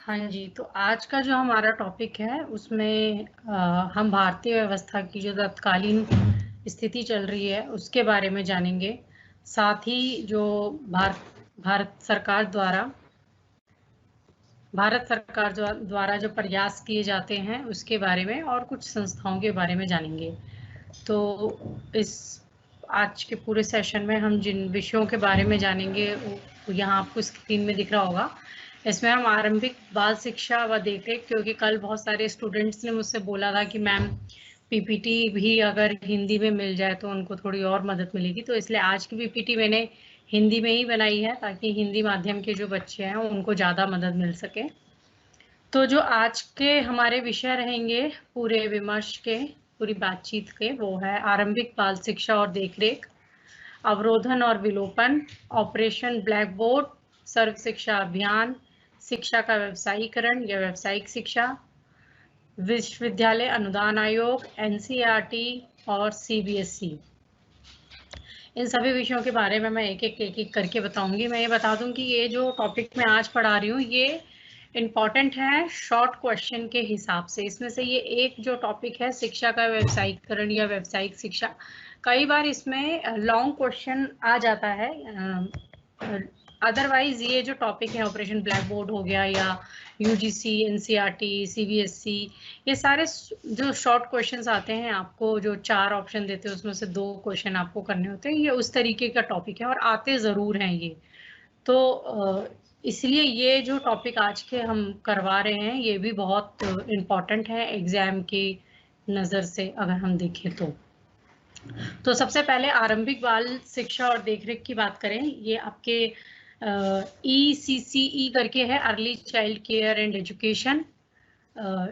हाँ जी, तो आज का जो हमारा टॉपिक है उसमें हम भारतीय व्यवस्था की जो तत्कालीन स्थिति चल रही है उसके बारे में जानेंगे। साथ ही जो भारत सरकार द्वारा द्वारा जो प्रयास किए जाते हैं उसके बारे में और कुछ संस्थाओं के बारे में जानेंगे। तो इस आज के पूरे सेशन में हम जिन विषयों के बारे में जानेंगे वो यहाँ आपको स्क्रीन में दिख रहा होगा। इसमें हम आरंभिक बाल शिक्षा व देखरेख, क्योंकि कल बहुत सारे स्टूडेंट्स ने मुझसे बोला था कि मैम पीपीटी भी अगर हिंदी में मिल जाए तो उनको थोड़ी और मदद मिलेगी, तो इसलिए आज की पीपीटी मैंने हिंदी में ही बनाई है ताकि हिंदी माध्यम के जो बच्चे हैं उनको ज़्यादा मदद मिल सके। तो जो आज के हमारे विषय रहेंगे पूरे विमर्श के, पूरी बातचीत के, वो है आरंभिक बाल शिक्षा और देखरेख, अवरोधन और विलोपन, ऑपरेशन ब्लैक बोर्ड, सर्व शिक्षा अभियान, शिक्षा का व्यवसायीकरण या व्यावसायिक शिक्षा, विश्वविद्यालय अनुदान आयोग, एनसीईआरटी और सीबीएसई। इन सभी विषयों के बारे में मैं एक एक करके बताऊंगी। मैं ये बता दूं कि ये जो टॉपिक मैं आज पढ़ा रही हूँ ये इम्पॉर्टेंट है शॉर्ट क्वेश्चन के हिसाब से। इसमें से ये एक जो टॉपिक है शिक्षा का व्यवसायीकरण या व्यावसायिक शिक्षा, कई बार इसमें लॉन्ग क्वेश्चन आ जाता है। अदरवाइज ये जो टॉपिक है ऑपरेशन ब्लैक बोर्ड हो गया या यूजीसी, एनसीईआरटी, सीबीएसई, ये सारे जो शॉर्ट क्वेश्चंस आते हैं, आपको जो 4 ऑप्शन देते हैं उसमें से 2 क्वेश्चन आपको करने होते हैं, ये उस तरीके का टॉपिक है और आते ज़रूर हैं ये। तो इसलिए ये जो टॉपिक आज के हम करवा रहे हैं ये भी बहुत इम्पॉर्टेंट है एग्जाम की नज़र से अगर हम देखें तो सबसे पहले आरंभिक बाल शिक्षा और देखरेख की बात करें। ये आपके ECCE करके है, early child care and education,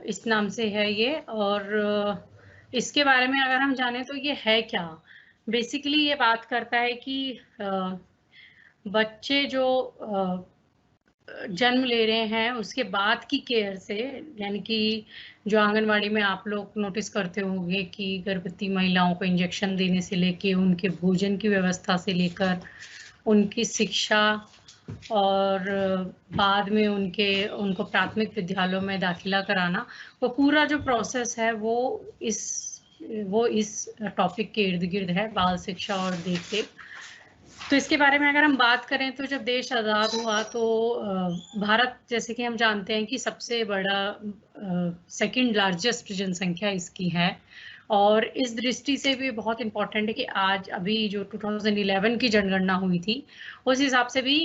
इस नाम से है ये। और इसके बारे में अगर हम जाने तो ये है क्या, बेसिकली ये बात करता है कि बच्चे जो जन्म ले रहे हैं उसके बाद की केयर से, यानी कि जो आंगनवाड़ी में आप लोग नोटिस करते होंगे कि गर्भवती महिलाओं को इंजेक्शन देने से लेके उनके भोजन की व्यवस्था से लेकर उनकी शिक्षा और बाद में उनको प्राथमिक विद्यालयों में दाखिला कराना, वो पूरा जो प्रोसेस है वो इस टॉपिक के इर्द गिर्द है, बाल शिक्षा और देखरेख। तो इसके बारे में अगर हम बात करें तो जब देश आज़ाद हुआ तो भारत, जैसे कि हम जानते हैं कि सबसे बड़ा सेकंड लार्जेस्ट जनसंख्या इसकी है, और इस दृष्टि से भी बहुत इम्पोर्टेंट है कि आज अभी जो 2011 की जनगणना हुई थी उस हिसाब से भी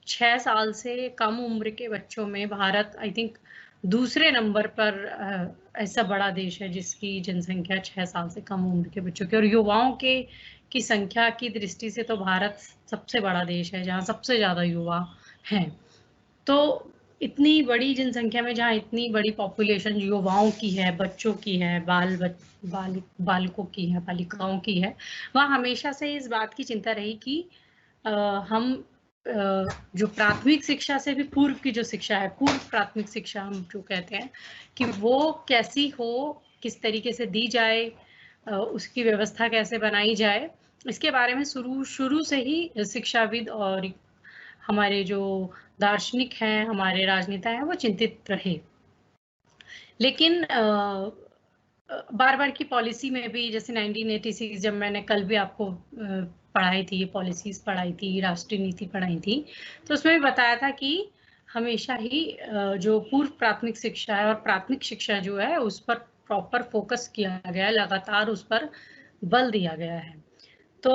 6 साल से कम उम्र के बच्चों में भारत आई थिंक दूसरे नंबर पर ऐसा बड़ा देश है जिसकी जनसंख्या 6 साल से कम उम्र के बच्चों की और युवाओं के की संख्या की दृष्टि से तो भारत सबसे बड़ा देश है जहाँ सबसे ज़्यादा युवा हैं। तो इतनी बड़ी जनसंख्या में जहाँ इतनी बड़ी पॉपुलेशन युवाओं की है, बच्चों की है, बालकों की है, बालिकाओं की है, वहाँ हमेशा से इस बात की चिंता रही कि हम जो प्राथमिक शिक्षा से भी पूर्व की जो शिक्षा है, पूर्व प्राथमिक शिक्षा हम जो कहते हैं, कि वो कैसी हो, किस तरीके से दी जाए, उसकी व्यवस्था कैसे बनाई जाए, इसके बारे में शुरू से ही शिक्षाविद और हमारे जो दार्शनिक हैं, हमारे राजनेता हैं, वो चिंतित रहे। लेकिन बार-बार की पॉलिसी में भी, जैसे 1986 जब मैंने कल भी आपको पढ़ाई थी, पॉलिसीज़ पढ़ाई थी, राष्ट्रीय नीति पढ़ाई थी, तो उसमें भी बताया था कि हमेशा ही जो पूर्व प्राथमिक शिक्षा है और प्राथमिक शिक्षा जो है उस पर प्रॉपर फोकस किया गया है, लगातार उस पर बल दिया गया है। तो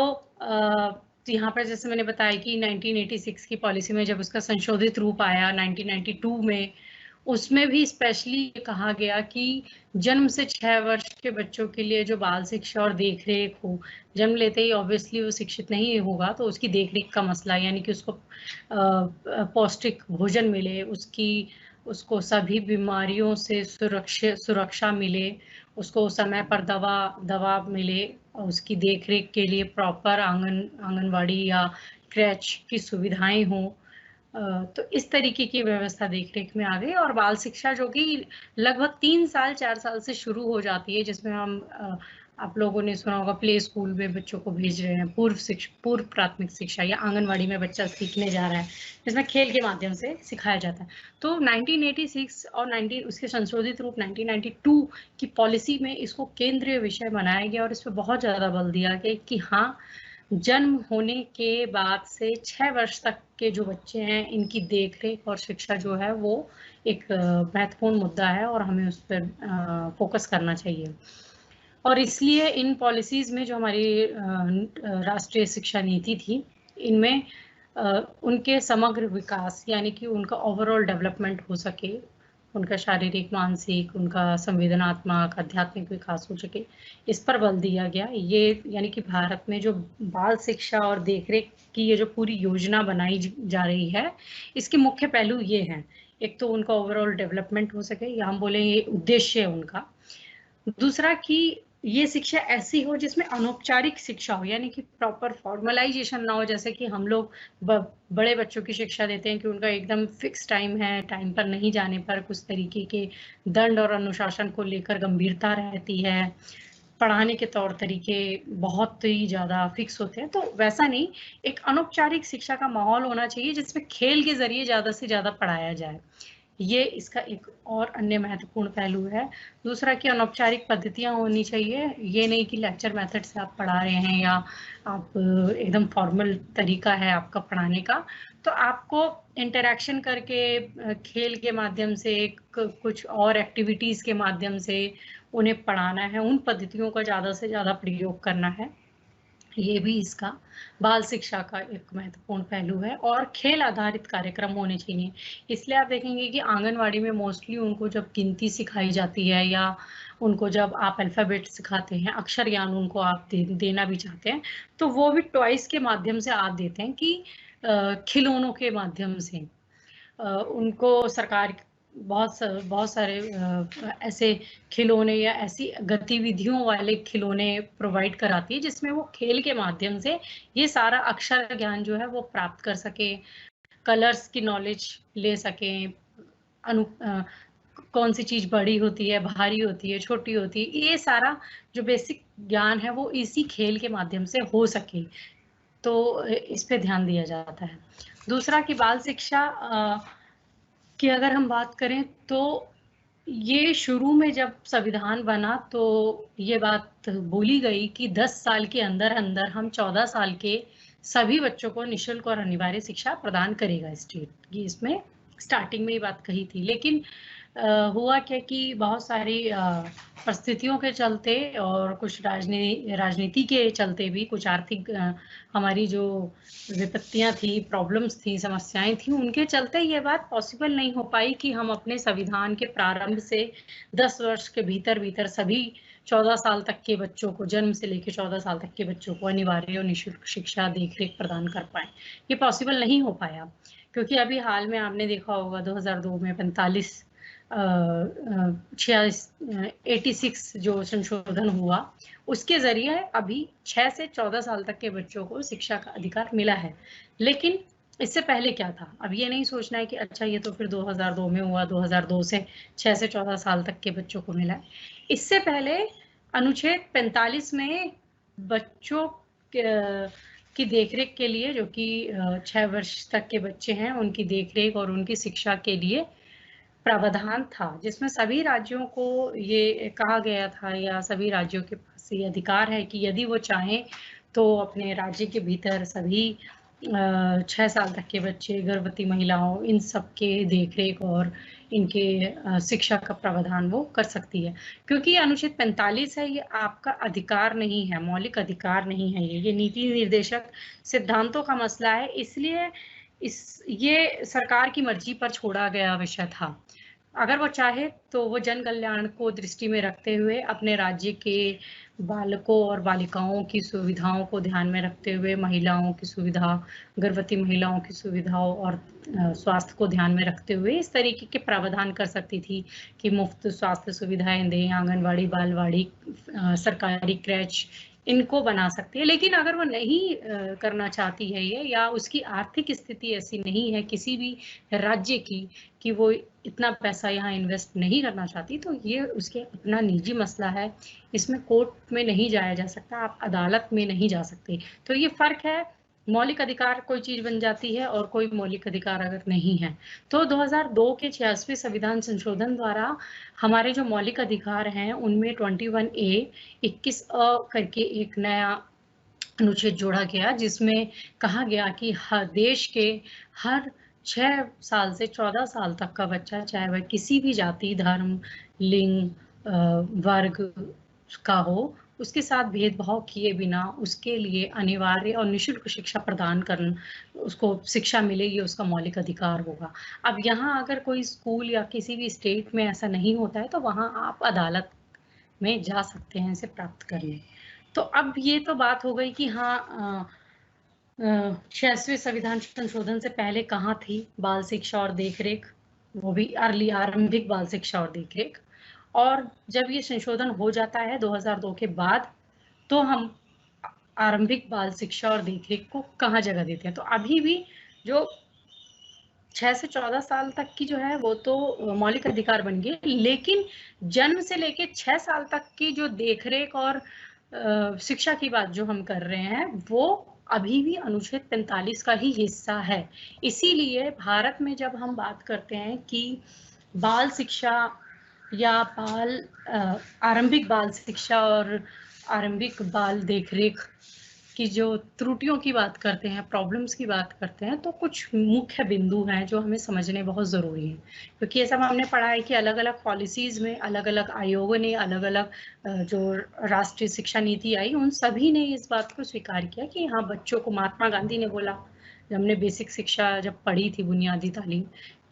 यहाँ पर जैसे मैंने बताया कि 1986 की पॉलिसी में जब उसका संशोधित रूप आया 1992 में, उसमें भी स्पेशली कहा गया कि जन्म से 6 वर्ष के बच्चों के लिए जो बाल शिक्षा और देखरेख हो, जन्म लेते ही ऑब्वियसली वो शिक्षित नहीं होगा तो उसकी देखरेख का मसला, यानी कि उसको पौष्टिक भोजन मिले, उसको सभी बीमारियों से सुरक्षा मिले, उसको समय पर दवा मिले, और उसकी देखरेख के लिए प्रॉपर आंगनवाड़ी या क्रैच की सुविधाएं हों। तो इस तरीके की व्यवस्था देखरेख में आ गई, और बाल शिक्षा जो कि लगभग 3 साल 4 साल से शुरू हो जाती है, जिसमें हम आप लोगों ने सुना होगा प्ले स्कूल में बच्चों को भेज रहे हैं, पूर्व प्राथमिक शिक्षा या आंगनवाड़ी में बच्चा सीखने जा रहा है, जिसमें खेल के माध्यम से सिखाया जाता है। तो 1986 और 19 उसके संशोधित रूप 1992 की पॉलिसी में इसको केंद्रीय विषय बनाया गया और इस पर बहुत ज़्यादा बल दिया गया कि हाँ, जन्म होने के बाद से 6 वर्ष तक के जो बच्चे हैं, इनकी देखरेख और शिक्षा जो है वो एक महत्वपूर्ण मुद्दा है और हमें उस पर फोकस करना चाहिए। और इसलिए इन पॉलिसीज में जो हमारी राष्ट्रीय शिक्षा नीति थी, इनमें उनके समग्र विकास यानी कि उनका ओवरऑल डेवलपमेंट हो सके, उनका शारीरिक, मानसिक, उनका संवेदनात्मक, आध्यात्मिक विकास हो सके, इस पर बल दिया गया। ये यानी कि भारत में जो बाल शिक्षा और देखरेख की ये जो पूरी योजना बनाई जा रही है, इसके मुख्य पहलू ये हैं। एक तो उनका ओवरऑल डेवलपमेंट हो सके, या हम बोले ये उद्देश्य है उनका। दूसरा कि ये शिक्षा ऐसी हो जिसमें अनौपचारिक शिक्षा हो, यानी कि प्रॉपर फॉर्मलाइजेशन ना हो, जैसे कि हम लोग बड़े बच्चों की शिक्षा देते हैं कि उनका एकदम फिक्स टाइम है, टाइम पर नहीं जाने पर कुछ तरीके के दंड और अनुशासन को लेकर गंभीरता रहती है, पढ़ाने के तौर तरीके बहुत ही ज़्यादा फिक्स होते हैं। तो वैसा नहीं, एक अनौपचारिक शिक्षा का माहौल होना चाहिए जिसमें खेल के जरिए ज़्यादा से ज़्यादा पढ़ाया जाए। ये इसका एक और अन्य महत्वपूर्ण पहलू है। दूसरा कि अनौपचारिक पद्धतियाँ होनी चाहिए, ये नहीं कि लेक्चर मेथड से आप पढ़ा रहे हैं या आप एकदम फॉर्मल तरीका है आपका पढ़ाने का, तो आपको इंटरेक्शन करके खेल के माध्यम से कुछ और एक्टिविटीज़ के माध्यम से उन्हें पढ़ाना है, उन पद्धतियों का ज़्यादा से ज़्यादा प्रयोग करना है। ये भी इसका बाल शिक्षा का एक महत्वपूर्ण पहलू है। और खेल आधारित कार्यक्रम होने चाहिए। इसलिए आप देखेंगे कि आंगनवाड़ी में मोस्टली उनको जब गिनती सिखाई जाती है या उनको जब आप अल्फ़ाबेट सिखाते हैं, अक्षर ज्ञान उनको आप देना भी चाहते हैं, तो वो भी टॉयज़ के माध्यम से आप देते हैं कि खिलौनों के माध्यम से। उनको सरकार बहुत सारे ऐसे खिलौने या ऐसी गतिविधियों वाले खिलौने प्रोवाइड कराती है जिसमें वो खेल के माध्यम से ये सारा अक्षर ज्ञान जो है वो प्राप्त कर सके, कलर्स की नॉलेज ले सकें, कौन सी चीज़ बड़ी होती है, भारी होती है, छोटी होती है, ये सारा जो बेसिक ज्ञान है वो इसी खेल के माध्यम से हो सके, तो इस पे ध्यान दिया जाता है। दूसरा कि बाल शिक्षा कि अगर हम बात करें तो ये शुरू में जब संविधान बना तो ये बात बोली गई कि 10 साल के अंदर हम 14 साल के सभी बच्चों को निःशुल्क और अनिवार्य शिक्षा प्रदान करेगा स्टेट। ये इसमें स्टार्टिंग में ही बात कही थी, लेकिन हुआ क्या कि बहुत सारी परिस्थितियों के चलते और कुछ राजनीति के चलते भी कुछ आर्थिक हमारी जो विपत्तियां थी, प्रॉब्लम्स थी, समस्याएं थी, उनके चलते ये बात पॉसिबल नहीं हो पाई कि हम अपने संविधान के प्रारंभ से 10 वर्ष के भीतर सभी 14 साल तक के बच्चों को, जन्म से लेकर 14 साल तक के बच्चों को अनिवार्य और निःशुल्क शिक्षा देखरेख प्रदान कर पाए। ये पॉसिबल नहीं हो पाया क्योंकि अभी हाल में आपने देखा होगा 2002 में 86 जो संशोधन हुआ, उसके जरिए अभी 6 से 14 साल तक के बच्चों को शिक्षा का अधिकार मिला है। लेकिन इससे पहले क्या था? अब ये नहीं सोचना है कि अच्छा ये तो फिर 2002 में हुआ, 2002 से 6 से 14 साल तक के बच्चों को मिला है। इससे पहले अनुच्छेद 45 में बच्चों की देखरेख के लिए, जो कि 6 वर्ष तक के बच्चे हैं, उनकी देखरेख और उनकी शिक्षा के लिए प्रावधान था, जिसमें सभी राज्यों को ये कहा गया था या सभी राज्यों के पास ये अधिकार है कि यदि वो चाहें तो अपने राज्य के भीतर सभी 6 साल तक के बच्चे, गर्भवती महिलाओं, इन सब के देखरेख और इनके शिक्षा का प्रावधान वो कर सकती है। क्योंकि अनुच्छेद 45 है, ये आपका अधिकार नहीं है, मौलिक अधिकार नहीं है, ये नीति निर्देशक सिद्धांतों का मसला है। इसलिए ये सरकार की मर्जी पर छोड़ा गया विषय था। अगर वो चाहे तो वो जन कल्याण को दृष्टि में रखते हुए अपने राज्य के बालकों और बालिकाओं की सुविधाओं को ध्यान में रखते हुए, महिलाओं की सुविधा, गर्भवती महिलाओं की सुविधाओं और स्वास्थ्य को ध्यान में रखते हुए इस तरीके के प्रावधान कर सकती थी कि मुफ्त स्वास्थ्य सुविधाएं दें, आंगनवाड़ी, बालवाड़ी, सरकारी क्रैच, इनको बना सकती है। लेकिन अगर वो नहीं करना चाहती है ये, या उसकी आर्थिक स्थिति ऐसी नहीं है किसी भी राज्य की कि वो इतना पैसा यहाँ इन्वेस्ट नहीं करना चाहती, तो ये उसके अपना निजी मसला है। इसमें कोर्ट में नहीं जाया जा सकता, आप अदालत में नहीं जा सकते। तो ये फ़र्क है, मौलिक अधिकार कोई चीज़ बन जाती है और कोई मौलिक अधिकार अगर नहीं है। तो 2002 के 86वें संविधान संशोधन द्वारा हमारे जो मौलिक अधिकार हैं, उनमें 21A 21 करके एक नया अनुच्छेद जोड़ा गया, जिसमें कहा गया कि देश के हर 6 साल से 14 साल तक का बच्चा, चाहे वह किसी भी जाति, धर्म, लिंग, वर्ग का हो, उसके साथ भेदभाव किए बिना उसके लिए अनिवार्य और निःशुल्क शिक्षा प्रदान करना, उसको शिक्षा मिलेगी, उसका मौलिक अधिकार होगा। अब यहाँ अगर कोई स्कूल या किसी भी स्टेट में ऐसा नहीं होता है, तो वहाँ आप अदालत में जा सकते हैं इसे प्राप्त करने। तो अब ये तो बात हो गई कि हाँ, 86वें संविधान संशोधन से पहले कहाँ थी बाल शिक्षा और देखरेख, वो भी आरंभिक बाल शिक्षा और देखरेख। और जब ये संशोधन हो जाता है 2002 के बाद, तो हम आरंभिक बाल शिक्षा और देखरेख को कहाँ जगह देते हैं। तो अभी भी जो 6 से 14 साल तक की जो है वो तो मौलिक अधिकार बन गए, लेकिन जन्म से लेके 6 साल तक की जो देखरेख और शिक्षा की बात जो हम कर रहे हैं, वो अभी भी अनुच्छेद 45 का ही हिस्सा है। इसीलिए भारत में जब हम बात करते हैं कि बाल शिक्षा या आरंभिक बाल शिक्षा और आरंभिक बाल देखरेख की जो त्रुटियों की बात करते हैं, प्रॉब्लम्स की बात करते हैं, तो कुछ मुख्य बिंदु हैं जो हमें समझने बहुत ज़रूरी हैं। क्योंकि ये सब हमने पढ़ा है कि अलग-अलग पॉलिसीज़ में अलग-अलग आयोगों ने अलग-अलग जो राष्ट्रीय शिक्षा नीति आई, उन सभी ने इस बात को स्वीकार किया कि हाँ, बच्चों को, महात्मा गांधी ने बोला, जब हमने बेसिक शिक्षा जब पढ़ी थी, बुनियादी तालीम,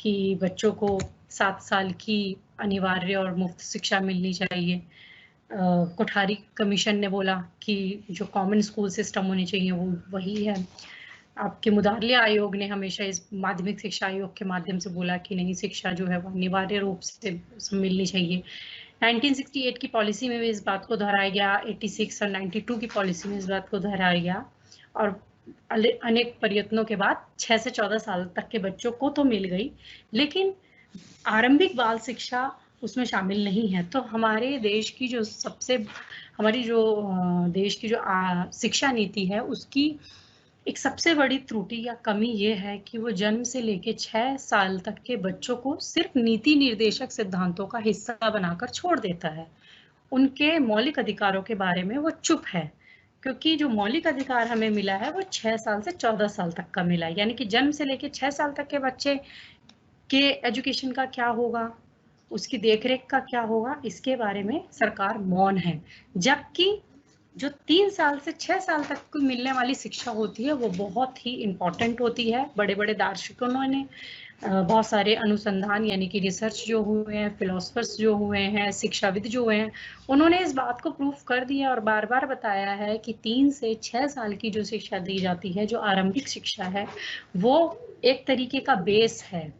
कि बच्चों को 7 साल की अनिवार्य और मुफ्त शिक्षा मिलनी चाहिए। कोठारी कमीशन ने बोला कि जो कॉमन स्कूल सिस्टम होने चाहिए वो वही है। आपके मुदालिया आयोग ने हमेशा इस माध्यमिक शिक्षा आयोग के माध्यम से बोला कि नहीं, शिक्षा जो है वो अनिवार्य रूप से मिलनी चाहिए। 1968 की पॉलिसी में भी इस बात को दोहराया गया, 86 और 92 की पॉलिसी में इस बात को दोहराया गया, और अनेक प्रयत्नों के बाद 6 से 14 साल तक के बच्चों को तो मिल गई, लेकिन आरंभिक बाल शिक्षा उसमें शामिल नहीं है। तो हमारे देश की जो हमारी जो देश की जो शिक्षा नीति है, उसकी एक सबसे बड़ी त्रुटि या कमी ये है कि वो जन्म से लेके 6 साल तक के बच्चों को सिर्फ नीति निर्देशक सिद्धांतों का हिस्सा बनाकर छोड़ देता है। उनके मौलिक अधिकारों के बारे में वो चुप है, क्योंकि जो मौलिक अधिकार हमें मिला है वो 6 साल से 14 साल तक का मिला है। यानी कि जन्म से लेके 6 साल तक के बच्चे के एजुकेशन का क्या होगा, उसकी देखरेख का क्या होगा, इसके बारे में सरकार मौन है। जबकि जो 3 साल से 6 साल तक को मिलने वाली शिक्षा होती है, वो बहुत ही इम्पोर्टेंट होती है। बड़े-बड़े दार्शनिकों ने बहुत सारे अनुसंधान यानी कि रिसर्च जो हुए हैं, फिलोसफर्स जो हुए हैं, शिक्षाविद जो हुए हैं, उन्होंने इस बात को प्रूफ कर दिया और बार-बार बताया है कि 3 से 6 साल की जो शिक्षा दी जाती है, जो आरंभिक शिक्षा है, वो एक तरीके का बेस है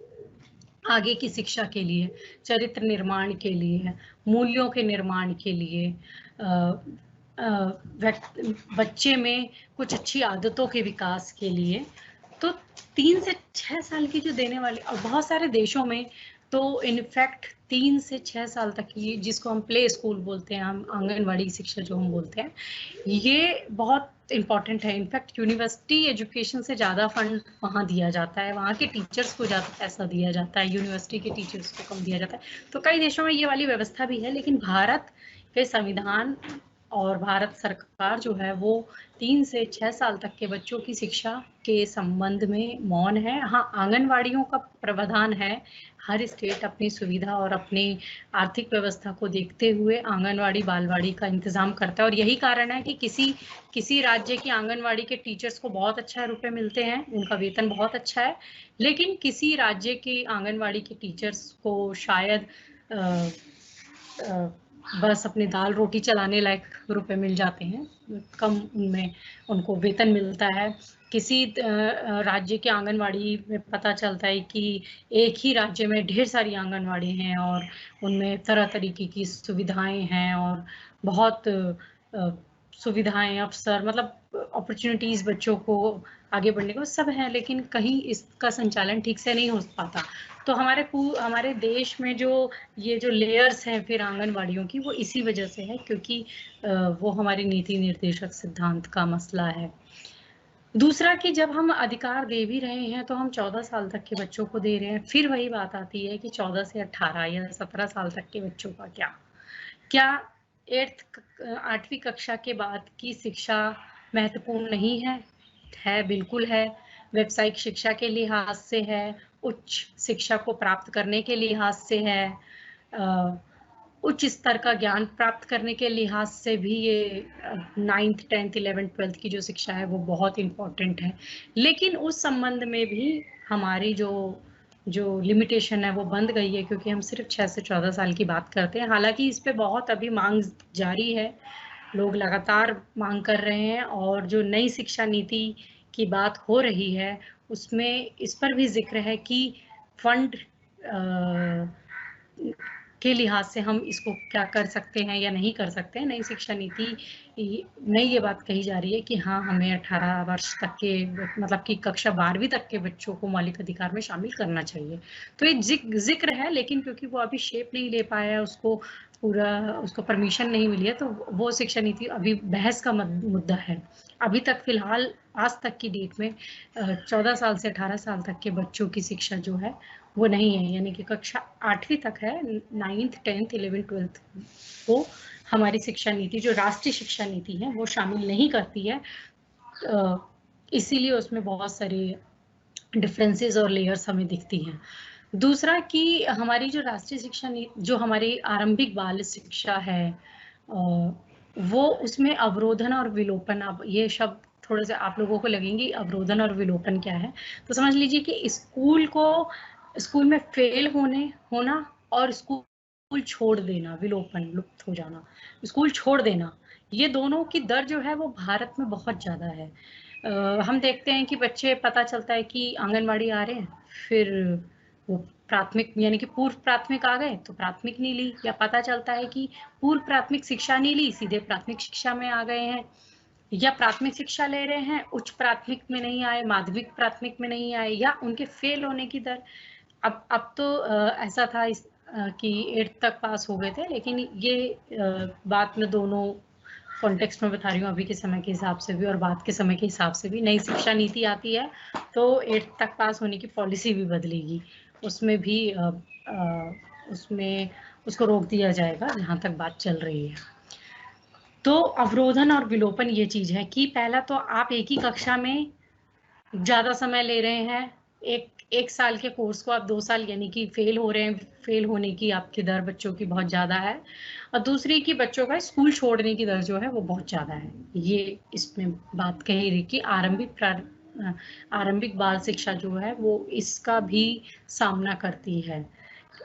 आगे की शिक्षा के लिए, चरित्र निर्माण के लिए, मूल्यों के निर्माण के लिए, बच्चे में कुछ अच्छी आदतों के विकास के लिए। तो 3 से 6 साल की जो देने वाली, और बहुत सारे देशों में तो इनफैक्ट 3 से 6 साल तक की, जिसको हम प्ले स्कूल बोलते हैं, हम आंगनवाड़ी शिक्षा जो हम बोलते हैं, ये बहुत इम्पॉर्टेंट है। इनफैक्ट यूनिवर्सिटी एजुकेशन से ज़्यादा फंड वहाँ दिया जाता है, वहाँ के टीचर्स को ज़्यादा पैसा दिया जाता है, यूनिवर्सिटी के टीचर्स को कम दिया जाता है। तो कई देशों में ये वाली व्यवस्था भी है, लेकिन भारत के संविधान और भारत सरकार जो है वो 3 से 6 साल तक के बच्चों की शिक्षा के संबंध में मौन है। हाँ, आंगनवाड़ियों का प्रावधान है, हर स्टेट अपनी सुविधा और अपनी आर्थिक व्यवस्था को देखते हुए आंगनवाड़ी, बालवाड़ी का इंतजाम करता है, और यही कारण है कि किसी राज्य की आंगनवाड़ी के टीचर्स को बहुत अच्छा रुपए मिलते हैं, उनका वेतन बहुत अच्छा है, लेकिन किसी राज्य की आंगनवाड़ी के टीचर्स को शायद बस अपने दाल रोटी चलाने लायक रुपए मिल जाते हैं, कम उनमें उनको वेतन मिलता है। किसी राज्य के आंगनवाड़ी में पता चलता है कि एक ही राज्य में ढेर सारी आंगनवाड़ी हैं और उनमें तरह तरीके की सुविधाएं हैं और बहुत सुविधाएं, अवसर, मतलब अपॉर्चुनिटीज बच्चों को आगे बढ़ने को सब है, लेकिन कहीं इसका संचालन ठीक से नहीं हो पाता। तो हमारे देश में जो ये जो लेयर्स हैं फिर आंगनवाड़ियों की, वो इसी वजह से है, क्योंकि वो हमारी नीति निर्देशक सिद्धांत का मसला है। दूसरा कि जब हम अधिकार दे भी रहे हैं तो हम 14 साल तक के बच्चों को दे रहे हैं। फिर वही बात आती है कि 14 से 18 या 17 साल तक के बच्चों का क्या 8वीं कक्षा के बाद की शिक्षा महत्वपूर्ण नहीं है बिल्कुल है। व्यावसायिक शिक्षा के लिहाज से है, उच्च शिक्षा को प्राप्त करने के लिहाज से है, उच्च स्तर का ज्ञान प्राप्त करने के लिहाज से भी ये 9th 10th 11th 12th की जो शिक्षा है वो बहुत इम्पोर्टेंट है। लेकिन उस संबंध में भी हमारी जो लिमिटेशन है वो बंद गई है, क्योंकि हम सिर्फ 6 से 14 साल की बात करते हैं। हालांकि इस पे बहुत अभी मांग जारी है, लोग लगातार मांग कर रहे हैं, और जो नई शिक्षा नीति की बात हो रही है उसमें इस पर भी जिक्र है कि फंड के लिहाज से हम इसको क्या कर सकते हैं या नहीं कर सकते हैं। नई शिक्षा नीति नई ये बात कही जा रही है कि हाँ, हमें 18 वर्ष तक के, मतलब कि कक्षा 12वीं तक के बच्चों को मौलिक अधिकार में शामिल करना चाहिए। तो ये जिक्र है, लेकिन क्योंकि वो अभी शेप नहीं ले पाया है, उसको परमिशन नहीं मिली है, तो वो शिक्षा नीति अभी बहस का मुद्दा है। अभी तक फिलहाल आज तक की डेट में 14 साल से 18 साल तक के बच्चों की शिक्षा जो है वो नहीं है, यानी कि कक्षा 8वीं तक है। 9th 10th 11th 12th को हमारी शिक्षा नीति, जो राष्ट्रीय शिक्षा नीति है, वो शामिल नहीं करती है। इसीलिए उसमें बहुत सारे डिफरेंसेस और लेयर्स हमें दिखती हैं। दूसरा कि हमारी जो राष्ट्रीय शिक्षा नीति, जो हमारी आरंभिक बाल शिक्षा है, वो उसमें अवरोधन और विलोपन, अब ये शब्द थोड़े से आप लोगों को लगेंगे, अवरोधन और विलोपन क्या है। तो समझ लीजिए कि स्कूल में फेल होना और स्कूल छोड़ देना, विलोपन, लुप्त हो जाना, स्कूल छोड़ देना, ये दोनों की दर जो है वो भारत में बहुत ज़्यादा है। हम देखते हैं कि बच्चे, पता चलता है कि आंगनवाड़ी आ रहे हैं, फिर वो प्राथमिक यानी कि पूर्व प्राथमिक आ गए तो प्राथमिक नहीं ली, या पता चलता है कि पूर्व प्राथमिक शिक्षा नहीं ली, सीधे प्राथमिक शिक्षा में आ गए हैं, या प्राथमिक शिक्षा ले रहे हैं, उच्च प्राथमिक में नहीं आए, माध्यमिक प्राथमिक में नहीं आए, या उनके फेल होने की दर। अब तो ऐसा था कि 8th तक पास हो गए थे, लेकिन ये बात मैं दोनों कॉन्टेक्स्ट में बता रही हूँ, अभी के समय के हिसाब से भी और बाद के समय के हिसाब से भी। नई शिक्षा नीति आती है तो 8th तक पास होने की पॉलिसी भी बदलेगी, उसमें भी उसमें उसको रोक दिया जाएगा, जहाँ तक बात चल रही है। तो अवरोधन और विलोपन ये चीज है कि पहला तो आप एक ही कक्षा में ज्यादा समय ले रहे हैं, एक साल के कोर्स को आप 2 साल, यानी कि फेल हो रहे हैं, फेल होने की आपकी दर बच्चों की बहुत ज्यादा है। और दूसरी कि बच्चों का स्कूल छोड़ने की दर जो है वो बहुत ज्यादा है। ये इसमें बात कही रही कि आरंभिक बाल शिक्षा जो है वो इसका भी सामना करती है,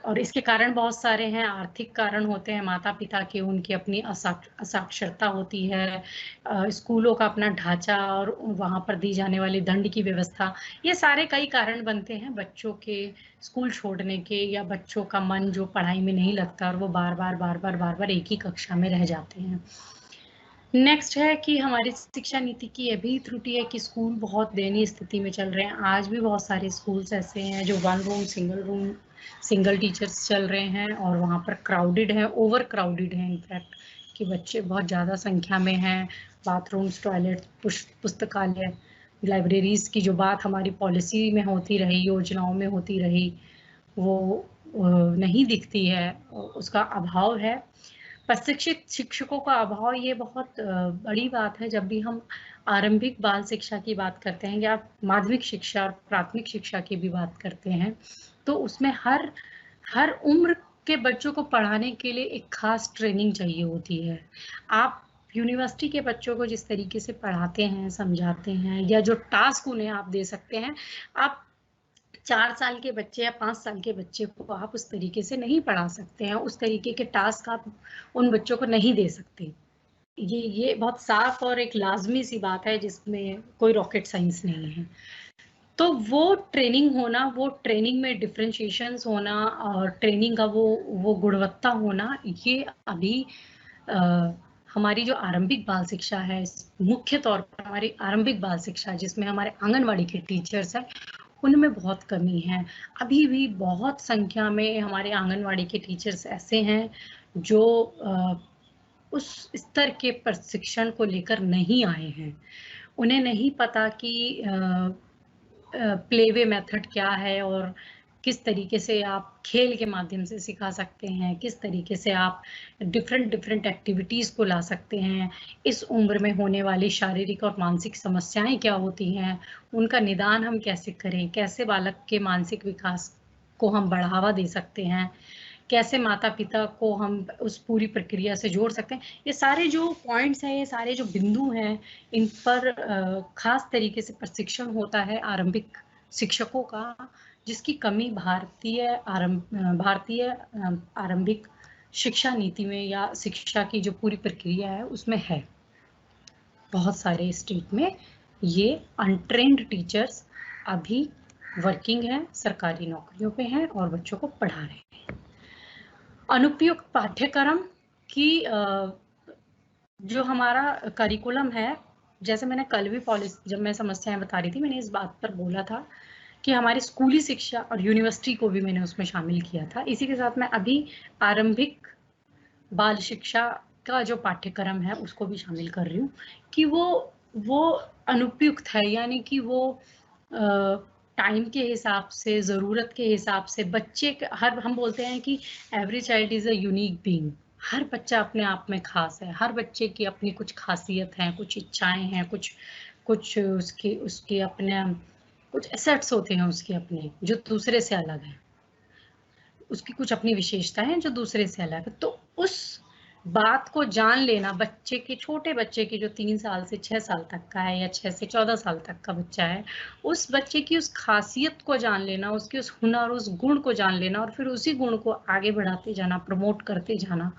और इसके कारण बहुत सारे हैं। आर्थिक कारण होते हैं, माता पिता के, उनकी अपनी असाक्षरता होती है, स्कूलों का अपना ढांचा और वहाँ पर दी जाने वाली दंड की व्यवस्था, ये सारे कई कारण बनते हैं बच्चों के स्कूल छोड़ने के, या बच्चों का मन जो पढ़ाई में नहीं लगता और वो बार बार एक ही कक्षा में रह जाते हैं। नेक्स्ट है कि हमारी शिक्षा नीति की ये भी त्रुटि है कि स्कूल बहुत दयनीय स्थिति में चल रहे हैं। आज भी बहुत सारे स्कूल्स ऐसे हैं जो 1 रूम सिंगल टीचर्स चल रहे हैं, और वहाँ पर क्राउडेड है, ओवर क्राउडेड है इनफैक्ट, कि बच्चे बहुत ज़्यादा संख्या में हैं। बाथरूम्स, टॉयलेट, पुस्तकालय, लाइब्रेरीज की जो बात हमारी पॉलिसी में होती रही, योजनाओं में होती रही, वो नहीं दिखती है, उसका अभाव है। प्रशिक्षित शिक्षकों का अभाव, ये बहुत बड़ी बात है। जब भी हम आरंभिक बाल शिक्षा की बात करते हैं या माध्यमिक शिक्षा और प्राथमिक शिक्षा की भी बात करते हैं, तो उसमें हर उम्र के बच्चों को पढ़ाने के लिए एक खास ट्रेनिंग चाहिए होती है। आप यूनिवर्सिटी के बच्चों को जिस तरीके से पढ़ाते हैं, समझाते हैं, या जो टास्क उन्हें आप दे सकते हैं, आप 4 साल के बच्चे या 5 साल के बच्चे को आप उस तरीके से नहीं पढ़ा सकते हैं, उस तरीके के टास्क आप उन बच्चों को नहीं दे सकते। ये बहुत साफ और एक लाजमी सी बात है, जिसमें कोई रॉकेट साइंस नहीं है। तो वो ट्रेनिंग होना, वो ट्रेनिंग में डिफरेंशिएशंस होना, और ट्रेनिंग का वो गुणवत्ता होना, ये अभी हमारी जो आरंभिक बाल शिक्षा है, मुख्य तौर पर हमारी आरंभिक बाल शिक्षा जिसमें हमारे आंगनवाड़ी के टीचर्स हैं, उनमें बहुत कमी है। अभी भी बहुत संख्या में हमारे आंगनवाड़ी के टीचर्स ऐसे हैं जो उस स्तर के प्रशिक्षण को लेकर नहीं आए हैं। उन्हें नहीं पता कि प्लेवे मेथड क्या है और किस तरीके से आप खेल के माध्यम से सिखा सकते हैं, किस तरीके से आप डिफरेंट एक्टिविटीज़ को ला सकते हैं, इस उम्र में होने वाली शारीरिक और मानसिक समस्याएं क्या होती हैं, उनका निदान हम कैसे करें, कैसे बालक के मानसिक विकास को हम बढ़ावा दे सकते हैं, कैसे माता-पिता को हम उस पूरी प्रक्रिया से जोड़ सकते हैं। ये सारे जो पॉइंट्स हैं, ये सारे जो बिंदु हैं, इन पर ख़ास तरीके से प्रशिक्षण होता है आरंभिक शिक्षकों का, जिसकी कमी भारतीय आरंभिक शिक्षा नीति में या शिक्षा की जो पूरी प्रक्रिया है, उसमें है। बहुत सारे स्टेट में ये अनट्रेन्ड टीचर्स अभी वर्किंग हैं, सरकारी नौकरियों पे हैं और बच्चों को पढ़ा रहे हैं। अनुपयुक्त पाठ्यक्रम की जो हमारा करिकुलम है, जैसे मैंने कल भी जब मैं समस्याएं बता रही थी, मैंने इस बात पर बोला था कि हमारी स्कूली शिक्षा और यूनिवर्सिटी को भी मैंने उसमें शामिल किया था। इसी के साथ मैं अभी आरंभिक बाल शिक्षा का जो पाठ्यक्रम है उसको भी शामिल कर रही हूँ कि वो अनुपयुक्त है, यानी कि वो टाइम के हिसाब से, ज़रूरत के हिसाब से बच्चे हम बोलते हैं कि every child is a unique being. हर बच्चा अपने आप में खास है, हर बच्चे की अपनी कुछ खासियत हैं, कुछ इच्छाएं हैं, कुछ उसके अपने कुछ एसेट्स होते हैं उसके अपने, जो दूसरे से अलग हैं। उसकी कुछ अपनी विशेषताएं हैं जो दूसरे से अलग है। तो उस बात को जान लेना छोटे बच्चे की जो 3 साल से 6 साल तक का है या 6 से 14 साल तक का बच्चा है, उस बच्चे की उस खासियत को जान लेना, उसके उस हुनर, उस गुण को जान लेना और फिर उसी गुण को आगे बढ़ाते जाना, प्रमोट करते जाना,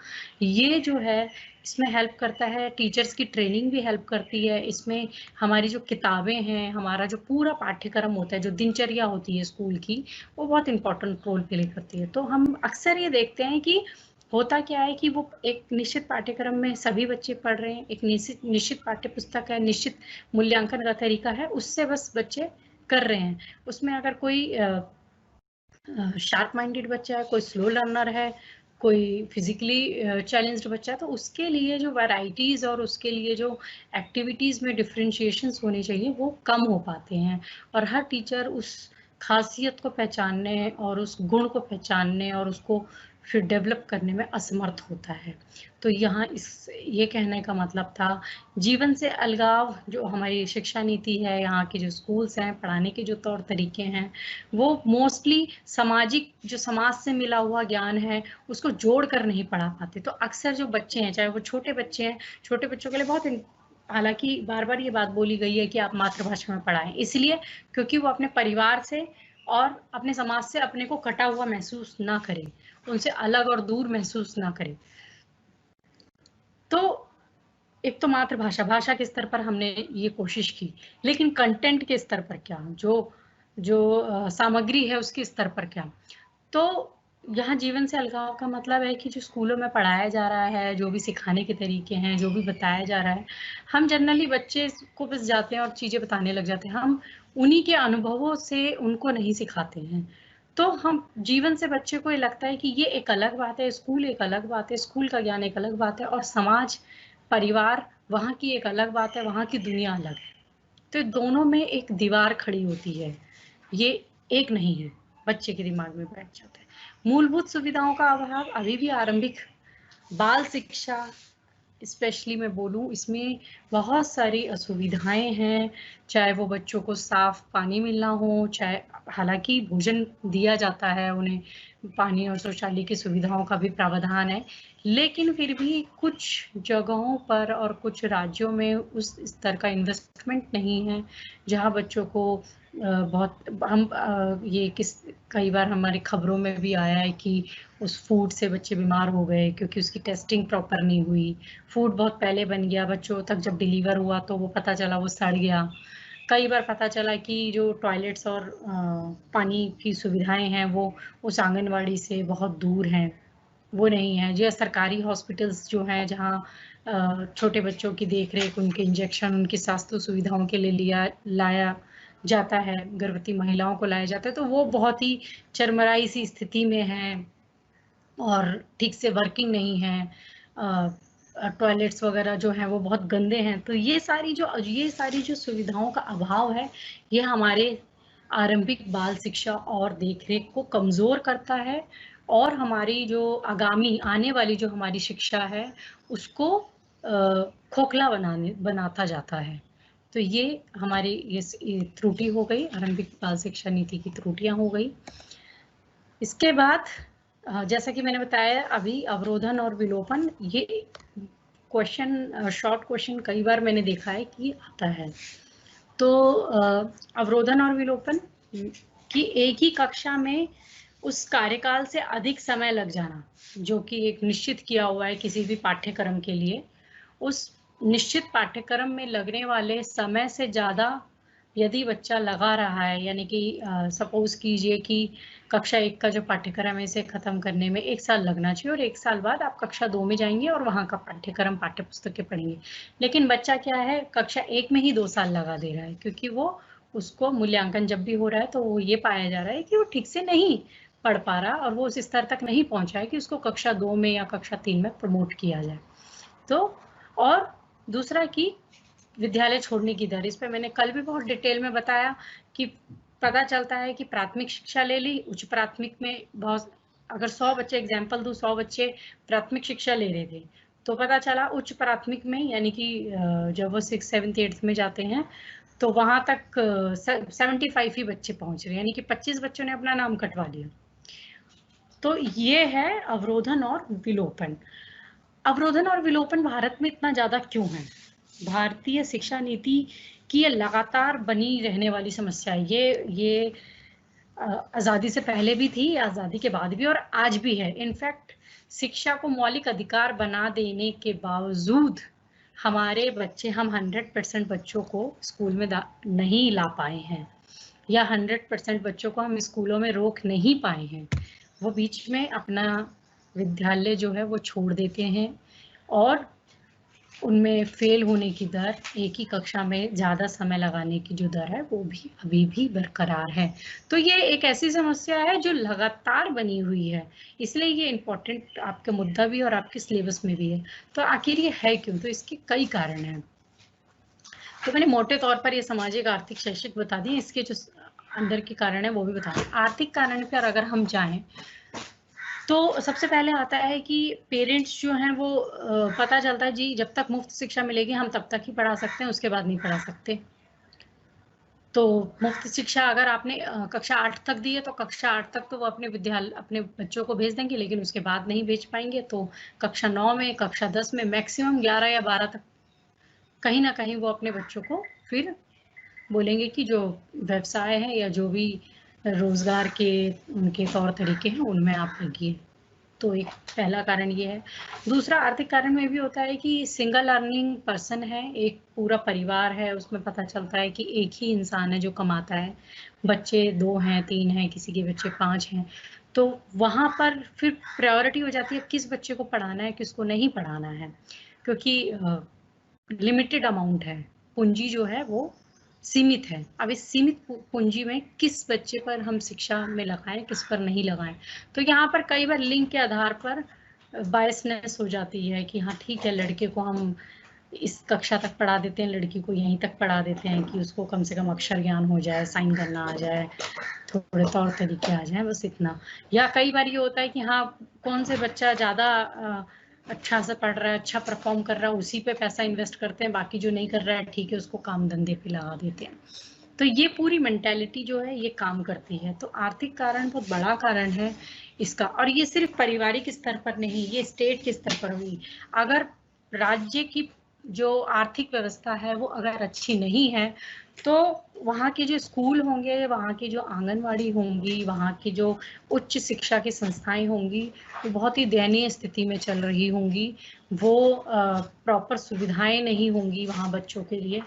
ये जो है इसमें हेल्प करता है। टीचर्स की ट्रेनिंग भी हेल्प करती है इसमें। हमारी जो किताबें हैं, हमारा जो पूरा पाठ्यक्रम होता है, जो दिनचर्या होती है स्कूल की, वो बहुत इंपॉर्टेंट रोल प्ले करती है। तो हम अक्सर ये देखते हैं कि होता क्या है कि वो एक निश्चित पाठ्यक्रम में सभी बच्चे पढ़ रहे हैं, एक निश्चित पाठ्य पुस्तक है, निश्चित मूल्यांकन का तरीका है, उससे बस बच्चे कर रहे हैं। उसमें अगर कोई शार्प माइंडेड बच्चा है, कोई स्लो लर्नर है, कोई फिजिकली चैलेंज्ड बच्चा है, तो उसके लिए जो वैरायटीज और उसके लिए जो एक्टिविटीज में डिफरेंशिएशंस होने चाहिए वो कम हो पाते हैं। और हर टीचर उस खासियत को पहचानने और उस गुण को पहचानने और उसको फिर डेवलप करने में असमर्थ होता है। तो यहाँ ये कहने का मतलब था, जीवन से अलगाव जो हमारी शिक्षा नीति है, यहाँ के जो स्कूल्स हैं, पढ़ाने के जो तौर तरीके हैं, वो मोस्टली जो समाज से मिला हुआ ज्ञान है, उसको जोड़ कर नहीं पढ़ा पाते। तो अक्सर जो बच्चे हैं, चाहे वो छोटे बच्चे हैं, छोटे बच्चों के लिए बहुत, हालांकि बार-बार ये बात बोली गई है कि आप मातृभाषा में पढ़ाएं, इसलिए क्योंकि वो अपने परिवार से और अपने समाज से अपने को कटा हुआ महसूस ना करें, उनसे अलग और दूर महसूस ना करें। तो एक तो मातृभाषा, भाषा के स्तर पर हमने ये कोशिश की, लेकिन कंटेंट के स्तर पर क्या, जो सामग्री है उसके स्तर पर क्या। तो यहाँ जीवन से अलगाव का मतलब है कि जो स्कूलों में पढ़ाया जा रहा है, जो भी सिखाने के तरीके हैं, जो भी बताया जा रहा है, हम जनरली बच्चे को बस जाते हैं और चीज़ें बताने लग जाते हैं। हम उन्हीं के अनुभवों से उनको नहीं सिखाते हैं। तो हम जीवन से बच्चे को ये लगता है कि ये एक अलग बात है, स्कूल एक अलग बात है, स्कूल का ज्ञान एक अलग बात है और समाज, परिवार वहाँ की एक अलग बात है, वहाँ की दुनिया अलग है। तो दोनों में एक दीवार खड़ी होती है, ये एक नहीं है, बच्चे के दिमाग में बैठ जाता है। मूलभूत सुविधाओं का अभाव अभी भी आरंभिक बाल शिक्षा स्पेशली मैं बोलूँ, इसमें बहुत सारी असुविधाएं हैं, चाहे वो बच्चों को साफ पानी मिलना हो, चाहे हालांकि भोजन दिया जाता है उन्हें, पानी और शौचालय की सुविधाओं का भी प्रावधान है, लेकिन फिर भी कुछ जगहों पर और कुछ राज्यों में उस स्तर का इन्वेस्टमेंट नहीं है, जहां बच्चों को कई बार हमारी खबरों में भी आया है कि उस फूड से बच्चे बीमार हो गए क्योंकि उसकी टेस्टिंग प्रॉपर नहीं हुई। फूड बहुत पहले बन गया, बच्चों तक जब डिलीवर हुआ तो वो पता चला वो सड़ गया। कई बार पता चला कि जो टॉयलेट्स और पानी की सुविधाएं हैं वो उस आंगनवाड़ी से बहुत दूर हैं, वो नहीं है। जो सरकारी हॉस्पिटल्स जो हैं जहाँ छोटे बच्चों की देखरेख, उनके इंजेक्शन, उनकी स्वास्थ्य सुविधाओं के लिए लाया जाता है, गर्भवती महिलाओं को लाया जाता है, तो वो बहुत ही चरमराई सी स्थिति में है और ठीक से वर्किंग नहीं है। टॉयलेट्स वगैरह जो हैं वो बहुत गंदे हैं। तो ये सारी जो सुविधाओं का अभाव है, ये हमारे आरंभिक बाल शिक्षा और देखरेख को कमज़ोर करता है और हमारी जो आने वाली जो हमारी शिक्षा है, उसको खोखला बनाता जाता है। तो ये हमारी ये त्रुटि हो गई, आरंभिक बाल शिक्षा नीति की त्रुटियाँ हो गई। इसके बाद जैसा कि मैंने बताया अभी, अवरोधन और विलोपन, ये क्वेश्चन, शॉर्ट क्वेश्चन कई बार मैंने देखा है कि आता है। तो अवरोधन और विलोपन कि एक ही कक्षा में उस कार्यकाल से अधिक समय लग जाना, जो कि एक निश्चित किया हुआ है किसी भी पाठ्यक्रम के लिए, उस निश्चित पाठ्यक्रम में लगने वाले समय से ज़्यादा यदि बच्चा लगा रहा है, यानी कि सपोज कीजिए कि कक्षा 1 का जो पाठ्यक्रम है इसे खत्म करने में 1 साल लगना चाहिए और 1 साल बाद आप कक्षा 2 में जाएंगे और वहाँ का पाठ्यक्रम पाठ्य पुस्तकें पढ़ेंगे। लेकिन बच्चा क्या है, कक्षा 1 में ही 2 साल लगा दे रहा है, क्योंकि वो उसको मूल्यांकन जब भी हो रहा है तो वो ये पाया जा रहा है कि वो ठीक से नहीं पढ़ पा रहा और वो उस स्तर तक नहीं पहुंचा है कि उसको कक्षा 2 में या कक्षा 3 में प्रमोट किया जाए। तो और दूसरा कि विद्यालय छोड़ने की दर, इस पे मैंने कल भी बहुत डिटेल में बताया कि पता चलता है कि प्राथमिक शिक्षा ले ली, उच्च प्राथमिक में बहुत, अगर 100 बच्चे एग्जाम्पल दूं, 100 बच्चे प्राथमिक शिक्षा ले रहे थे, तो पता चला उच्च प्राथमिक में, यानी कि जब वो 6th 7th 8th में जाते हैं तो वहां तक 75 ही बच्चे पहुंच रहे, यानी कि 25 बच्चों ने अपना नाम कटवा लिया। तो ये है अवरोधन और विलोपन। अवरोधन और विलोपन भारत में इतना ज्यादा क्यों है? भारतीय शिक्षा नीति की ये लगातार बनी रहने वाली समस्या है। ये आज़ादी से पहले भी थी, आज़ादी के बाद भी और आज भी है। इनफैक्ट शिक्षा को मौलिक अधिकार बना देने के बावजूद हमारे बच्चे, हम 100% बच्चों को स्कूल में नहीं ला पाए हैं, या 100% बच्चों को हम स्कूलों में रोक नहीं पाए हैं। वो बीच में अपना विद्यालय जो है वो छोड़ देते हैं और उनमें फेल होने की दर, एक ही कक्षा में ज़्यादा समय लगाने की जो दर है वो भी अभी भी बरकरार है। तो ये एक ऐसी समस्या है जो लगातार बनी हुई है, इसलिए ये इम्पोर्टेंट आपका मुद्दा भी और आपके सिलेबस में भी है। तो आखिर ये है क्यों? तो इसके कई कारण हैं। तो मैंने मोटे तौर पर ये सामाजिक, आर्थिक, शैक्षिक बता दिए, इसके जो अंदर के कारण है वो भी बता दें। आर्थिक कारण पर अगर हम जाएं तो सबसे पहले आता है कि पेरेंट्स जो हैं वो पता चलता है जी जब तक मुफ्त शिक्षा मिलेगी हम तब तक ही पढ़ा सकते हैं, उसके बाद नहीं पढ़ा सकते। तो मुफ्त शिक्षा अगर आपने कक्षा 8 तक दी है तो कक्षा 8 तक तो वो अपने बच्चों को भेज देंगे, लेकिन उसके बाद नहीं भेज पाएंगे। तो कक्षा 9 में, कक्षा 10 में, मैक्सिमम 11 या 12 तक कहीं ना कहीं वो अपने बच्चों को फिर बोलेंगे कि जो व्यवसाय है या जो भी रोजगार के उनके तौर तरीके हैं उनमें आप लगिए। तो एक पहला कारण ये है। दूसरा आर्थिक कारण में भी होता है कि सिंगल अर्निंग पर्सन है, एक पूरा परिवार है, उसमें पता चलता है कि एक ही इंसान है जो कमाता है, बच्चे 2 हैं 3 हैं, किसी के बच्चे 5 हैं, तो वहाँ पर फिर प्रायोरिटी हो जाती है किस बच्चे को पढ़ाना है, किसको नहीं पढ़ाना है, क्योंकि लिमिटेड अमाउंट है, पूंजी जो है वो सीमित है। अब इस सीमित पूंजी में किस बच्चे पर हम शिक्षा में लगाएं, किस पर नहीं लगाएं। तो यहाँ पर कई बार लिंग के आधार पर बायसनेस हो जाती है कि हाँ ठीक है, लड़के को हम इस कक्षा तक पढ़ा देते हैं, लड़की को यहीं तक पढ़ा देते हैं कि उसको कम से कम अक्षर ज्ञान हो जाए, साइन करना आ जाए, थोड़े तौर तरीके आ जाए, बस इतना। या कई बार ये होता है कि हाँ कौन से बच्चा ज़्यादा अच्छा से पढ़ रहा है, अच्छा परफॉर्म कर रहा है, उसी पे पैसा इन्वेस्ट करते हैं, बाकी जो नहीं कर रहा है ठीक है उसको काम धंधे पे लगा देते हैं। तो ये पूरी मेंटालिटी जो है ये काम करती है। तो आर्थिक कारण बहुत बड़ा कारण है इसका, और ये सिर्फ पारिवारिक स्तर पर नहीं, ये स्टेट के स्तर पर हुई। अगर राज्य की जो आर्थिक व्यवस्था है वो अगर अच्छी नहीं है तो वहाँ के जो स्कूल होंगे, वहाँ की जो आंगनवाड़ी होंगी, वहाँ की जो उच्च शिक्षा की संस्थाएं होंगी वो बहुत ही दयनीय स्थिति में चल रही होंगी। वो प्रॉपर सुविधाएं नहीं होंगी वहाँ बच्चों के लिए,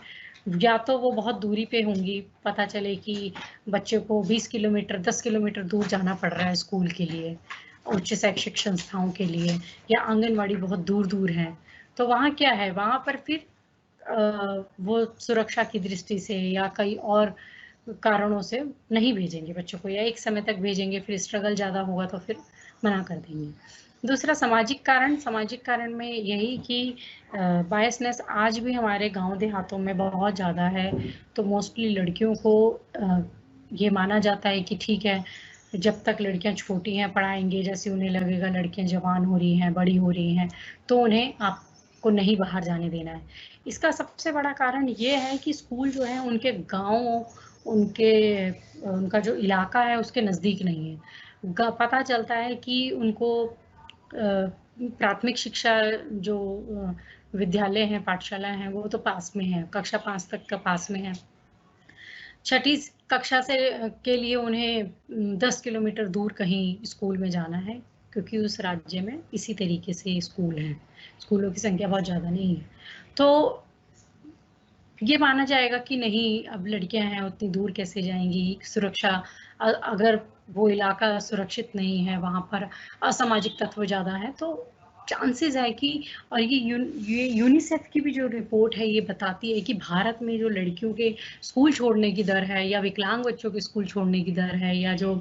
या तो वो बहुत दूरी पे होंगी, पता चले कि बच्चे को 20 किलोमीटर 10 किलोमीटर दूर जाना पड़ रहा है स्कूल के लिए, उच्च शैक्षिक संस्थाओं के लिए, या आंगनवाड़ी बहुत दूर-दूर है, तो वहाँ क्या है, वहाँ पर फिर वो सुरक्षा की दृष्टि से या कई और कारणों से नहीं भेजेंगे बच्चों को, या एक समय तक भेजेंगे, फिर स्ट्रगल ज़्यादा होगा तो फिर मना कर देंगे। दूसरा सामाजिक कारण में यही कि बायसनेस आज भी हमारे गाँव देहातों में बहुत ज़्यादा है, तो मोस्टली लड़कियों को ये माना जाता है कि ठीक है, जब तक लड़कियाँ छोटी हैं पढ़ाएँगे, जैसे उन्हें लगेगा लड़कियाँ जवान हो रही हैं, बड़ी हो रही हैं, तो उन्हें आपको नहीं बाहर जाने देना है। इसका सबसे बड़ा कारण ये है कि स्कूल जो है उनके गाँव, उनका जो इलाका है उसके नज़दीक नहीं है। पता चलता है कि उनको प्राथमिक शिक्षा जो विद्यालय हैं, पाठशाला हैं, वो तो पास में है, कक्षा 5 तक का पास में है। छठी कक्षा से के लिए उन्हें 10 किलोमीटर दूर कहीं स्कूल में जाना है, क्योंकि उस राज्य में इसी तरीके से स्कूल हैं। स्कूलों की संख्या बहुत ज़्यादा नहीं है। तो ये माना जाएगा कि नहीं, अब लड़कियां हैं उतनी दूर कैसे जाएंगी, सुरक्षा अगर वो इलाका सुरक्षित नहीं है, वहां पर असामाजिक तत्व ज्यादा है, तो चांसेस है कि, और ये यूनिसेफ की भी जो रिपोर्ट है ये बताती है कि भारत में जो लड़कियों के स्कूल छोड़ने की दर है, या विकलांग बच्चों के स्कूल छोड़ने की दर है, या जो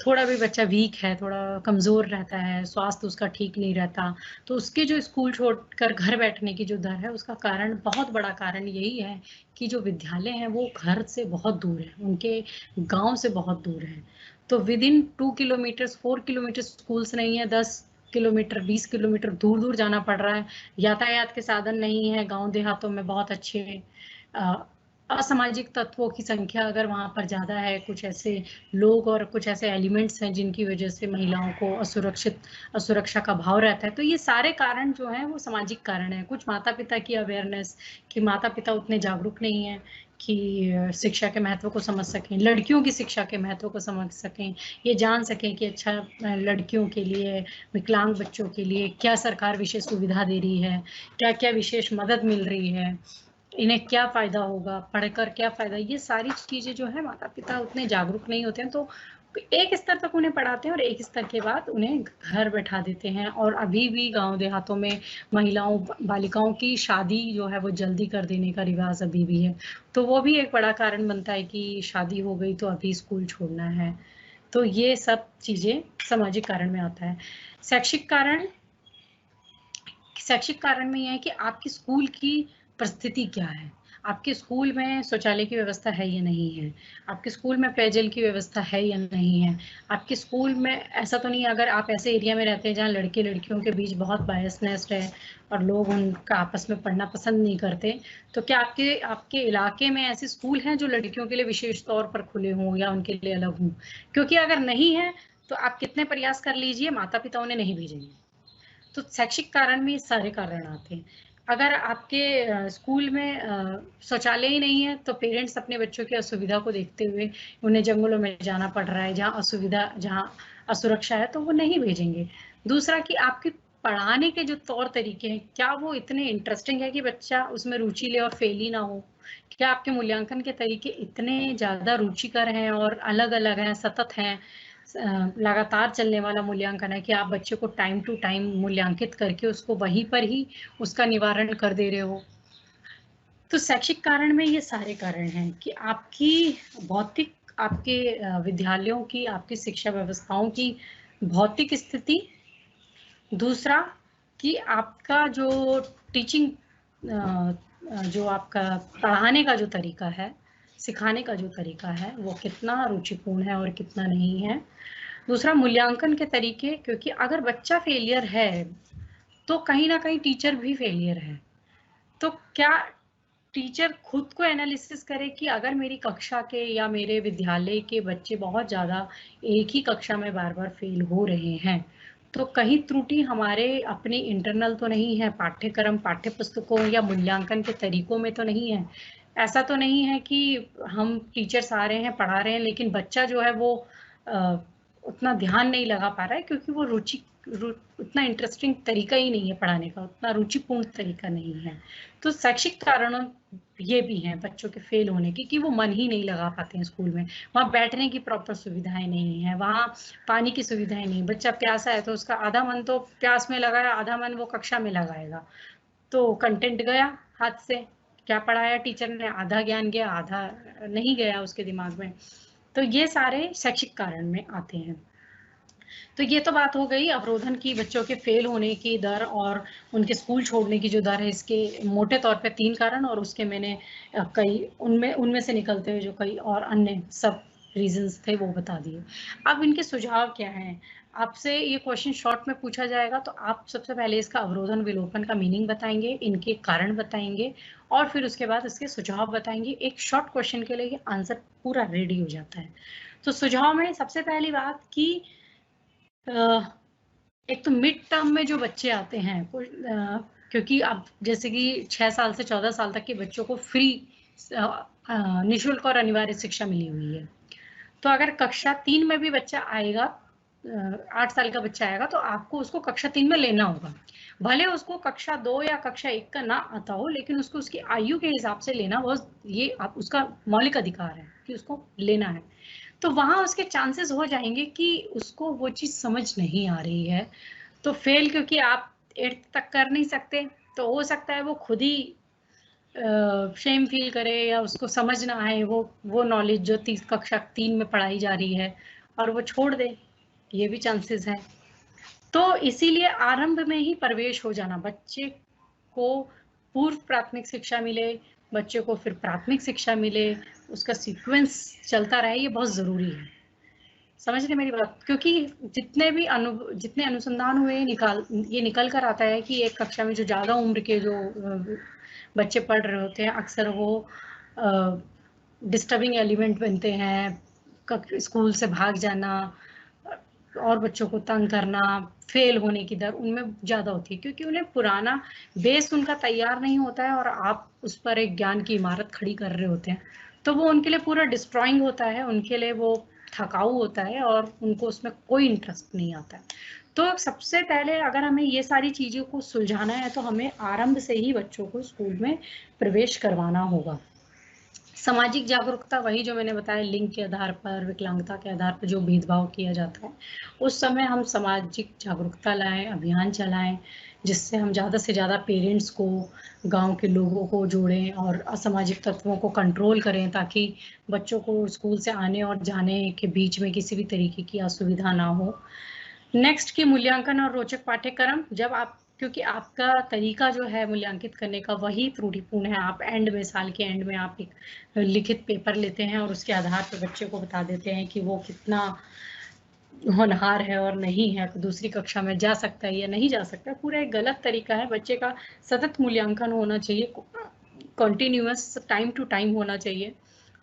थोड़ा भी बच्चा वीक है, थोड़ा कमजोर रहता है, स्वास्थ्य उसका ठीक नहीं रहता, तो उसके जो स्कूल छोड़कर घर बैठने की जो दर है, उसका कारण, बहुत बड़ा कारण यही है कि जो विद्यालय हैं वो घर से बहुत दूर है, उनके गांव से बहुत दूर है। तो with in 2 kilometre 4 kilometre schools नहीं है, 10 किलोमीटर 20 किलोमीटर दूर दूर जाना पड़ रहा है, यातायात के साधन नहीं है गांव देहातों में बहुत अच्छे, असामाजिक तत्वों की संख्या अगर वहां पर ज्यादा है, कुछ ऐसे लोग और कुछ ऐसे एलिमेंट्स हैं जिनकी वजह से महिलाओं को असुरक्षा का भाव रहता है, तो ये सारे कारण जो हैं वो सामाजिक कारण है। कुछ माता पिता की अवेयरनेस, कि माता पिता उतने जागरूक नहीं है कि शिक्षा के महत्व को समझ सकें, लड़कियों की शिक्षा के महत्व को समझ सकें, ये जान सकें कि अच्छा लड़कियों के लिए, विकलांग बच्चों के लिए क्या सरकार विशेष सुविधा दे रही है, क्या क्या विशेष मदद मिल रही है, इन्हें क्या फ़ायदा होगा, पढ़कर क्या फ़ायदा, ये सारी चीज़ें जो है माता-पिता उतने जागरूक नहीं होते हैं, तो एक स्तर तक उन्हें पढ़ाते हैं और एक स्तर के बाद उन्हें घर बैठा देते हैं। और अभी भी गाँव देहातों में महिलाओं, बालिकाओं की शादी जो है वो जल्दी कर देने का रिवाज़ अभी भी है। तो वो भी एक बड़ा कारण बनता है कि शादी हो गई तो अभी स्कूल छोड़ना है। तो ये सब चीज़ें सामाजिक कारण में आता है। शैक्षिक कारण में ये है कि आपकी स्कूल की परिस्थिति क्या है, आपके स्कूल में शौचालय की व्यवस्था है या नहीं है, आपके स्कूल में पेयजल की व्यवस्था है या नहीं है, आपके स्कूल में ऐसा तो नहीं है, अगर आप ऐसे एरिया में रहते हैं जहाँ लड़के लड़कियों के बीच बहुत बायसनेस है और लोग उनका आपस में पढ़ना पसंद नहीं करते, तो क्या आपके आपके इलाके में ऐसे स्कूल हैं जो लड़कियों के लिए विशेष तौर पर खुले हों या उनके लिए अलग हों? क्योंकि अगर नहीं है तो आप कितने प्रयास कर लीजिए, माता पिता उन्हें नहीं भेजेंगे। तो शैक्षिक कारण में ये सारे कारण आते हैं। अगर आपके स्कूल में शौचालय ही नहीं है, तो पेरेंट्स अपने बच्चों की असुविधा को देखते हुए, उन्हें जंगलों में जाना पड़ रहा है, जहाँ असुरक्षा है, तो वो नहीं भेजेंगे। दूसरा कि आपके पढ़ाने के जो तौर तरीके हैं, क्या वो इतने इंटरेस्टिंग है कि बच्चा उसमें रुचि ले और फेल ही ना हो? क्या आपके मूल्यांकन के तरीके इतने ज़्यादा रुचिकर हैं और अलग-अलग हैं, सतत हैं, लगातार चलने वाला मूल्यांकन है कि आप बच्चे को टाइम टू टाइम मूल्यांकित करके उसको वहीं पर ही उसका निवारण कर दे रहे हो? तो शैक्षिक कारण में ये सारे कारण हैं कि आपकी भौतिक, आपके विद्यालयों की, आपकी शिक्षा व्यवस्थाओं की भौतिक स्थिति, दूसरा कि आपका जो टीचिंग, जो आपका पढ़ाने का जो तरीका है, सिखाने का जो तरीका है, वो कितना रुचिपूर्ण है और कितना नहीं है। दूसरा मूल्यांकन के तरीके, क्योंकि अगर बच्चा फेलियर है तो कहीं ना कहीं टीचर भी फेलियर है। तो क्या टीचर खुद को एनालिसिस करे कि अगर मेरी कक्षा के या मेरे विद्यालय के बच्चे बहुत ज़्यादा एक ही कक्षा में बार बार फेल हो रहे हैं, तो कहीं त्रुटि हमारे अपने इंटरनल तो नहीं है, पाठ्यक्रम, पाठ्य पुस्तकों या मूल्यांकन के तरीकों में तो नहीं है। ऐसा तो नहीं है कि हम टीचर्स आ रहे हैं, पढ़ा रहे हैं, लेकिन बच्चा जो है वो उतना ध्यान नहीं लगा पा रहा है क्योंकि वो रुचि उतना इंटरेस्टिंग तरीका ही नहीं है पढ़ाने का, उतना रुचिपूर्ण तरीका नहीं है। तो शैक्षिक कारणों ये भी हैं बच्चों के फेल होने की कि वो मन ही नहीं लगा पाते हैं स्कूल में। वहाँ बैठने की प्रॉपर सुविधाएं नहीं है, वहाँ पानी की सुविधाएं नहीं। बच्चा प्यासा है तो उसका आधा मन तो प्यास में लगाया, आधा मन वो कक्षा में लगाएगा, तो कंटेंट गया हाथ से। क्या पढ़ाया टीचर ने, आधा ज्ञान गया, आधा नहीं गया उसके दिमाग में। तो ये सारे शैक्षिक कारण में आते हैं। तो ये तो बात हो गई अवरोधन की, बच्चों के फेल होने की दर और उनके स्कूल छोड़ने की जो दर है, इसके मोटे तौर पे 3 कारण, और उसके मैंने कई उनमें से निकलते हुए जो कई और अन्य सब रीजंस थे वो बता दिए। अब इनके सुझाव क्या हैं? आपसे ये क्वेश्चन शॉर्ट में पूछा जाएगा तो आप सबसे पहले इसका अवरोधन विलोपन का मीनिंग बताएंगे, इनके कारण बताएंगे, और फिर उसके बाद इसके सुझाव बताएंगे। एक शॉर्ट क्वेश्चन के लिए आंसर पूरा रेडी हो जाता है। तो सुझाव में सबसे पहली बात कि एक तो मिड टर्म में जो बच्चे आते हैं, क्योंकि अब जैसे कि 6 साल से 14 साल तक के बच्चों को फ्री निःशुल्क और अनिवार्य शिक्षा मिली हुई है। तो अगर कक्षा 3 में भी बच्चा आएगा, 8 साल का बच्चा आएगा, तो आपको उसको कक्षा 3 में लेना होगा। भले उसको कक्षा 2 या कक्षा 1 का ना आता हो, लेकिन उसको उसकी आयु के हिसाब से लेना, वो ये आप उसका मौलिक अधिकार है कि उसको लेना है। तो वहाँ उसके चांसेस हो जाएंगे कि उसको वो चीज़ समझ नहीं आ रही है, तो फेल, क्योंकि आप 8th तक कर नहीं सकते, तो हो सकता है वो खुद ही शेम फील करे या उसको समझ ना आए वो नॉलेज जो कक्षा 3 में पढ़ाई जा रही है, और वो छोड़ दे, ये भी चांसेस है। तो इसीलिए आरंभ में ही प्रवेश हो जाना, बच्चे को पूर्व प्राथमिक शिक्षा मिले, बच्चे को फिर प्राथमिक शिक्षा मिले, उसका सीक्वेंस चलता रहे, ये बहुत ज़रूरी है। समझ रहे मेरी बात? क्योंकि जितने अनुसंधान हुए ये निकल कर आता है कि एक कक्षा में जो ज़्यादा उम्र के जो बच्चे पढ़ रहे होते हैं, अक्सर वो डिस्टर्बिंग एलिमेंट बनते हैं, स्कूल से भाग जाना और बच्चों को तंग करना, फेल होने की दर उनमें ज़्यादा होती है, क्योंकि उन्हें पुराना बेस उनका तैयार नहीं होता है और आप उस पर एक ज्ञान की इमारत खड़ी कर रहे होते हैं। तो वो उनके लिए पूरा डिस्ट्रॉइंग होता है, उनके लिए वो थकाऊ होता है और उनको उसमें कोई इंटरेस्ट नहीं आता है। तो सबसे पहले अगर हमें ये सारी चीज़ों को सुलझाना है तो हमें आरंभ से ही बच्चों को स्कूल में प्रवेश करवाना होगा। सामाजिक जागरूकता, वही जो मैंने बताया, लिंग के आधार पर, विकलांगता के आधार पर जो भेदभाव किया जाता है, उस समय हम सामाजिक जागरूकता लाएं, अभियान चलाएं, जिससे हम ज़्यादा से ज़्यादा पेरेंट्स को, गांव के लोगों को जोड़ें और असामाजिक तत्वों को कंट्रोल करें, ताकि बच्चों को स्कूल से आने और जाने के बीच में किसी भी तरीके की असुविधा ना हो। नेक्स्ट की मूल्यांकन और रोचक पाठ्यक्रम, जब आप, क्योंकि आपका तरीका जो है मूल्यांकित करने का वही त्रुटिपूर्ण है, आप एंड में, साल के एंड में आप एक लिखित पेपर लेते हैं और उसके आधार पर बच्चे को बता देते हैं कि वो कितना होनहार है और नहीं है, तो दूसरी कक्षा में जा सकता है या नहीं जा सकता। पूरा एक गलत तरीका है। बच्चे का सतत मूल्यांकन होना चाहिए, कॉन्टिन्यूअस, टाइम टू टाइम होना चाहिए,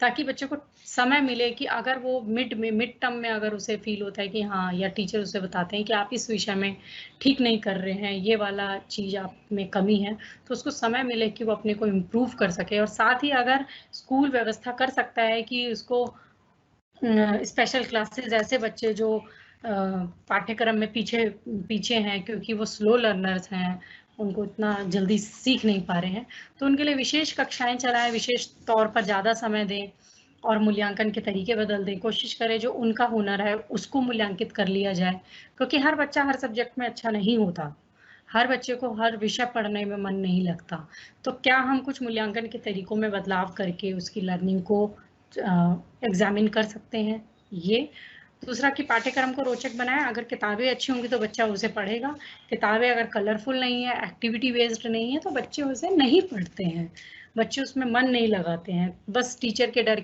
ताकि बच्चे को समय मिले कि अगर वो मिड टर्म में अगर उसे फील होता है कि हाँ, या टीचर उसे बताते हैं कि आप इस विषय में ठीक नहीं कर रहे हैं, ये वाला चीज़ आप में कमी है, तो उसको समय मिले कि वो अपने को इम्प्रूव कर सके। और साथ ही अगर स्कूल व्यवस्था कर सकता है कि उसको स्पेशल क्लासेस, ऐसे बच्चे जो पाठ्यक्रम में पीछे हैं क्योंकि वो स्लो लर्नर्स हैं, उनको इतना जल्दी सीख नहीं पा रहे हैं, तो उनके लिए विशेष कक्षाएं चलाएं, विशेष तौर पर ज़्यादा समय दें और मूल्यांकन के तरीके बदल दें। कोशिश करें जो उनका हुनर है उसको मूल्यांकित कर लिया जाए, क्योंकि हर बच्चा हर सब्जेक्ट में अच्छा नहीं होता, हर बच्चे को हर विषय पढ़ने में मन नहीं लगता। तो क्या हम कुछ मूल्यांकन के तरीकों में बदलाव करके उसकी लर्निंग को एग्जामिन कर सकते हैं। ये दूसरा कि पाठ्यक्रम को रोचक बनाएं, अगर किताबें अच्छी होंगी तो बच्चा उसे पढ़ेगा, किताबें अगर कलरफुल नहीं है, एक्टिविटी बेस्ड नहीं है, तो बच्चे उसे नहीं पढ़ते हैं, बच्चे उसमें मन नहीं लगाते हैं, बस टीचर के डर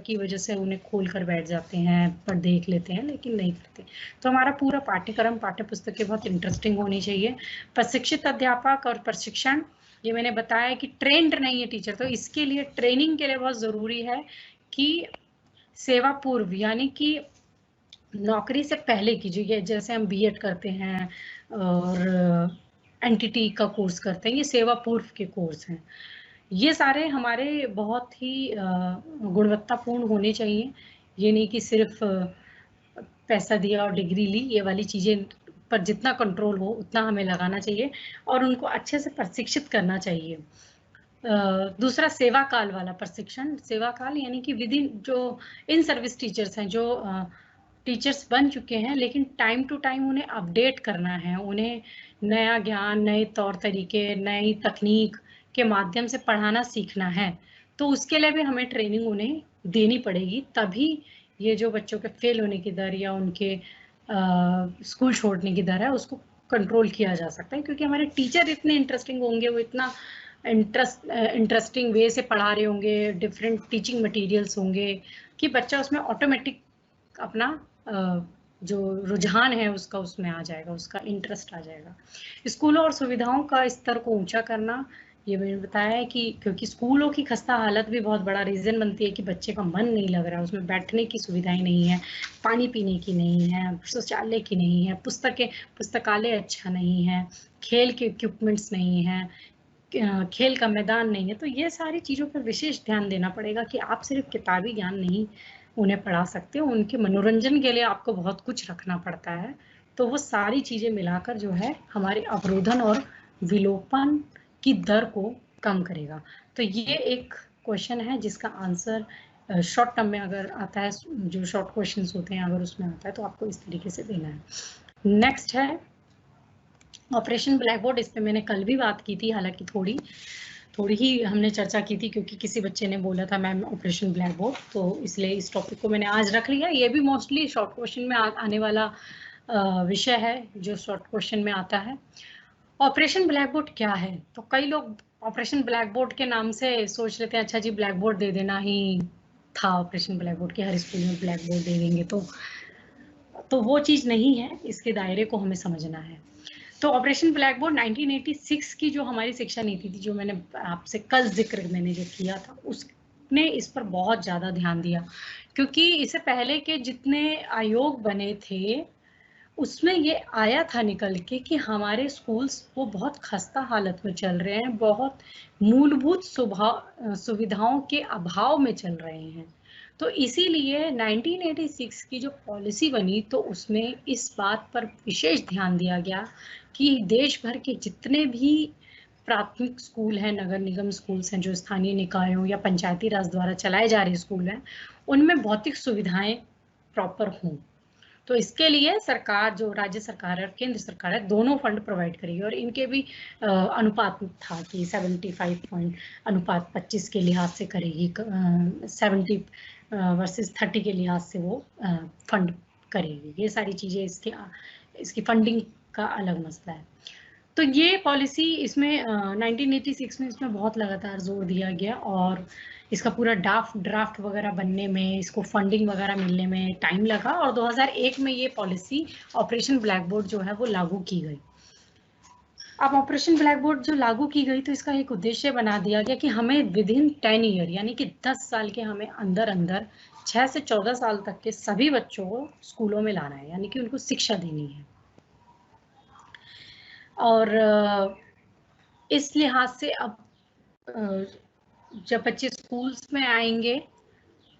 की वजह से उन्हें खोल कर बैठ जाते हैं, पर देख लेते हैं लेकिन नहीं करते। तो हमारा पूरा पाठ्यक्रम, पाठ्य पुस्तकें बहुत इंटरेस्टिंग होनी चाहिए। प्रशिक्षित अध्यापक और प्रशिक्षण, ये मैंने बताया कि ट्रेंड नहीं है टीचर, तो इसके लिए ट्रेनिंग के लिए बहुत ज़रूरी है कि सेवा पूर्व, यानी कि नौकरी से पहले की, जो जैसे हम बीएड करते हैं और एनटीटी का कोर्स करते हैं, ये सेवा पूर्व के कोर्स हैं। ये सारे हमारे बहुत ही गुणवत्तापूर्ण होने चाहिए। ये नहीं कि सिर्फ पैसा दिया और डिग्री ली, ये वाली चीज़ें पर जितना कंट्रोल हो उतना हमें लगाना चाहिए और उनको अच्छे से प्रशिक्षित करना चाहिए। दूसरा सेवा काल वाला प्रशिक्षण, सेवा काल यानी कि विद इन जो इन सर्विस टीचर्स हैं, जो टीचर्स बन चुके हैं लेकिन टाइम टू टाइम उन्हें अपडेट करना है, उन्हें नया ज्ञान, नए तौर तरीके, नई तकनीक के माध्यम से पढ़ाना सीखना है। तो उसके लिए भी हमें ट्रेनिंग उन्हें देनी पड़ेगी, तभी ये जो बच्चों के फेल होने की दर या उनके स्कूल छोड़ने की दर है उसको कंट्रोल किया जा सकता है, क्योंकि हमारे टीचर इतने इंटरेस्टिंग होंगे, वो इतना इंटरेस्टिंग वे से पढ़ा रहे होंगे, डिफरेंट टीचिंग मटेरियल्स होंगे कि बच्चा उसमें ऑटोमेटिक अपना जो रुझान है उसका उसमें आ जाएगा, उसका इंटरेस्ट आ जाएगा। स्कूलों और सुविधाओं का स्तर को ऊंचा करना, ये मैंने बताया है कि क्योंकि स्कूलों की खस्ता हालत भी बहुत बड़ा रीज़न बनती है कि बच्चे का मन नहीं लग रहा है, उसमें बैठने की सुविधाएं नहीं है, पानी पीने की नहीं है, शौचालय की नहीं है, पुस्तकालय अच्छा नहीं है, खेल के इक्विपमेंट्स नहीं है, खेल का मैदान नहीं है। तो ये सारी चीज़ों पर विशेष ध्यान देना पड़ेगा कि आप सिर्फ किताबी ज्ञान नहीं उन्हें पढ़ा सकते हो, उनके मनोरंजन के लिए आपको बहुत कुछ रखना पड़ता है। तो वो सारी चीज़ें मिलाकर जो है हमारे अवरोधन और विलोपन की दर को कम करेगा। तो ये एक क्वेश्चन है जिसका आंसर शॉर्ट टर्म में अगर आता है, जो शॉर्ट क्वेश्चंस होते हैं अगर उसमें आता है तो आपको इस तरीके से देना है। नेक्स्ट है ऑपरेशन ब्लैक बोर्ड। इस पे मैंने कल भी बात की थी, हालांकि थोड़ी ही हमने चर्चा की थी क्योंकि किसी बच्चे ने बोला था मैम ऑपरेशन ब्लैक बोर्ड, तो इसलिए इस टॉपिक को मैंने आज रख लिया। ये भी मोस्टली शॉर्ट क्वेश्चन में आने वाला विषय है जो शॉर्ट क्वेश्चन में आता है। ऑपरेशन ब्लैक बोर्ड क्या है? तो कई लोग ऑपरेशन ब्लैक बोर्ड के नाम से सोच लेते हैं अच्छा जी ब्लैक बोर्ड दे देना ही था, ऑपरेशन ब्लैक बोर्ड के हर स्कूल में ब्लैक बोर्ड दे देंगे, तो वो चीज़ नहीं है, इसके दायरे को हमें समझना है। तो ऑपरेशन ब्लैक बोर्ड 1986 की जो हमारी शिक्षा नीति थी, जो मैंने आपसे कल जिक्र मैंने जो किया था, उसने इस पर बहुत ज़्यादा ध्यान दिया, क्योंकि इससे पहले के जितने आयोग बने थे उसमें ये आया था निकल के कि हमारे स्कूल्स वो बहुत खस्ता हालत में चल रहे हैं, बहुत मूलभूत सुविधाओं के अभाव में चल रहे हैं। तो इसीलिए 1986 की जो पॉलिसी बनी तो उसमें इस बात पर विशेष ध्यान दिया गया कि देश भर के जितने भी प्राथमिक स्कूल हैं, नगर निगम स्कूल्स हैं, जो स्थानीय निकायों या पंचायती राज द्वारा चलाए जा रहे स्कूल हैं, उनमें भौतिक सुविधाएं प्रॉपर हों। तो इसके लिए सरकार, जो राज्य सरकार है और केंद्र सरकार है, दोनों फंड प्रोवाइड करेगी और इनके भी अनुपात था कि 75 25 के लिहाज से करेगी, 70 वर्सेस 30 के लिहाज से वो फंड करेगी। ये सारी चीज़ें इसकी फंडिंग का अलग मसला है। तो ये पॉलिसी इसमें 1986 में इसमें बहुत लगातार जोर दिया गया और इसका पूरा ड्राफ्ट वगैरह बनने में, इसको फंडिंग वगैरह मिलने में टाइम लगा और 2001 में ये पॉलिसी ऑपरेशन ब्लैक बोर्ड जो है वो लागू की गई। अब ऑपरेशन ब्लैक बोर्ड जो लागू की गई तो इसका एक उद्देश्य बना दिया गया कि हमें विद इन 10 ईयर यानी कि 10 साल के हमें अंदर 6 से 14 साल तक के सभी बच्चों को स्कूलों में लाना है, यानी कि उनको शिक्षा देनी है। और इस लिहाज से अब जब बच्चे स्कूल्स में आएंगे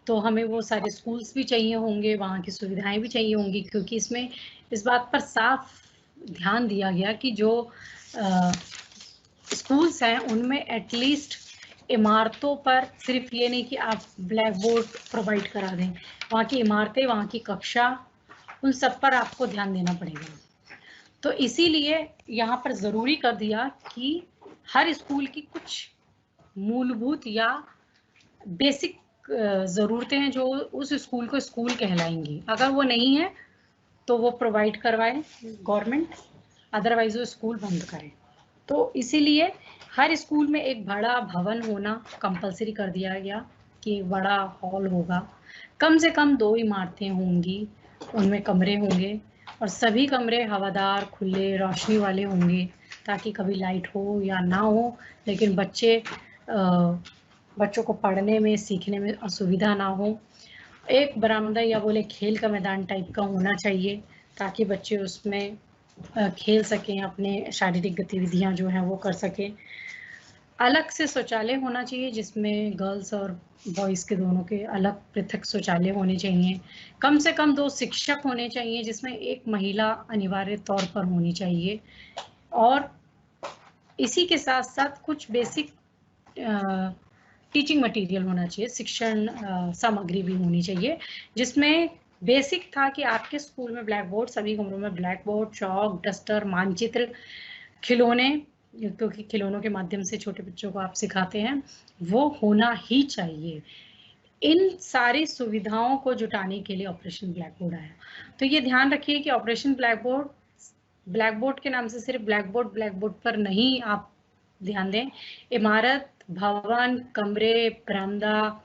तो हमें वो सारे स्कूल्स भी चाहिए होंगे, वहाँ की सुविधाएं भी चाहिए होंगी, क्योंकि इसमें इस बात पर साफ ध्यान दिया गया कि जो स्कूल्स हैं उनमें एटलीस्ट इमारतों पर सिर्फ ये नहीं कि आप ब्लैक बोर्ड प्रोवाइड करा दें, वहाँ की इमारतें, वहाँ की कक्षा, उन सब पर आपको ध्यान देना पड़ेगा। तो इसीलिए यहाँ पर ज़रूरी कर दिया कि हर स्कूल की कुछ मूलभूत या बेसिक ज़रूरतें हैं जो उस स्कूल को स्कूल कहलाएंगी। अगर वो नहीं है तो वो प्रोवाइड करवाए गवर्नमेंट, अदरवाइज वो स्कूल बंद करें। तो इसीलिए हर स्कूल में एक बड़ा भवन होना कंपलसरी कर दिया गया कि बड़ा हॉल होगा, कम से कम 2 इमारतें होंगी, उनमें कमरे होंगे और सभी कमरे हवादार, खुले, रोशनी वाले होंगे ताकि कभी लाइट हो या ना हो, लेकिन बच्चों को पढ़ने में, सीखने में असुविधा ना हो। एक बरामदा या बोले खेल का मैदान टाइप का होना चाहिए ताकि बच्चे उसमें खेल सकें, अपने शारीरिक गतिविधियां जो हैं वो कर सकें। अलग से शौचालय होना चाहिए जिसमें गर्ल्स और बॉयज़ के दोनों के अलग पृथक शौचालय होने चाहिए। कम से कम 2 शिक्षक होने चाहिए जिसमें एक महिला अनिवार्य तौर पर होनी चाहिए और इसी के साथ-साथ कुछ बेसिक टीचिंग मटेरियल होना चाहिए, शिक्षण सामग्री भी होनी चाहिए, जिसमें बेसिक था कि आपके स्कूल में ब्लैक बोर्ड, सभी कमरों में ब्लैक बोर्ड, चॉक, डस्टर, मानचित्र, खिलौने, क्योंकि खिलौनों के माध्यम से छोटे बच्चों को आप सिखाते हैं, वो होना ही चाहिए। इन सारी सुविधाओं को जुटाने के लिए ऑपरेशन ब्लैक बोर्ड आया। तो ये ध्यान रखिए कि ऑपरेशन ब्लैक बोर्ड के नाम से सिर्फ ब्लैक बोर्ड पर नहीं आप ध्यान दें। इमारत, भवन, कमरे, बरामदा,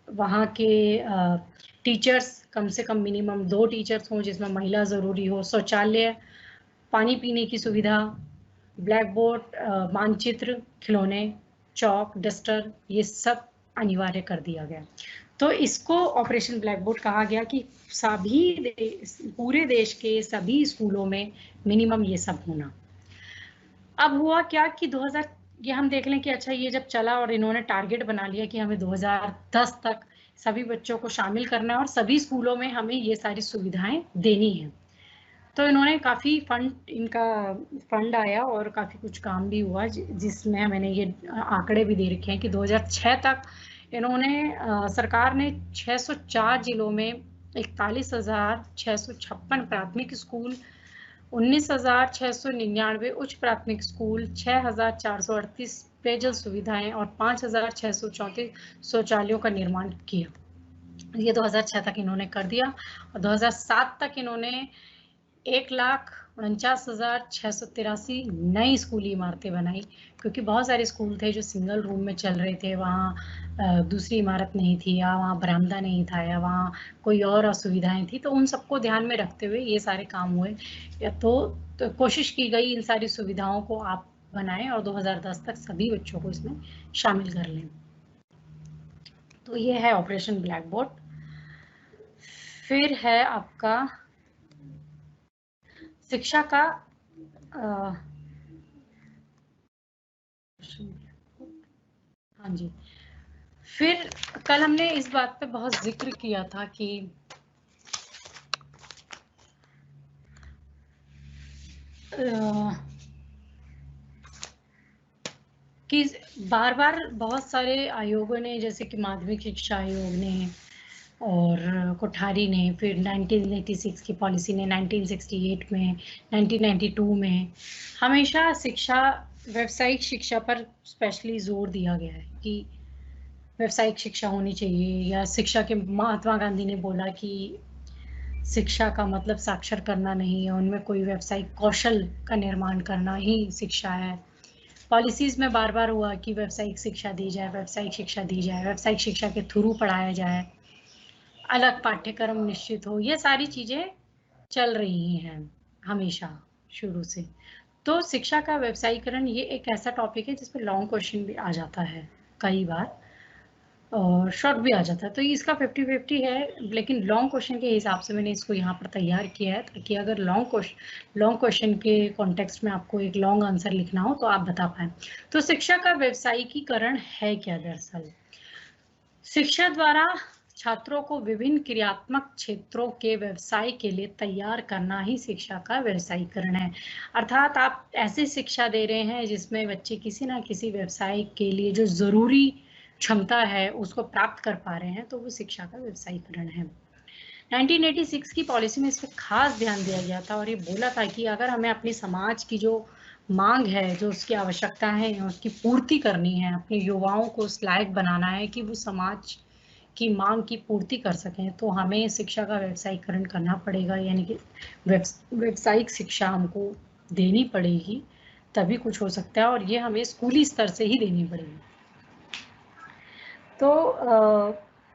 वहाँ के टीचर्स, कम से कम मिनिमम 2 टीचर्स हों जिसमें महिला ज़रूरी हो, शौचालय, पानी पीने की सुविधा, ब्लैक बोर्ड, मानचित्र, खिलौने, चॉक, डस्टर, ये सब अनिवार्य कर दिया गया। तो इसको ऑपरेशन ब्लैक बोर्ड कहा गया कि पूरे देश के सभी स्कूलों में मिनिमम ये सब होना। अब हुआ क्या कि 2000 ये हम देख लें कि अच्छा ये जब चला और इन्होंने टारगेट बना लिया कि हमें 2010 तक सभी बच्चों को शामिल करना है और सभी स्कूलों में हमें ये सारी सुविधाएं देनी है। तो इन्होंने काफ़ी इनका फंड आया और काफ़ी कुछ काम भी हुआ जिसमें मैंने ये आंकड़े भी दे रखे हैं कि 2006 तक इन्होंने सरकार ने 604 जिलों में 41,656 प्राथमिक स्कूल, 19,699 उच्च प्राथमिक स्कूल, 6,438 पेयजल सुविधाएं और 5,634 शौचालयों का निर्माण किया। ये 2006 तक इन्होंने कर दिया और 2007 तक इन्होंने 1,49,683 नई स्कूली इमारतें बनाई, क्योंकि बहुत सारे स्कूल थे जो सिंगल रूम में चल रहे थे, वहाँ दूसरी इमारत नहीं थी या वहाँ बरामदा नहीं था या वहाँ कोई और असुविधाएं थी, तो उन सबको ध्यान में रखते हुए ये सारे काम हुए। तो कोशिश की गई इन सारी सुविधाओं को आप बनाएं और 2010 तक सभी बच्चों को इसमें शामिल कर लें। तो ये है ऑपरेशन ब्लैक बोर्ड। फिर है आपका शिक्षा का हाँ जी, फिर कल हमने इस बात पे बहुत जिक्र किया था कि बार-बार बहुत सारे आयोगों ने, जैसे कि माध्यमिक शिक्षा आयोग ने और कोठारी ने, फिर 1986 की पॉलिसी ने, 1968 में, 1992 में, हमेशा व्यावसायिक शिक्षा पर स्पेशली जोर दिया गया है कि व्यावसायिक शिक्षा होनी चाहिए, या शिक्षा के महात्मा गांधी ने बोला कि शिक्षा का मतलब साक्षर करना नहीं है, उनमें कोई व्यावसायिक कौशल का निर्माण करना ही शिक्षा है। पॉलिसीज में बार बार हुआ कि व्यावसायिक शिक्षा दी जाए, व्यावसायिक शिक्षा दी जाए, व्यावसायिक शिक्षा के थ्रू पढ़ाया जाए, अलग पाठ्यक्रम निश्चित हो, ये सारी चीजें चल रही हैं हमेशा शुरू से। तो शिक्षा का व्यवसायीकरण ये एक ऐसा टॉपिक है जिसपे लॉन्ग क्वेश्चन भी आ जाता है कई बार और शॉर्ट भी आ जाता है, तो इसका 50-50 है, लेकिन लॉन्ग क्वेश्चन के हिसाब से मैंने इसको यहाँ पर तैयार किया है ताकि अगर लॉन्ग क्वेश्चन के कॉन्टेक्स्ट में आपको एक लॉन्ग आंसर लिखना हो तो आप बता पाएं। तो शिक्षा का व्यवसायीकरण है क्या? दरअसल शिक्षा द्वारा छात्रों को विभिन्न क्रियात्मक क्षेत्रों के व्यवसाय के लिए तैयार करना ही शिक्षा का व्यवसायीकरण है। अर्थात आप ऐसी शिक्षा दे रहे हैं जिसमें बच्चे किसी ना किसी व्यवसाय के लिए जो जरूरी क्षमता है उसको प्राप्त कर पा रहे हैं, तो वो शिक्षा का व्यवसायीकरण है। 1986 की पॉलिसी में इस पर खास ध्यान दिया गया था और ये बोला था कि अगर हमें अपनी समाज की जो मांग है, जो उसकी आवश्यकता है, उसकी पूर्ति करनी है, अपने युवाओं को उस लायक बनाना है कि वो समाज की मांग की पूर्ति कर सकें, तो हमें शिक्षा का व्यवसायीकरण करना पड़ेगा, यानी कि व्यवसायिक शिक्षा हमको देनी पड़ेगी, तभी कुछ हो सकता है और ये हमें स्कूली स्तर से ही देनी पड़ेगी। तो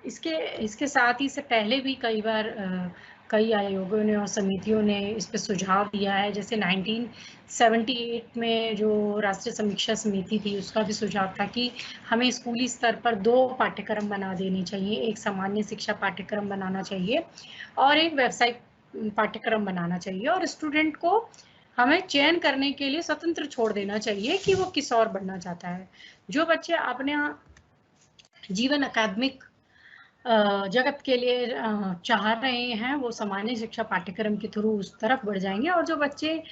इसके साथ ही से पहले भी कई बार कई आयोगों ने और समितियों ने इस पे सुझाव दिया है, जैसे 1978 में जो राष्ट्रीय समीक्षा समिति थी उसका भी सुझाव था कि हमें स्कूली स्तर पर 2 पाठ्यक्रम बना देने चाहिए, एक सामान्य शिक्षा पाठ्यक्रम बनाना चाहिए और एक व्यावसायिक पाठ्यक्रम बनाना चाहिए, और स्टूडेंट को हमें चयन करने के लिए स्वतंत्र छोड़ देना चाहिए कि वो किस और बढ़ना चाहता है। जो बच्चे अपने जीवन अकादमिक जगत के लिए चाह रहे हैं, वो सामान्य शिक्षा पाठ्यक्रम के थ्रू उस तरफ बढ़ जाएंगे, और जो बच्चे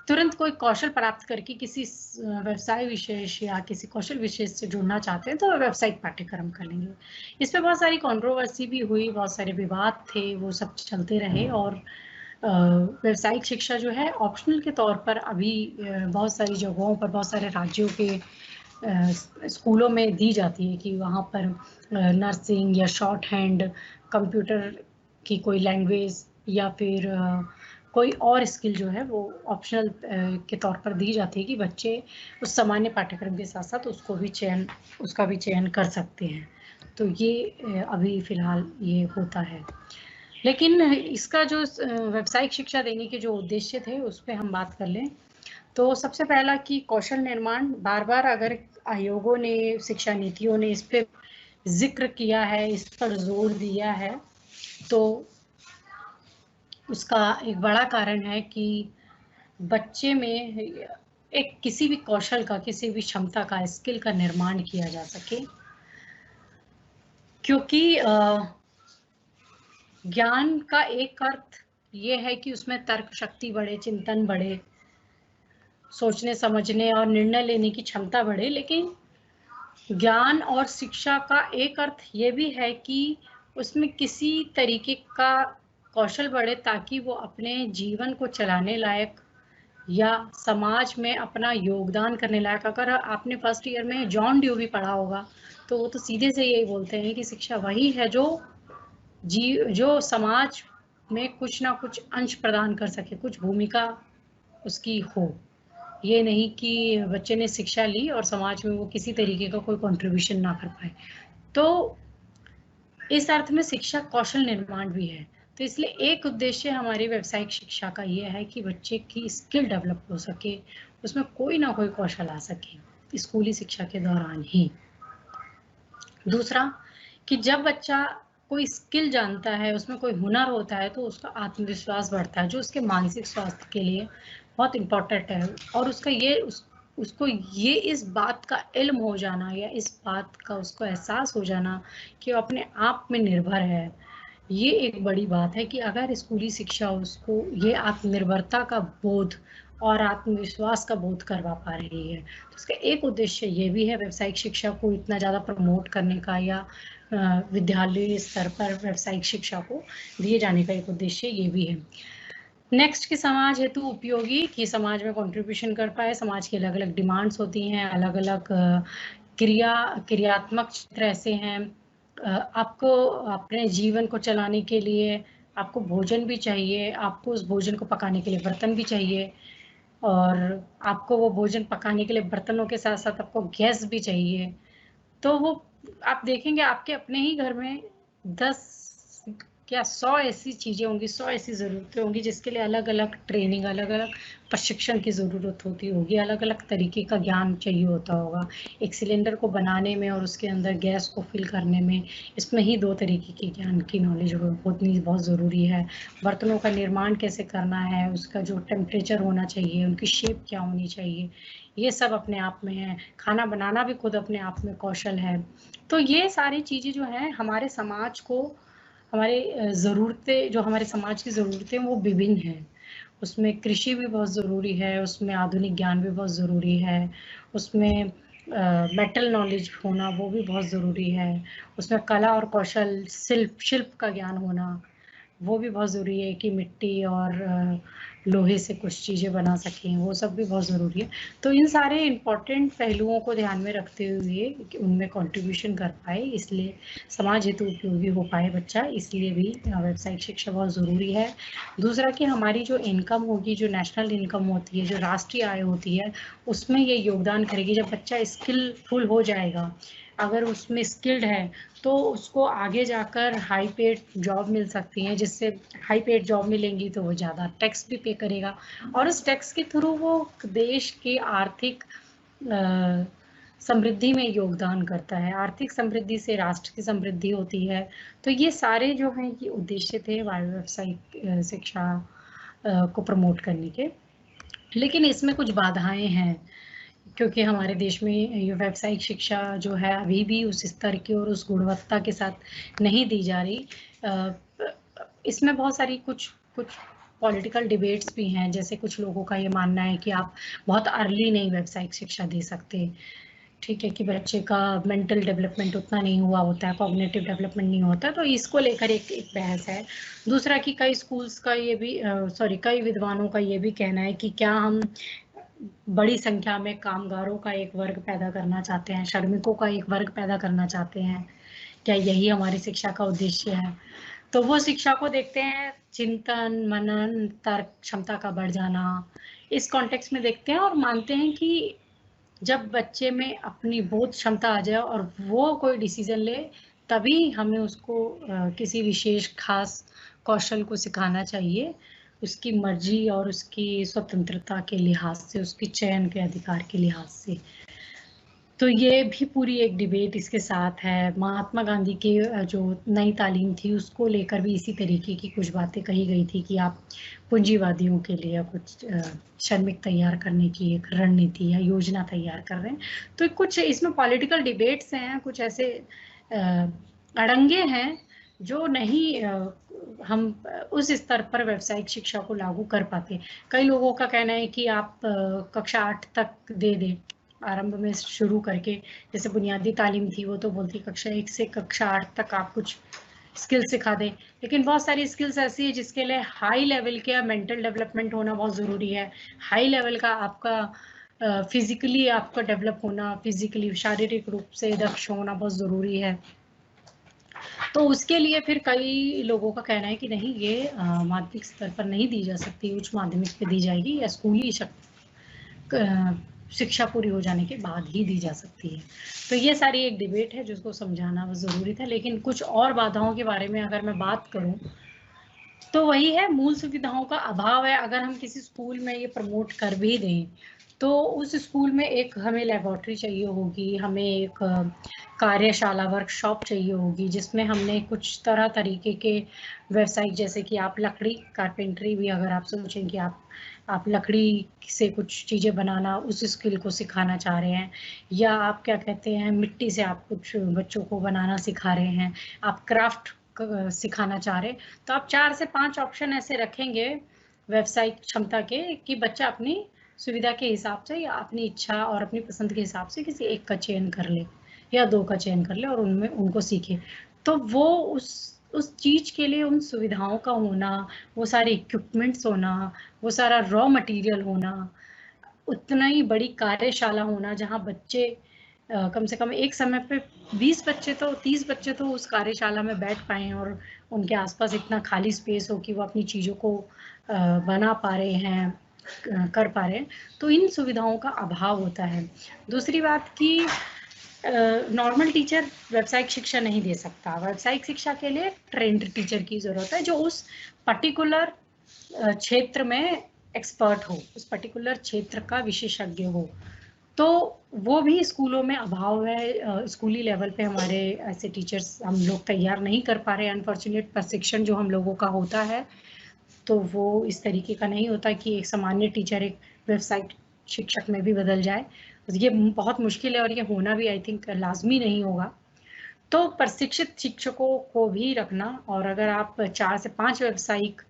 तुरंत कोई कौशल प्राप्त करके किसी व्यवसाय विशेष या किसी कौशल विशेष से जुड़ना चाहते हैं, तो व्यावसायिक पाठ्यक्रम कर लेंगे। इस पे बहुत सारी कंट्रोवर्सी भी हुई, बहुत सारे विवाद थे, वो सब चलते रहे, और व्यावसायिक शिक्षा जो है ऑप्शनल के तौर पर अभी बहुत सारी जगहों पर, बहुत सारे राज्यों के स्कूलों में दी जाती है कि वहाँ पर नर्सिंग या शॉर्ट हैंड, कंप्यूटर की कोई लैंग्वेज या फिर कोई और स्किल जो है वो ऑप्शनल के तौर पर दी जाती है कि बच्चे उस सामान्य पाठ्यक्रम के साथ साथ उसका भी चयन कर सकते हैं। तो ये अभी फ़िलहाल ये होता है। लेकिन इसका जो व्यावसायिक शिक्षा देने के जो उद्देश्य थे, उस पे हम बात कर लें तो सबसे पहला कि कौशल निर्माण, बार-बार अगर आयोगों ने, शिक्षा नीतियों ने इस पे ज़िक्र किया है, इस पर ज़ोर दिया है, तो उसका एक बड़ा कारण है कि बच्चे में एक किसी भी कौशल का, किसी भी क्षमता का, स्किल का निर्माण किया जा सके। क्योंकि ज्ञान का एक अर्थ ये है कि उसमें तर्क शक्ति बढ़े, चिंतन बढ़े, सोचने समझने और निर्णय लेने की क्षमता बढ़े, लेकिन ज्ञान और शिक्षा का एक अर्थ ये भी है कि उसमें किसी तरीके का कौशल बढ़े ताकि वो अपने जीवन को चलाने लायक या समाज में अपना योगदान करने लायक। अगर आपने फर्स्ट ईयर में जॉन ड्यूवी पढ़ा होगा तो वो तो सीधे से यही बोलते हैं कि शिक्षा वही है जो समाज में कुछ ना कुछ अंश प्रदान कर सके, कुछ भूमिका उसकी हो। ये नहीं कि बच्चे ने शिक्षा ली और समाज में वो किसी तरीके का कोई कंट्रीब्यूशन ना कर पाए। तो इस अर्थ में शिक्षा कौशल निर्माण भी है। तो इसलिए एक उद्देश्य हमारी व्यावसायिक शिक्षा का ये है कि बच्चे की स्किल डेवलप हो सके, उसमें कोई ना कोई कौशल आ सके स्कूली शिक्षा के दौरान ही। दूसरा कि जब बच्चा कोई स्किल जानता है, उसमें कोई हुनर होता है, तो उसका आत्मविश्वास बढ़ता है, जो उसके मानसिक स्वास्थ्य के लिए बहुत इम्पोर्टेंट है। और उसको ये इस बात का इल्म हो जाना या इस बात का उसको एहसास हो जाना कि वो अपने आप में निर्भर है, ये एक बड़ी बात है कि अगर स्कूली शिक्षा उसको ये आत्मनिर्भरता का बोध और आत्मविश्वास का बोध करवा पा रही है, तो इसका एक उद्देश्य ये भी है व्यावसायिक शिक्षा को इतना ज़्यादा प्रमोट करने का या विद्यालय स्तर पर व्यावसायिक शिक्षा को दिए जाने का एक उद्देश्य ये भी है। नेक्स्ट कि समाज हेतु उपयोगी, कि समाज में कंट्रीब्यूशन कर पाए। समाज की अलग-अलग डिमांड्स होती हैं, अलग-अलग क्रियात्मक क्षेत्र ऐसे हैं। आपको अपने जीवन को चलाने के लिए आपको भोजन भी चाहिए, आपको उस भोजन को पकाने के लिए बर्तन भी चाहिए, और आपको वो भोजन पकाने के लिए बर्तनों के साथ-साथ आपको गैस भी चाहिए। तो वो आप देखेंगे आपके अपने ही घर में 10 क्या 100 ऐसी चीज़ें होंगी, 100 ऐसी ज़रूरतें होंगी जिसके लिए अलग-अलग ट्रेनिंग, अलग-अलग प्रशिक्षण की ज़रूरत होती होगी, अलग-अलग तरीके का ज्ञान चाहिए होता होगा। एक सिलेंडर को बनाने में और उसके अंदर गैस को फिल करने में, इसमें ही 2 तरीके की ज्ञान की नॉलेज होनी बहुत ज़रूरी है। बर्तनों का निर्माण कैसे करना है, उसका जो टेम्परेचर होना चाहिए, उनकी शेप क्या होनी चाहिए, ये सब अपने आप में है। खाना बनाना भी खुद अपने आप में कौशल है। तो ये सारी चीज़ें जो हैं हमारे समाज को, हमारे ज़रूरतें, जो हमारे समाज की ज़रूरतें वो विभिन्न हैं। उसमें कृषि भी बहुत ज़रूरी है, उसमें आधुनिक ज्ञान भी बहुत ज़रूरी है, उसमें मेटल नॉलेज होना वो भी बहुत ज़रूरी है, उसमें कला और कौशल, शिल्प का ज्ञान होना वो भी बहुत ज़रूरी है कि मिट्टी और लोहे से कुछ चीज़ें बना सकें, वो सब भी बहुत ज़रूरी है। तो इन सारे इम्पोर्टेंट पहलुओं को ध्यान में रखते हुए कि उनमें कंट्रीब्यूशन कर पाए, इसलिए समाज हेतु उपयोगी हो पाए बच्चा, इसलिए भी व्यावसायिक शिक्षा बहुत ज़रूरी है। दूसरा कि हमारी जो इनकम होगी, जो नेशनल इनकम होती है, जो राष्ट्रीय आय होती है, उसमें ये योगदान करेगी। जब बच्चा स्किलफुल हो जाएगा, अगर उसमें स्किल्ड है, तो उसको आगे जाकर हाई पेड जॉब मिल सकती है, जिससे हाई पेड जॉब मिलेंगी तो वो ज़्यादा टैक्स भी पे करेगा, और उस टैक्स के थ्रू वो देश की आर्थिक समृद्धि में योगदान करता है। आर्थिक समृद्धि से राष्ट्र की समृद्धि होती है। तो ये सारे जो हैं ये उद्देश्य थे व्यावसायिक शिक्षा को प्रमोट करने के। लेकिन इसमें कुछ बाधाएं हैं, क्योंकि हमारे देश में ये व्यावसायिक शिक्षा जो है अभी भी उस स्तर की और उस गुणवत्ता के साथ नहीं दी जा रही। इसमें बहुत सारी कुछ पॉलिटिकल डिबेट्स भी हैं, जैसे कुछ लोगों का ये मानना है कि आप बहुत अर्ली नहीं व्यावसायिक शिक्षा दे सकते, ठीक है, कि बच्चे का मेंटल डेवलपमेंट उतना नहीं हुआ होता है, कॉग्निटिव डेवलपमेंट नहीं होता, तो इसको लेकर एक बहस है। दूसरा कि कई स्कूल्स का ये भी कई विद्वानों का ये भी कहना है कि क्या हम बड़ी संख्या में कामगारों का एक वर्ग पैदा करना चाहते हैं, श्रमिकों का एक वर्ग पैदा करना चाहते हैं, क्या यही हमारी शिक्षा का उद्देश्य है? तो वो शिक्षा को देखते हैं चिंतन, मनन, तर्क क्षमता का बढ़ जाना, इस कॉन्टेक्स्ट में देखते हैं और मानते हैं कि जब बच्चे में अपनी बोध क्षमता आ जाए और वो कोई डिसीजन ले, तभी हमें उसको किसी विशेष खास कौशल को सिखाना चाहिए, उसकी मर्जी और उसकी स्वतंत्रता के लिहाज से, उसकी चयन के अधिकार के लिहाज से। तो ये भी पूरी एक डिबेट इसके साथ है। महात्मा गांधी के जो नई तालीम थी उसको लेकर भी इसी तरीके की कुछ बातें कही गई थी कि आप पूंजीवादियों के लिए कुछ श्रमिक तैयार करने की एक रणनीति या योजना तैयार कर रहे हैं। तो कुछ इसमें पॉलिटिकल डिबेट्स हैं, कुछ ऐसे अड़ंगे हैं जो नहीं हम उस स्तर पर व्यावसायिक शिक्षा को लागू कर पाते। कई लोगों का कहना है कि आप कक्षा 8 तक दे दें, आरंभ में शुरू करके, जैसे बुनियादी तालीम थी वो तो बोलती कक्षा 1 से कक्षा 8 तक आप कुछ स्किल सिखा दें, लेकिन बहुत सारी स्किल्स ऐसी है जिसके लिए हाई लेवल का मेंटल डेवलपमेंट होना बहुत ज़रूरी है, हाई लेवल का आपका फिजिकली आपका डेवलप होना, फिजिकली शारीरिक रूप से दक्ष होना बहुत ज़रूरी है। तो उसके लिए फिर कई लोगों का कहना है कि नहीं, ये माध्यमिक स्तर पर नहीं दी जा सकती, उच्च माध्यमिक पे दी जाएगी या स्कूली शिक्षा पूरी हो जाने के बाद ही दी जा सकती है। तो ये सारी एक डिबेट है जिसको समझाना वो ज़रूरी था। लेकिन कुछ और बाधाओं के बारे में अगर मैं बात करूं तो वही है, मूल सुविधाओं का अभाव है। अगर हम किसी स्कूल में ये प्रमोट कर भी दें तो उस स्कूल में एक हमें लेबोरेटरी चाहिए होगी, हमें एक कार्यशाला वर्कशॉप चाहिए होगी जिसमें हमने कुछ तरह तरीके के व्यवसायिक, जैसे कि आप लकड़ी कारपेंटरी भी अगर आप सोचें कि आप लकड़ी से कुछ चीज़ें बनाना, उस स्किल को सिखाना चाह रहे हैं, या आप क्या कहते हैं मिट्टी से आप कुछ बच्चों को बनाना सिखा रहे हैं, आप क्राफ्ट सिखाना चाह रहे, तो आप 4 से 5 ऑप्शन ऐसे रखेंगे व्यावसायिक क्षमता के कि बच्चा अपनी सुविधा के हिसाब से या अपनी इच्छा और अपनी पसंद के हिसाब से किसी एक का चयन कर ले या 2 का चयन कर ले और उनमें उनको सीखे। तो वो उस चीज़ के लिए उन सुविधाओं का होना, वो सारे इक्विपमेंट्स होना, वो सारा रॉ मटेरियल होना, उतना ही बड़ी कार्यशाला होना जहाँ बच्चे कम से कम एक समय पे 20 बच्चे तो 30 बच्चे तो उस कार्यशाला में बैठ पाएँ और उनके आसपास इतना खाली स्पेस हो कि वो अपनी चीज़ों को बना पा रहे हैं, कर पा रहे हैं, तो इन सुविधाओं का अभाव होता है। दूसरी बात कि नॉर्मल टीचर व्यावसायिक शिक्षा नहीं दे सकता। व्यावसायिक शिक्षा के लिए ट्रेंड टीचर की ज़रूरत है जो उस पर्टिकुलर क्षेत्र में एक्सपर्ट हो, उस पर्टिकुलर क्षेत्र का विशेषज्ञ हो। तो वो भी स्कूलों में अभाव है। स्कूली लेवल पे हमारे ऐसे टीचर्स हम लोग तैयार नहीं कर पा रहे हैं। अनफॉर्चुनेट प्रशिक्षण जो हम लोगों का होता है तो वो इस तरीके का नहीं होता कि एक सामान्य टीचर एक व्यावसायिक शिक्षक में भी बदल जाए। ये बहुत मुश्किल है और ये होना भी आई थिंक लाजमी नहीं होगा। तो प्रशिक्षित शिक्षकों को भी रखना, और अगर आप 4 से 5 व्यावसायिक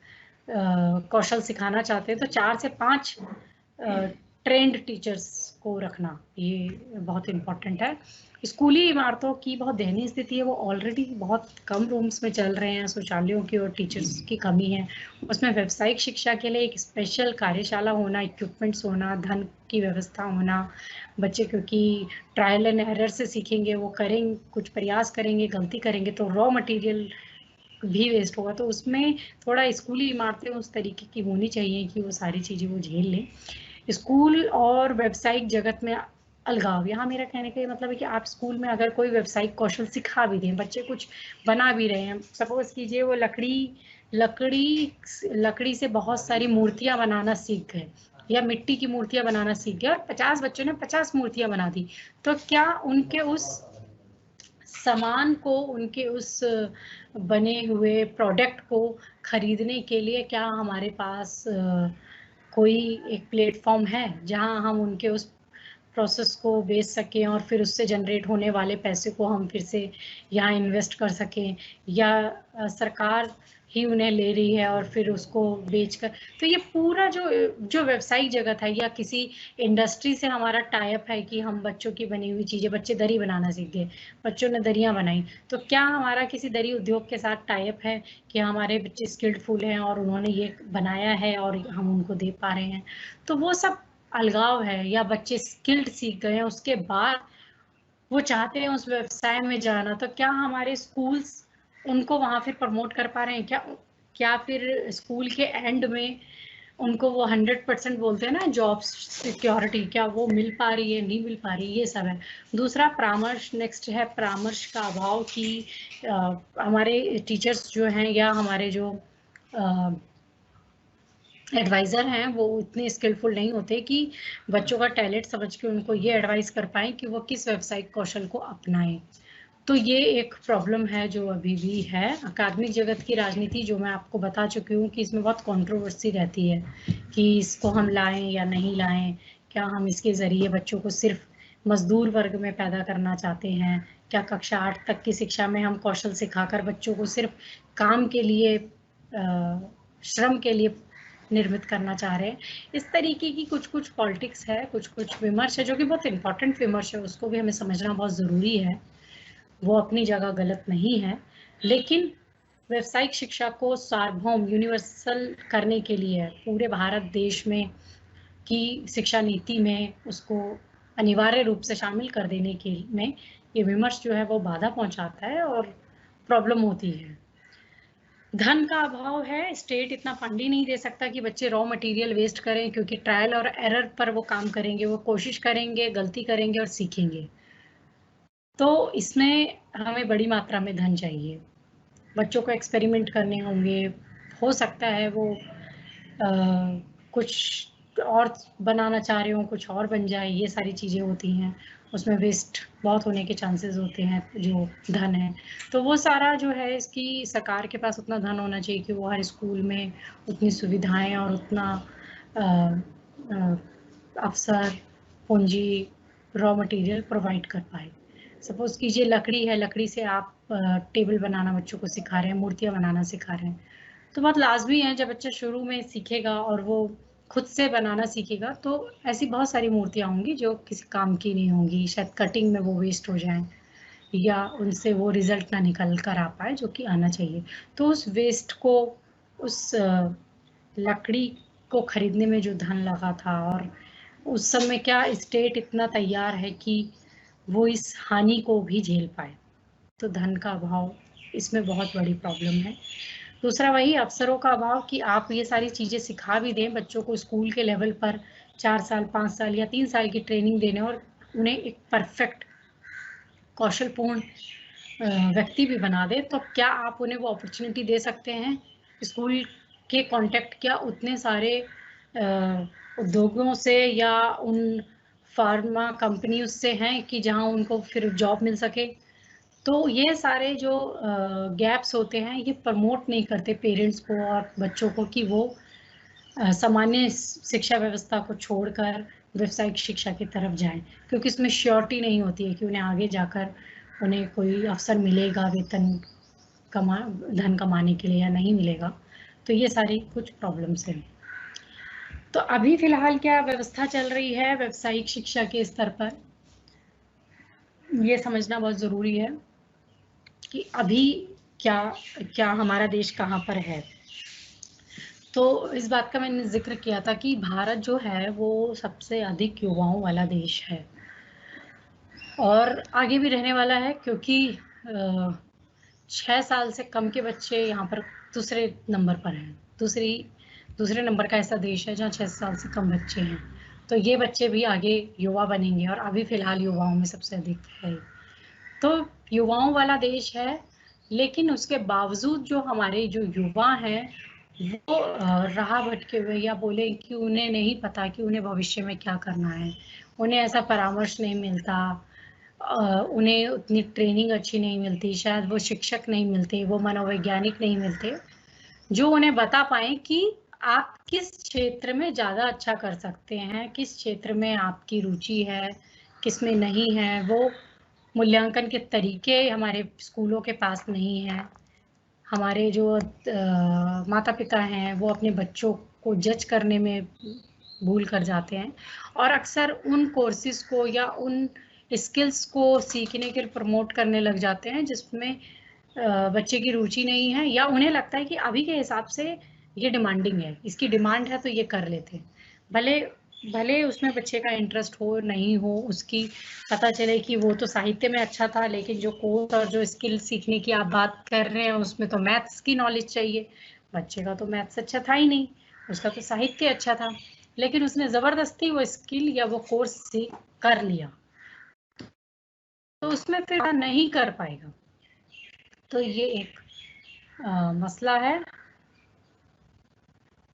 कौशल सिखाना चाहते हैं तो 4 से 5 ट्रेंड टीचर्स को रखना, ये बहुत इम्पोर्टेंट है। स्कूली इमारतों की बहुत दयनीय स्थिति है, वो ऑलरेडी बहुत कम रूम्स में चल रहे हैं, शौचालयों की और टीचर्स की कमी है। उसमें व्यावसायिक शिक्षा के लिए एक स्पेशल कार्यशाला होना, इक्विपमेंट्स होना, धन की व्यवस्था होना, बच्चे क्योंकि ट्रायल एंड एरर से सीखेंगे, वो करेंगे, कुछ प्रयास करेंगे, गलती करेंगे तो रॉ मटेरियल भी वेस्ट होगा। तो उसमें थोड़ा स्कूली इमारतें उस तरीके की होनी चाहिए कि वो सारी चीज़ें वो झेल लें। स्कूल और व्यावसायिक जगत में अलगाव, यहाँ मेरा कहने का मतलब है कि आप स्कूल में अगर कोई व्यावसायिक कौशल सिखा भी दें, बच्चे कुछ बना भी रहे हैं, सपोज कीजिए वो लकड़ी से बहुत सारी मूर्तियां बनाना सीख गए या मिट्टी की मूर्तियां बनाना सीख गए और 50 बच्चों ने 50 मूर्तियां बना दी, तो क्या उनके उस सामान को, उनके उस बने हुए प्रोडक्ट को खरीदने के लिए क्या हमारे पास कोई एक प्लेटफॉर्म है जहां हम उनके उस प्रोसेस को बेच सकें और फिर उससे जनरेट होने वाले पैसे को हम फिर से यहाँ इन्वेस्ट कर सकें, या सरकार ही उन्हें ले रही है और फिर उसको बेचकर। तो ये पूरा जो व्यवसायिक जगत है, या किसी इंडस्ट्री से हमारा टाई अप है कि हम बच्चों की बनी हुई चीज़ें, बच्चे दरी बनाना सीख गए, बच्चों ने दरियाँ बनाई, तो क्या हमारा किसी दरी उद्योग के साथ टाई अप है कि हमारे बच्चे स्किल्डफुल हैं और उन्होंने ये बनाया है और हम उनको दे पा रहे हैं? तो वो सब अलगाव है। या बच्चे स्किल्ड सीख गए हैं, उसके बाद वो चाहते हैं उस व्यवसाय में जाना, तो क्या हमारे स्कूल्स उनको वहाँ फिर प्रमोट कर पा रहे हैं? क्या क्या फिर स्कूल के एंड में उनको वो 100% बोलते हैं ना जॉब सिक्योरिटी, क्या वो मिल पा रही है, नहीं मिल पा रही? ये सब है। दूसरा परामर्श, नेक्स्ट है परामर्श का अभाव कि हमारे टीचर्स जो हैं या हमारे जो एडवाइज़र हैं वो इतने स्किलफुल नहीं होते कि बच्चों का टैलेंट समझ के उनको ये एडवाइस कर पाएँ कि वो किस व्यावसायिक कौशल को अपनाएं। तो ये एक प्रॉब्लम है जो अभी भी है। अकादमिक जगत की राजनीति, जो मैं आपको बता चुकी हूँ कि इसमें बहुत कंट्रोवर्सी रहती है कि इसको हम लाएं या नहीं लाएं, क्या हम इसके ज़रिए बच्चों को सिर्फ मजदूर वर्ग में पैदा करना चाहते हैं, क्या कक्षा 8 तक की शिक्षा में हम कौशल सिखाकर बच्चों को सिर्फ काम के लिए, श्रम के लिए निर्मित करना चाह रहे हैं। इस तरीके की कुछ पॉलिटिक्स है, कुछ विमर्श है, जो कि बहुत इंपॉर्टेंट विमर्श है, उसको भी हमें समझना बहुत ज़रूरी है, वो अपनी जगह गलत नहीं है। लेकिन व्यावसायिक शिक्षा को सार्वभौम यूनिवर्सल करने के लिए पूरे भारत देश में की शिक्षा नीति में उसको अनिवार्य रूप से शामिल कर देने के में ये विमर्श जो है वो बाधा पहुंचाता है और प्रॉब्लम होती है। धन का अभाव है, स्टेट इतना फंड ही नहीं दे सकता कि बच्चे रॉ मटेरियल वेस्ट करें, क्योंकि ट्रायल और एरर पर वो काम करेंगे, वो कोशिश करेंगे, गलती करेंगे और सीखेंगे। तो इसमें हमें बड़ी मात्रा में धन चाहिए, बच्चों को एक्सपेरिमेंट करने होंगे, हो सकता है वो कुछ और बनाना चाह रहे हो, कुछ और बन जाए, ये सारी चीज़ें होती हैं, उसमें वेस्ट बहुत होने के चांसेस होते हैं जो धन है। तो वो सारा जो है, इसकी सरकार के पास उतना धन होना चाहिए कि वो हर स्कूल में उतनी सुविधाएं और उतना अवसर, पूंजी, रॉ मटेरियल प्रोवाइड कर पाए। सपोज कीजिए लकड़ी है, लकड़ी से आप टेबल बनाना बच्चों को सिखा रहे हैं, मूर्तियाँ बनाना सिखा रहे हैं, तो बहुत लाजमी है जब बच्चा शुरू में सीखेगा और वो खुद से बनाना सीखेगा, तो ऐसी बहुत सारी मूर्तियाँ होंगी जो किसी काम की नहीं होंगी, शायद कटिंग में वो वेस्ट हो जाएं या उनसे वो रिजल्ट ना निकल कर आ पाए जो कि आना चाहिए। तो उस वेस्ट को, उस लकड़ी को खरीदने में जो धन लगा था, और उस समय क्या स्टेट इतना तैयार है कि वो इस हानि को भी झेल पाए? तो धन का अभाव इसमें बहुत बड़ी प्रॉब्लम है। दूसरा वही अवसरों का अभाव कि आप ये सारी चीज़ें सिखा भी दें बच्चों को स्कूल के लेवल पर, 4 साल, 5 साल या 3 साल की ट्रेनिंग देने और उन्हें एक परफेक्ट कौशलपूर्ण व्यक्ति भी बना दें, तो क्या आप उन्हें वो अपॉर्चुनिटी दे सकते हैं? स्कूल के कॉन्टैक्ट क्या उतने सारे उद्योगों से या उन फार्मा कंपनियों से हैं कि जहाँ उनको फिर जॉब मिल सके? तो ये सारे जो गैप्स होते हैं, ये प्रमोट नहीं करते पेरेंट्स को और बच्चों को कि वो सामान्य शिक्षा व्यवस्था को छोड़कर व्यावसायिक शिक्षा की तरफ जाएं, क्योंकि इसमें श्योरिटी नहीं होती है कि उन्हें आगे जाकर उन्हें कोई अवसर मिलेगा वेतन धन कमाने के लिए या नहीं मिलेगा। तो ये सारी कुछ प्रॉब्लम्स हैं। तो अभी फिलहाल क्या व्यवस्था चल रही है व्यावसायिक शिक्षा के स्तर पर, ये समझना बहुत ज़रूरी है कि अभी क्या हमारा देश कहाँ पर है। तो इस बात का मैंने जिक्र किया था कि भारत जो है वो सबसे अधिक युवाओं वाला देश है और आगे भी रहने वाला है, क्योंकि 6 साल से कम के बच्चे यहाँ पर दूसरे नंबर पर हैं। दूसरे नंबर का ऐसा देश है जहाँ 6 साल से कम बच्चे हैं। तो ये बच्चे भी आगे युवा बनेंगे और अभी फिलहाल युवाओं में सबसे अधिक है। तो युवाओं वाला देश है, लेकिन उसके बावजूद जो हमारे जो युवा हैं वो राह भटके हुए या बोले कि उन्हें नहीं पता कि उन्हें भविष्य में क्या करना है, उन्हें ऐसा परामर्श नहीं मिलता, उन्हें उतनी ट्रेनिंग अच्छी नहीं मिलती, शायद वो शिक्षक नहीं मिलते, वो मनोवैज्ञानिक नहीं मिलते जो उन्हें बता पाएँ कि आप किस क्षेत्र में ज़्यादा अच्छा कर सकते हैं, किस क्षेत्र में आपकी रुचि है, किस में नहीं है, वो मूल्यांकन के तरीके हमारे स्कूलों के पास नहीं हैं। हमारे जो माता पिता हैं वो अपने बच्चों को जज करने में भूल कर जाते हैं और अक्सर उन कोर्सेज को या उन स्किल्स को सीखने के लिए प्रमोट करने लग जाते हैं जिसमें बच्चे की रुचि नहीं है या उन्हें लगता है कि अभी के हिसाब से ये डिमांडिंग है, इसकी डिमांड है तो ये कर लेते हैं। भले भले उसमें बच्चे का इंटरेस्ट हो नहीं हो, उसकी पता चले कि वो तो साहित्य में अच्छा था लेकिन जो कोर्स और जो स्किल सीखने की आप बात कर रहे हैं उसमें तो मैथ्स की नॉलेज चाहिए। बच्चे का तो मैथ्स अच्छा था ही नहीं, उसका तो साहित्य अच्छा था, लेकिन उसने ज़बरदस्ती वो स्किल या वो कोर्स सीख कर लिया तो उसमें फिर नहीं कर पाएगा। तो ये एक मसला है।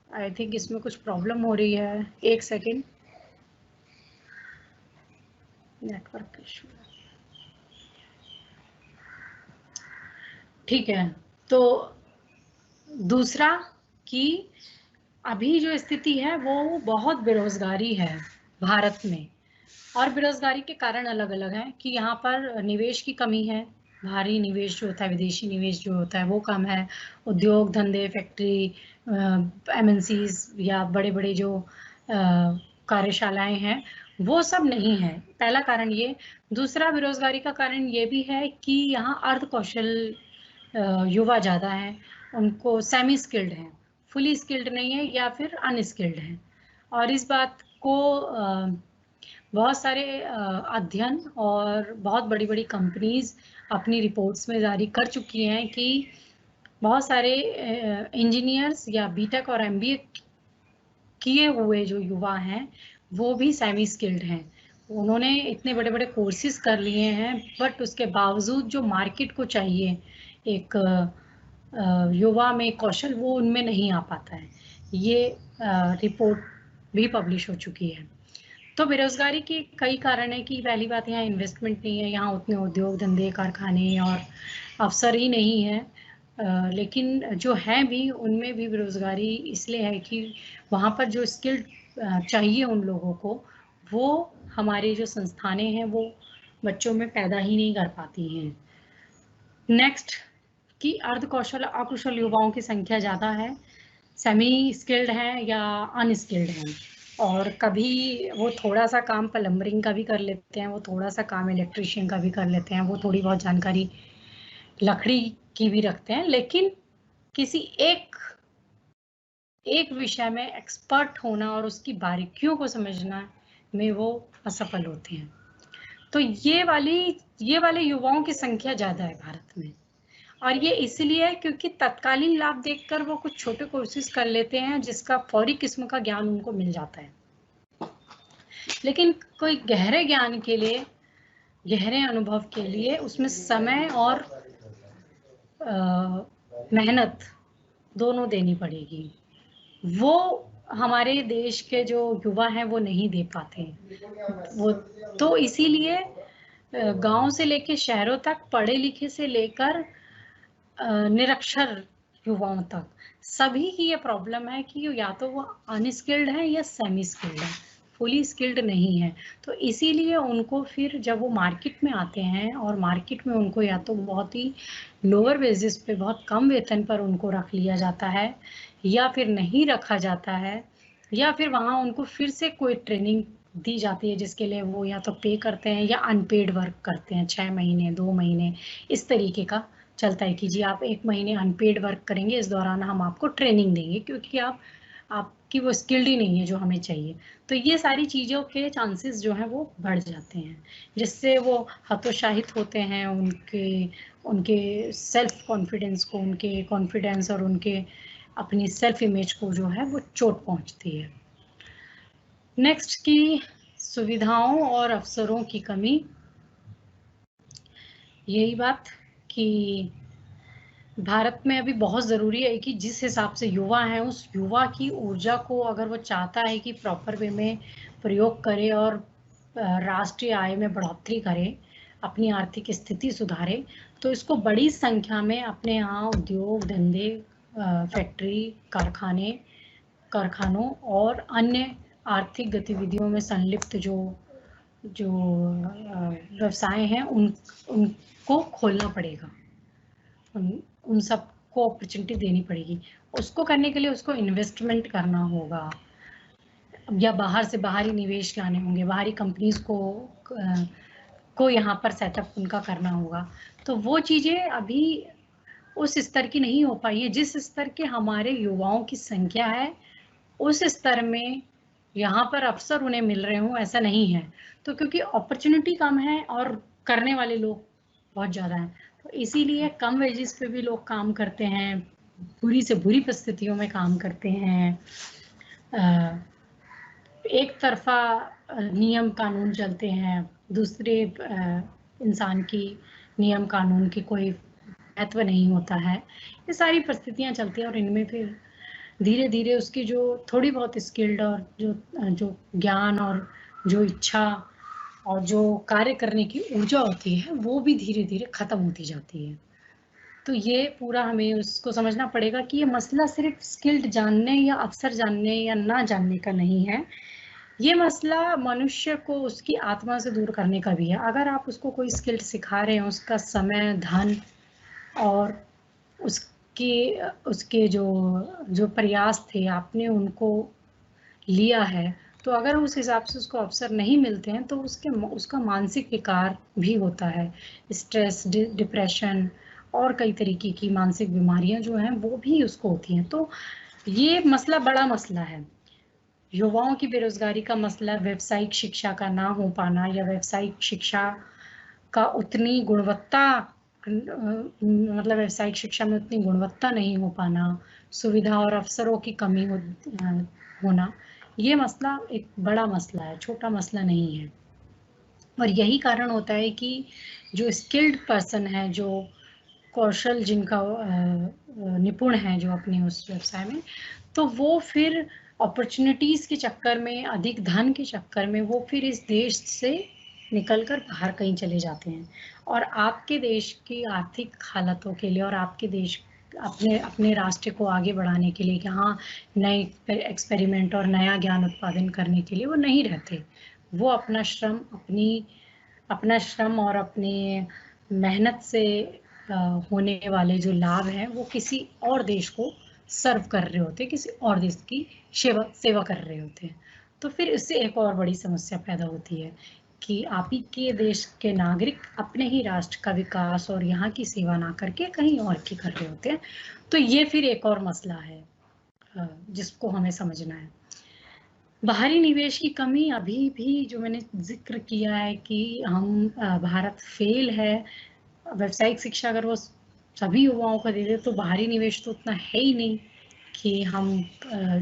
आई थिंक इसमें कुछ प्रॉब्लम हो रही है, एक सेकेंड, नेटवर्क इशू। ठीक है, तो दूसरा कि अभी जो स्थिति है वो बहुत बेरोजगारी है भारत में और बेरोजगारी के कारण अलग अलग हैं कि यहाँ पर निवेश की कमी है, भारी निवेश जो होता है, विदेशी निवेश जो होता है वो कम है, उद्योग धंधे, फैक्ट्री, एमएनसीज या बड़े बड़े जो कार्यशालाएं हैं वो सब नहीं है, पहला कारण ये। दूसरा बेरोजगारी का कारण ये भी है कि यहाँ अर्ध कौशल युवा ज़्यादा हैं, उनको सेमी स्किल्ड हैं, फुली स्किल्ड नहीं है या फिर अनस्किल्ड हैं। और इस बात को बहुत सारे अध्ययन और बहुत बड़ी बड़ी कंपनीज अपनी रिपोर्ट्स में जारी कर चुकी हैं कि बहुत सारे इंजीनियर्स या बीटेक और एमबीए किए हुए जो युवा हैं वो भी सेमी स्किल्ड हैं, उन्होंने इतने बड़े बड़े कोर्सेज कर लिए हैं बट उसके बावजूद जो मार्केट को चाहिए एक युवा में कौशल वो उनमें नहीं आ पाता है। ये रिपोर्ट भी पब्लिश हो चुकी है। तो बेरोजगारी के कई कारण है कि पहली बात यहाँ इन्वेस्टमेंट नहीं है, यहाँ उतने उद्योग धंधे कारखाने और अवसर ही नहीं है, लेकिन जो हैं भी उनमें भी बेरोजगारी इसलिए है कि वहाँ पर जो स्किल्ड चाहिए उन लोगों को वो हमारी जो संस्थानें हैं वो बच्चों में पैदा ही नहीं कर पाती हैं। नेक्स्ट कि अर्ध कौशल अकुशल युवाओं की संख्या ज़्यादा है, सेमी स्किल्ड हैं या अनस्किल्ड हैं, और कभी वो थोड़ा सा काम प्लम्बरिंग का भी कर लेते हैं, वो थोड़ा सा काम इलेक्ट्रिशियन का भी कर लेते हैं, वो थोड़ी बहुत जानकारी लकड़ी की भी रखते हैं, लेकिन किसी एक विषय में एक्सपर्ट होना और उसकी बारीकियों को समझना में वो असफल होते हैं। तो ये वाले युवाओं की संख्या ज़्यादा है भारत में, और ये इसलिए है क्योंकि तत्कालीन लाभ देखकर वो कुछ छोटे कोर्सेज कर लेते हैं जिसका फौरी किस्म का ज्ञान उनको मिल जाता है, लेकिन कोई गहरे ज्ञान के लिए, गहरे अनुभव के लिए उसमें समय और मेहनत दोनों देनी पड़ेगी, वो हमारे देश के जो युवा हैं वो नहीं दे पाते। वो तो इसीलिए गांव से लेकर शहरों तक, पढ़े लिखे से लेकर निरक्षर युवाओं तक सभी की ये प्रॉब्लम है कि या तो वो अनस्किल्ड है या सेमी स्किल्ड है, फुली स्किल्ड नहीं है। तो इसीलिए उनको फिर जब वो मार्केट में आते हैं और मार्केट में उनको या तो बहुत ही लोअर बेसिस पे बहुत कम वेतन पर उनको रख लिया जाता है या फिर नहीं रखा जाता है, या फिर वहाँ उनको फिर से कोई ट्रेनिंग दी जाती है जिसके लिए वो या तो पे करते हैं या अनपेड वर्क करते हैं, 6 महीने 2 महीने इस तरीके का चलता है कि जी आप 1 महीने अनपेड वर्क करेंगे, इस दौरान हम आपको ट्रेनिंग देंगे क्योंकि आपकी वो स्किल्ड ही नहीं है जो हमें चाहिए। तो ये सारी चीज़ों के चांसेस जो हैं वो बढ़ जाते हैं, जिससे वो हतोत्साहित होते हैं, उनके सेल्फ कॉन्फिडेंस को, उनके कॉन्फिडेंस और उनके अपनी सेल्फ इमेज को जो है वो चोट पहुंचती है। नेक्स्ट की सुविधाओं और अवसरों की कमी, यही बात कि भारत में अभी बहुत ज़रूरी है कि जिस हिसाब से युवा हैं उस युवा की ऊर्जा को अगर वो चाहता है कि प्रॉपर वे में प्रयोग करे और राष्ट्रीय आय में बढ़ोतरी करे, अपनी आर्थिक स्थिति सुधारे, तो इसको बड़ी संख्या में अपने यहाँ उद्योग धंधे, फैक्ट्री, कारखाने कारखानों और अन्य आर्थिक गतिविधियों में संलिप्त जो व्यवसाय हैं उनको खोलना पड़ेगा, उन सबको अपॉर्चुनिटी देनी पड़ेगी। उसको करने के लिए उसको इन्वेस्टमेंट करना होगा या बाहरी निवेश लाने होंगे, बाहरी कंपनीज को यहाँ पर सेटअप उनका करना होगा। तो वो चीज़ें अभी उस स्तर की नहीं हो पाई है जिस स्तर के हमारे युवाओं की संख्या है, उस स्तर में यहाँ पर अवसर उन्हें मिल रहे हों ऐसा नहीं है। तो क्योंकि अपॉर्चुनिटी कम है और करने वाले लोग बहुत ज़्यादा हैं, तो इसीलिए कम वेजेस पे भी लोग काम करते हैं, बुरी से बुरी परिस्थितियों में काम करते हैं, एक तरफा नियम कानून चलते हैं, दूसरे इंसान की नियम कानून की कोई महत्व नहीं होता है। ये सारी परिस्थितियाँ चलती हैं और इनमें फिर धीरे धीरे उसकी जो थोड़ी बहुत स्किल्ड और जो ज्ञान और जो इच्छा और जो कार्य करने की ऊर्जा होती है वो भी धीरे धीरे खत्म होती जाती है। तो ये पूरा हमें उसको समझना पड़ेगा कि ये मसला सिर्फ स्किल्ड जानने या अवसर जानने या ना जानने का नहीं है, ये मसला मनुष्य को उसकी आत्मा से दूर करने का भी है। अगर आप उसको कोई स्किल सिखा रहे हैं, उसका समय, धन और उसके जो प्रयास थे आपने उनको लिया है, तो अगर उस हिसाब से उसको अवसर नहीं मिलते हैं तो उसका मानसिक विकार भी होता है। स्ट्रेस, डिप्रेशन और कई तरीके की मानसिक बीमारियां जो हैं वो भी उसको होती हैं। तो ये मसला बड़ा मसला है। युवाओं की बेरोजगारी का मसला, व्यावसायिक शिक्षा का ना हो पाना या व्यावसायिक शिक्षा का उतनी गुणवत्ता मतलब व्यावसायिक शिक्षा में उतनी गुणवत्ता नहीं हो पाना, सुविधा और अवसरों की कमी होना, ये मसला एक बड़ा मसला है, छोटा मसला नहीं है। और यही कारण होता है कि जो स्किल्ड पर्सन है, जो कौशल जिनका निपुण है जो अपने उस व्यवसाय में, तो वो फिर अपॉर्चुनिटीज़ के चक्कर में, अधिक धन के चक्कर में वो फिर इस देश से निकलकर बाहर कहीं चले जाते हैं। और आपके देश की आर्थिक हालतों के लिए और आपके देश अपने राष्ट्र को आगे बढ़ाने के लिए कि हाँ, नए एक्सपेरिमेंट और नया ज्ञान उत्पादन करने के लिए वो नहीं रहते। वो अपना श्रम और अपनी मेहनत से होने वाले जो लाभ हैं वो किसी और देश को सर्व कर रहे होते हैं, किसी और देश की सेवा कर रहे होते हैं। तो फिर इससे एक और बड़ी समस्या पैदा होती है कि आप ही के देश के नागरिक अपने ही राष्ट्र का विकास और यहाँ की सेवा ना करके कहीं और की कर रहे होते हैं। तो ये फिर एक और मसला है जिसको हमें समझना है। बाहरी निवेश की कमी अभी भी जो मैंने जिक्र किया है कि हम भारत फेल है। व्यावसायिक शिक्षा अगर वो सभी युवाओं को दे दे तो बाहरी निवेश तो उतना है ही नहीं कि हम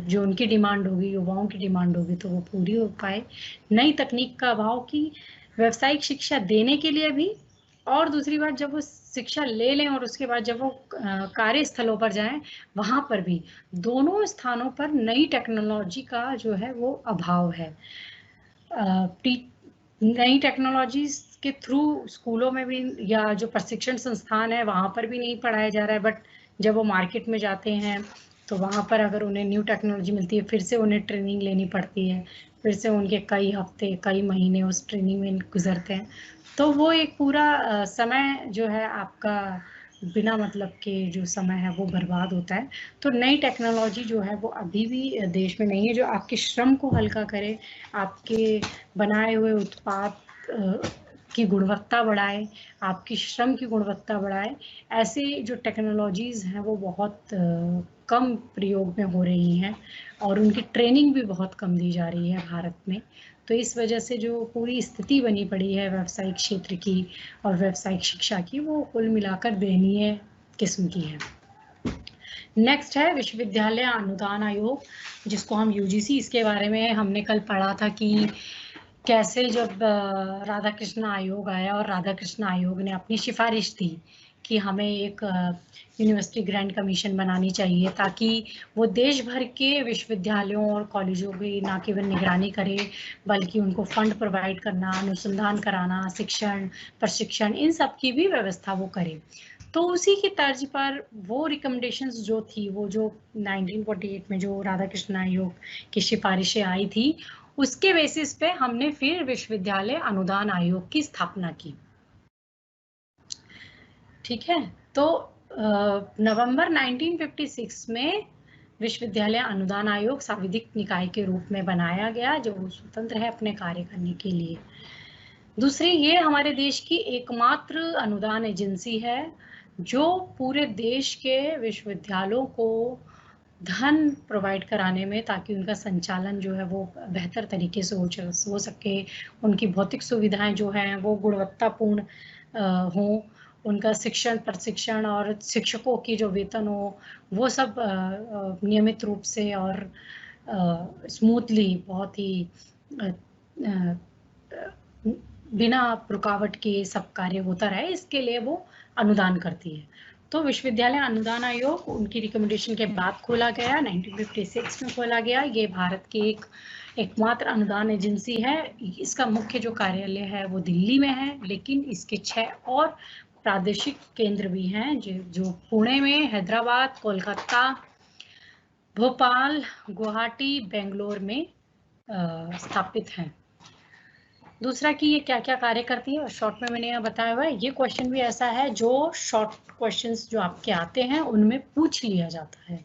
जो उनकी डिमांड होगी, युवाओं की डिमांड होगी तो वो पूरी हो पाए। नई तकनीक का अभाव कि व्यावसायिक शिक्षा देने के लिए भी, और दूसरी बात जब वो शिक्षा ले लें और उसके बाद जब वो कार्यस्थलों पर जाएं वहां पर भी, दोनों स्थानों पर नई टेक्नोलॉजी का जो है वो अभाव है। नई टेक्नोलॉजीज के थ्रू स्कूलों में भी या जो प्रशिक्षण संस्थान है वहां पर भी नहीं पढ़ाया जा रहा है, बट जब वो मार्केट में जाते हैं तो वहां पर अगर उन्हें न्यू टेक्नोलॉजी मिलती है फिर से उन्हें ट्रेनिंग लेनी पड़ती है, फिर से उनके कई हफ्ते कई महीने उस ट्रेनिंग में गुजरते हैं। तो वो एक पूरा समय जो है आपका बिना मतलब के जो समय है वो बर्बाद होता है। तो नई टेक्नोलॉजी जो है वो अभी भी देश में नहीं है जो आपके श्रम को हल्का करे, आपके बनाए हुए उत्पाद की गुणवत्ता बढ़ाए, आपकी श्रम की गुणवत्ता बढ़ाए। ऐसे जो टेक्नोलॉजीज़ हैं वो बहुत कम प्रयोग में हो रही हैं और उनकी ट्रेनिंग भी बहुत कम दी जा रही है भारत में। तो इस वजह से जो पूरी स्थिति बनी पड़ी है व्यावसायिक क्षेत्र की और व्यावसायिक शिक्षा की, वो कुल मिलाकर दयनीय किस्म की है। नेक्स्ट है विश्वविद्यालय अनुदान आयोग, जिसको हम यूजीसी, इसके बारे में हमने कल पढ़ा था कि कैसे जब राधाकृष्ण आयोग आया और राधाकृष्ण आयोग ने अपनी सिफारिश दी कि हमें एक यूनिवर्सिटी ग्रांट कमीशन बनानी चाहिए ताकि वो देश भर के विश्वविद्यालयों और कॉलेजों की ना केवल निगरानी करे बल्कि उनको फंड प्रोवाइड करना, अनुसंधान कराना, शिक्षण, प्रशिक्षण, इन सब की भी व्यवस्था वो करे। तो उसी की तर्ज पर वो रिकमेंडेशंस जो थी, वो जो 1948 में जो राधाकृष्ण आयोग की सिफारिशें आई थी, उसके बेसिस पे हमने फिर विश्वविद्यालय अनुदान आयोग की स्थापना की। ठीक है, तो नवंबर 1956 में विश्वविद्यालय अनुदान आयोग सांविधिक निकाय के रूप में बनाया गया, जो स्वतंत्र है अपने कार्य करने के लिए। दूसरी, ये हमारे देश की एकमात्र अनुदान एजेंसी है जो पूरे देश के विश्वविद्यालयों को धन प्रोवाइड कराने में, ताकि उनका संचालन जो है वो बेहतर तरीके से हो सके, उनकी भौतिक सुविधाएं जो हैं वो गुणवत्तापूर्ण हों, उनका शिक्षण, प्रशिक्षण और शिक्षकों की जो वेतन हो वो सब नियमित रूप से और स्मूथली, बहुत ही बिना रुकावट के सब कार्य होता रहे, इसके लिए वो अनुदान करती है। तो विश्वविद्यालय अनुदान आयोग उनकी रिकमेंडेशन के बाद खोला गया, 1956 में खोला गया। ये भारत की एकमात्र अनुदान एजेंसी है। इसका मुख्य जो कार्यालय है वो दिल्ली में है, लेकिन इसके 6 और प्रादेशिक केंद्र भी हैं जो पुणे में, हैदराबाद, कोलकाता, भोपाल, गुवाहाटी, बेंगलोर में स्थापित हैं। दूसरा कि ये क्या क्या कार्य करती है, और शॉर्ट में मैंने यहाँ बताया हुआ है। ये क्वेश्चन भी ऐसा है जो शॉर्ट क्वेश्चंस जो आपके आते हैं उनमें पूछ लिया जाता है,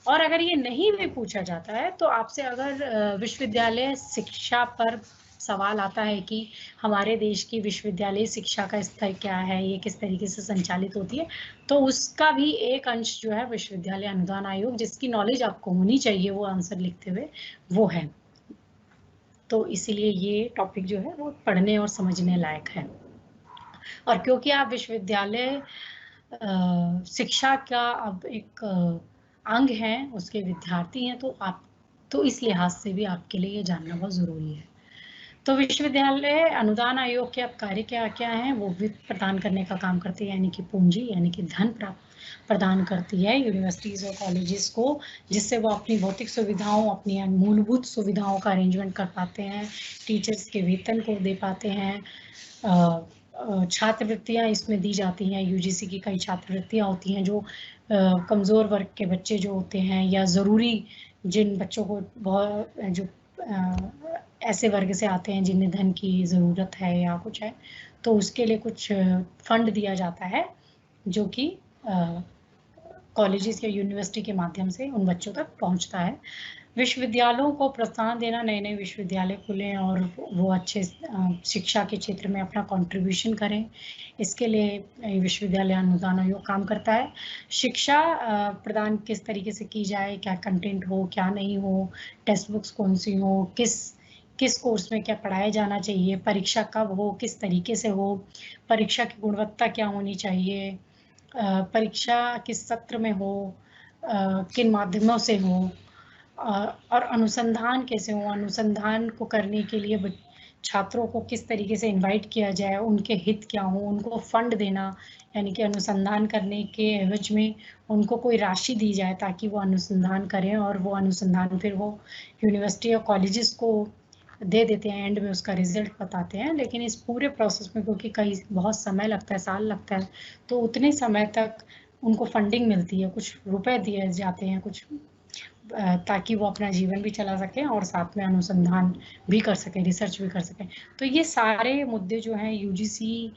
और अगर ये नहीं भी पूछा जाता है तो आपसे अगर विश्वविद्यालय शिक्षा पर सवाल आता है कि हमारे देश की विश्वविद्यालय शिक्षा का स्तर क्या है, ये किस तरीके से संचालित होती है, तो उसका भी एक अंश जो है विश्वविद्यालय अनुदान आयोग, जिसकी नॉलेज आपको होनी चाहिए वो आंसर लिखते हुए, वो है। तो इसीलिए ये टॉपिक जो है वो पढ़ने और समझने लायक है। और क्योंकि आप विश्वविद्यालय शिक्षा का अब एक अंग हैं, उसके विद्यार्थी हैं, तो इस लिहाज से भी आपके लिए ये जानना बहुत ज़रूरी है। तो विश्वविद्यालय अनुदान आयोग के अब कार्य क्या क्या हैं, वो वित्त प्रदान करने का काम करते हैं, यानी कि पूंजी, यानी कि धन प्रदान करती है यूनिवर्सिटीज़ और कॉलेजेस को, जिससे वो अपनी भौतिक सुविधाओं, अपनी मूलभूत सुविधाओं का अरेंजमेंट कर पाते हैं, टीचर्स के वेतन को दे पाते हैं, छात्रवृत्तियाँ इसमें दी जाती हैं। यूजीसी की कई छात्रवृत्तियाँ होती हैं जो कमज़ोर वर्ग के बच्चे जो होते हैं, या ज़रूरी जिन बच्चों को बहुत जो ऐसे वर्ग से आते हैं जिन्हें धन की ज़रूरत है या कुछ है, तो उसके लिए कुछ फंड दिया जाता है जो कि कॉलेजेस या यूनिवर्सिटी के माध्यम से उन बच्चों तक पहुंचता है। विश्वविद्यालयों को प्रोत्साहन देना, नए नए विश्वविद्यालय खुलें और वो अच्छे शिक्षा के क्षेत्र में अपना कंट्रीब्यूशन करें, इसके लिए विश्वविद्यालय अनुदान आयोग काम करता है। शिक्षा प्रदान किस तरीके से की जाए, क्या कंटेंट हो, क्या नहीं हो, टेक्स्ट बुक्स कौन सी हो, किस कोर्स में क्या पढ़ाया जाना चाहिए, परीक्षा कब हो, किस तरीके से हो, परीक्षा की गुणवत्ता क्या होनी चाहिए, परीक्षा किस सत्र में हो, किन माध्यमों से हो, और अनुसंधान कैसे हो, अनुसंधान को करने के लिए छात्रों को किस तरीके से इनवाइट किया जाए, उनके हित क्या हो, उनको फंड देना, यानी कि अनुसंधान करने के एवज में उनको कोई राशि दी जाए ताकि वो अनुसंधान करें, और वो अनुसंधान फिर वो यूनिवर्सिटी और कॉलेजेस को दे देते हैं, एंड में उसका रिजल्ट बताते हैं। लेकिन इस पूरे प्रोसेस में क्योंकि बहुत समय लगता है, साल लगता है, तो उतने समय तक उनको फंडिंग मिलती है, कुछ रुपए दिए जाते हैं, कुछ ताकि वो अपना जीवन भी चला सकें और साथ में अनुसंधान भी कर सकें, रिसर्च भी कर सकें। तो ये सारे मुद्दे जो हैं यूजीसी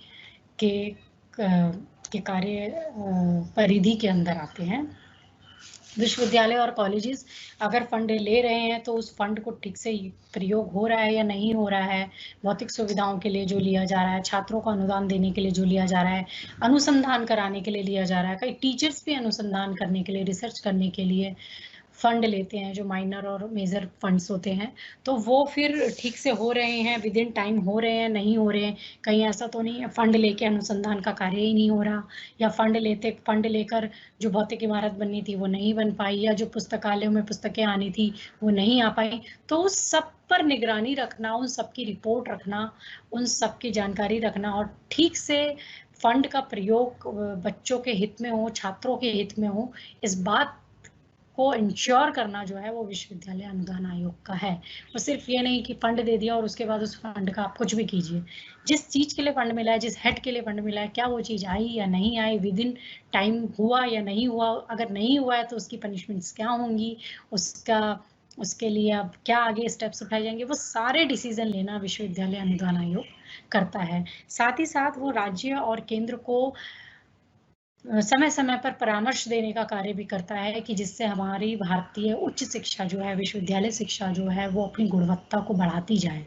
के कार्य परिधि के अंदर आते हैं। विश्वविद्यालय और कॉलेजेस अगर फंड ले रहे हैं तो उस फंड को ठीक से प्रयोग हो रहा है या नहीं हो रहा है, भौतिक सुविधाओं के लिए जो लिया जा रहा है, छात्रों को अनुदान देने के लिए जो लिया जा रहा है, अनुसंधान कराने के लिए लिया जा रहा है, कई टीचर्स भी अनुसंधान करने के लिए, रिसर्च करने के लिए फंड लेते हैं, जो माइनर और मेजर फंड्स होते हैं, तो वो फिर ठीक से हो रहे हैं, विद इन टाइम हो रहे हैं, नहीं हो रहे हैं। कहीं ऐसा तो नहीं है फंड लेके अनुसंधान का कार्य ही नहीं हो रहा, या फंड लेकर जो भौतिक इमारत बननी थी वो नहीं बन पाई, या जो पुस्तकालयों में पुस्तकें आनी थी वो नहीं आ पाई। तो उस सब पर निगरानी रखना, उन सब की रिपोर्ट रखना, उन सब की जानकारी रखना, और ठीक से फंड का प्रयोग बच्चों के हित में हो, छात्रों के हित में हो, इस बात को इंश्योर करना जो है वो विश्वविद्यालय अनुदान आयोग का है। वो सिर्फ ये नहीं कि फंड दे दिया और उसके बाद उस फंड का आप कुछ भी कीजिए। जिस चीज के लिए फंड मिला है, जिस हेड के लिए फंड मिला है, क्या वो चीज आई या नहीं आई, विद इन टाइम हुआ या नहीं हुआ, अगर नहीं हुआ है तो उसकी पनिशमेंट्स क्या होंगी, उसके लिए अब क्या आगे स्टेप्स उठाए जाएंगे, वो सारे डिसीजन लेना विश्वविद्यालय अनुदान आयोग करता है। साथ ही साथ वो राज्य और केंद्र को समय समय पर परामर्श देने का कार्य भी करता है कि जिससे हमारी भारतीय उच्च शिक्षा जो है, विश्वविद्यालय शिक्षा जो है, वो अपनी गुणवत्ता को बढ़ाती जाए।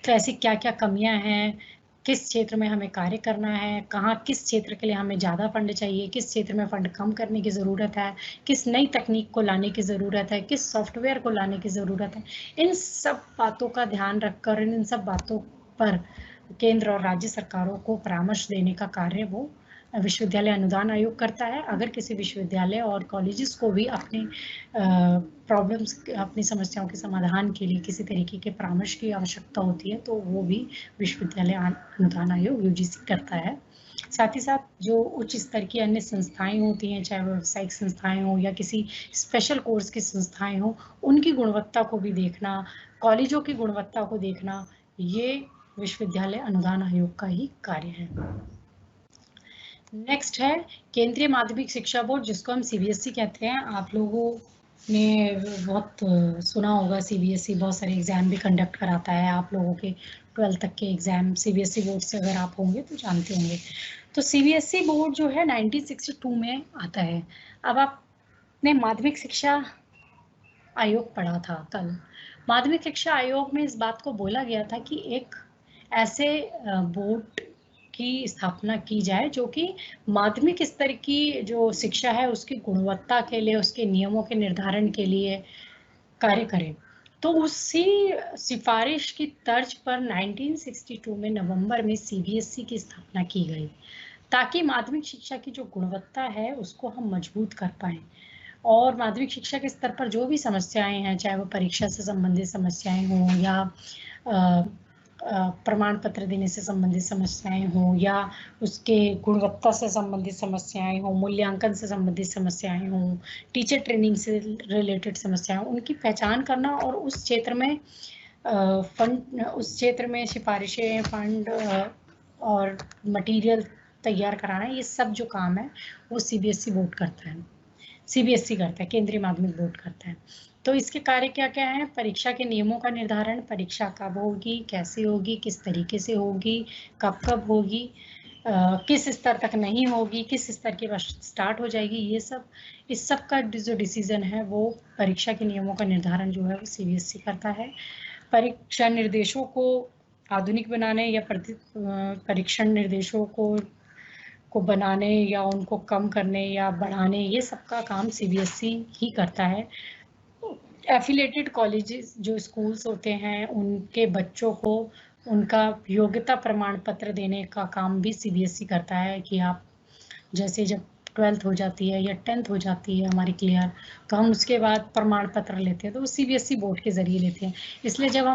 तो ऐसी क्या क्या कमियां हैं, किस क्षेत्र में हमें कार्य करना है, कहाँ किस क्षेत्र के लिए हमें ज़्यादा फंड चाहिए, किस क्षेत्र में फंड कम करने की ज़रूरत है, किस नई तकनीक को लाने की ज़रूरत है, किस सॉफ्टवेयर को लाने की ज़रूरत है, इन सब बातों का ध्यान रखकर इन सब बातों पर केंद्र और राज्य सरकारों को परामर्श देने का कार्य वो विश्वविद्यालय अनुदान आयोग करता है। अगर किसी विश्वविद्यालय और कॉलेजेस को भी अपनी प्रॉब्लम्स, अपनी समस्याओं के समाधान के लिए किसी तरीके के परामर्श की आवश्यकता होती है तो वो भी विश्वविद्यालय अनुदान आयोग यूजीसी करता है। साथ ही साथ जो उच्च स्तर की अन्य संस्थाएं होती हैं, चाहे वो व्यावसायिक संस्थाएं हो या किसी स्पेशल कोर्स की संस्थाएं हो, उनकी गुणवत्ता को भी देखना, कॉलेजों की गुणवत्ता को देखना, ये विश्वविद्यालय अनुदान आयोग का ही कार्य है। नेक्स्ट है केंद्रीय माध्यमिक शिक्षा बोर्ड, जिसको हम सीबीएसई कहते हैं। आप लोगों ने बहुत सुना होगा, सीबीएसई बहुत सारे एग्जाम भी कंडक्ट कराता है। आप लोगों के 12th तक के एग्जाम सीबीएसई बोर्ड से अगर आप होंगे तो जानते होंगे। तो सीबीएसई बोर्ड जो है 1962 में आता है। अब आपने माध्यमिक शिक्षा आयोग पढ़ा था कल। माध्यमिक शिक्षा आयोग में इस बात को बोला गया था कि एक ऐसे बोर्ड की स्थापना की जाए जो कि माध्यमिक स्तर की जो शिक्षा है उसकी गुणवत्ता के लिए, उसके नियमों के निर्धारण के लिए कार्य करे। तो उसी सिफारिश की तर्ज पर 1962 में नवंबर में सीबीएसई की स्थापना की गई, ताकि माध्यमिक शिक्षा की जो गुणवत्ता है उसको हम मजबूत कर पाएं और माध्यमिक शिक्षा के स्तर पर जो भी समस्याएं हैं, चाहे वो परीक्षा से संबंधित समस्याएं हों या प्रमाण पत्र देने से संबंधित समस्याएं हों या उसके गुणवत्ता से संबंधित समस्याएं हों, मूल्यांकन से संबंधित समस्याएं हों, टीचर ट्रेनिंग से रिलेटेड समस्याएं, उनकी पहचान करना और उस क्षेत्र में फंड, उस क्षेत्र में सिफारिशें, फंड और मटेरियल तैयार कराना, ये सब जो काम है वो सीबीएसई बोर्ड करता है। सीबीएसई करता है, केंद्रीय माध्यमिक बोर्ड करता है। तो इसके कार्य क्या क्या है? परीक्षा के नियमों का निर्धारण, परीक्षा कब होगी, कैसे होगी, किस तरीके से होगी, कब कब होगी, किस स्तर तक नहीं होगी, किस स्तर के बाद स्टार्ट हो जाएगी, ये सब, इस सब का जो डिसीजन है वो परीक्षा के नियमों का निर्धारण जो है वो सीबीएसई करता है। परीक्षा निर्देशों को आधुनिक बनाने या परीक्षण निर्देशों को बनाने या उनको कम करने या बढ़ाने, ये सब का काम सीबीएसई ही करता है। एफिलिएटेड कॉलेजेस जो स्कूल्स होते हैं उनके बच्चों को उनका योग्यता प्रमाण पत्र देने का काम भी सीबीएसई करता है कि आप जैसे जब 12th हो जाती है या 10th हो जाती है हमारी क्लियर, तो हम उसके बाद प्रमाण पत्र लेते हैं, तो वो सीबीएसई बोर्ड के जरिए लेते हैं। इसलिए जब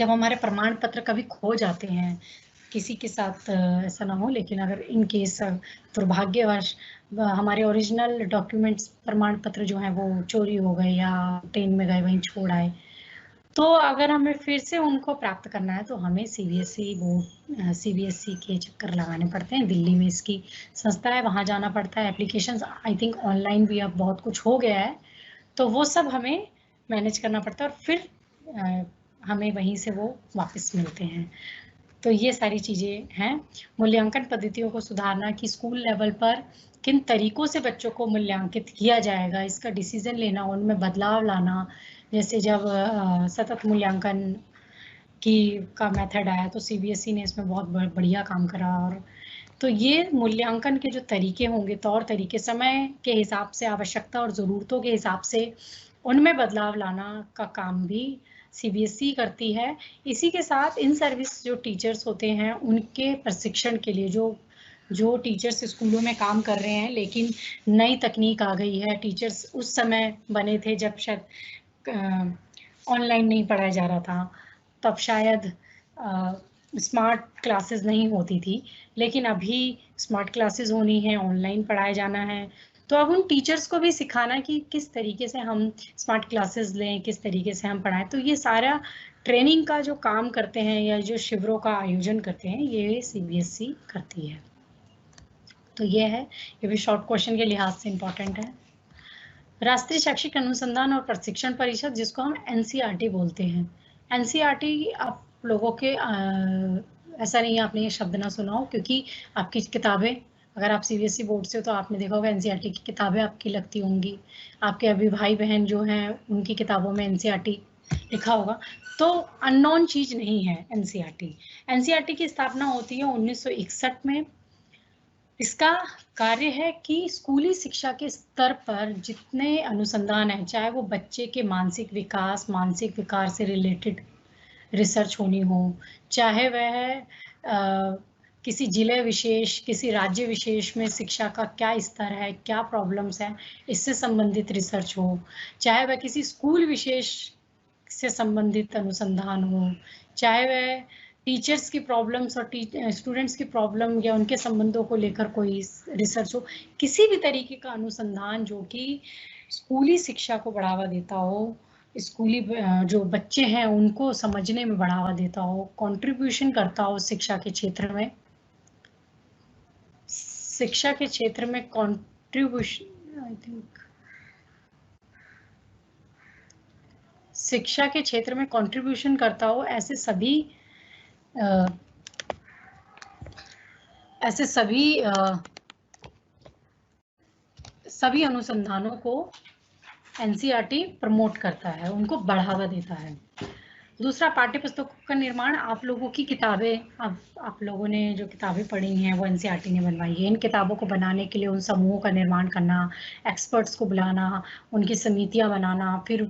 हमारे प्रमाण पत्र कभी खो जाते हैं, किसी के साथ ऐसा ना हो, लेकिन अगर इन केस दुर्भाग्यवश हमारे ओरिजिनल डॉक्यूमेंट्स, प्रमाण पत्र जो हैं वो चोरी हो गए या ट्रेन में गए वहीं छोड़ आए, तो अगर हमें फिर से उनको प्राप्त करना है तो हमें सीबीएसई के चक्कर लगाने पड़ते हैं। दिल्ली में इसकी संस्था है, वहाँ जाना पड़ता है। एप्लीकेशंस आई थिंक ऑनलाइन भी अब बहुत कुछ हो गया है, तो वो सब हमें मैनेज करना पड़ता है और फिर हमें वहीं से वो वापस मिलते हैं। तो ये सारी चीज़ें हैं। मूल्यांकन पद्धतियों को सुधारना कि स्कूल लेवल पर किन तरीकों से बच्चों को मूल्यांकित किया जाएगा, इसका डिसीजन लेना, उनमें बदलाव लाना। जैसे जब सतत मूल्यांकन का मेथड आया तो सीबीएसई ने इसमें बहुत बढ़िया काम करा। और तो ये मूल्यांकन के जो तरीके होंगे, तौर तरीके, समय के हिसाब से, आवश्यकता और ज़रूरतों के हिसाब से उनमें बदलाव लाना का काम भी सीबीएसई करती है। इसी के साथ इन सर्विस जो टीचर्स होते हैं उनके प्रशिक्षण के लिए, जो टीचर्स स्कूलों में काम कर रहे हैं लेकिन नई तकनीक आ गई है, टीचर्स उस समय बने थे जब शायद ऑनलाइन नहीं पढ़ाया जा रहा था, तब शायद स्मार्ट क्लासेस नहीं होती थी, लेकिन अभी स्मार्ट क्लासेस होनी है, ऑनलाइन पढ़ाया जाना है, तो अब उन टीचर्स को भी सिखाना कि किस तरीके से हम स्मार्ट क्लासेस लें, किस तरीके से हम पढ़ाएं। तो ये सारा ट्रेनिंग का जो काम करते हैं या जो शिविरों का आयोजन करते हैं, ये CBSE करती है। तो ये है, ये भी शॉर्ट क्वेश्चन के लिहाज से इम्पोर्टेंट है। राष्ट्रीय शैक्षिक अनुसंधान और प्रशिक्षण परिषद, जिसको हम NCERT बोलते हैं। NCERT आप लोगों के ऐसा नहीं है आपने ये शब्द ना सुना हो, क्योंकि आपकी किताबें, अगर आप CBSE बोर्ड से हो तो आपने देखा होगा NCERT की किताबें आपकी लगती होंगी, आपके अभी भाई बहन जो हैं उनकी किताबों में NCERT लिखा होगा। तो अननोन चीज नहीं है NCERT। NCERT की स्थापना होती है 1961 में। इसका कार्य है कि स्कूली शिक्षा के स्तर पर जितने अनुसंधान है, चाहे वो बच्चे के मानसिक विकास से रिलेटेड रिसर्च होनी हो, चाहे वह किसी जिले विशेष, किसी राज्य विशेष में शिक्षा का क्या स्तर है, क्या प्रॉब्लम्स हैं, इससे संबंधित रिसर्च हो, चाहे वह किसी स्कूल विशेष से संबंधित अनुसंधान हो, चाहे वह टीचर्स की प्रॉब्लम्स और स्टूडेंट्स की प्रॉब्लम या उनके संबंधों को लेकर कोई रिसर्च हो, किसी भी तरीके का अनुसंधान जो कि स्कूली शिक्षा को बढ़ावा देता हो, स्कूली जो बच्चे हैं उनको समझने में बढ़ावा देता हो, कंट्रीब्यूशन करता हो शिक्षा के क्षेत्र में, कंट्रीब्यूशन, आई थिंक शिक्षा के क्षेत्र में कंट्रीब्यूशन करता हो, ऐसे सभी अनुसंधानों को NCERT प्रमोट करता है, उनको बढ़ावा देता है। दूसरा, पाठ्य पुस्तकों का निर्माण। आप लोगों की किताबें, आप लोगों ने जो किताबें पढ़ी हैं वो NCERT ने बनवाई है। इन किताबों को बनाने के लिए उन समूहों का निर्माण करना, एक्सपर्ट्स को बुलाना, उनकी समितियां बनाना, फिर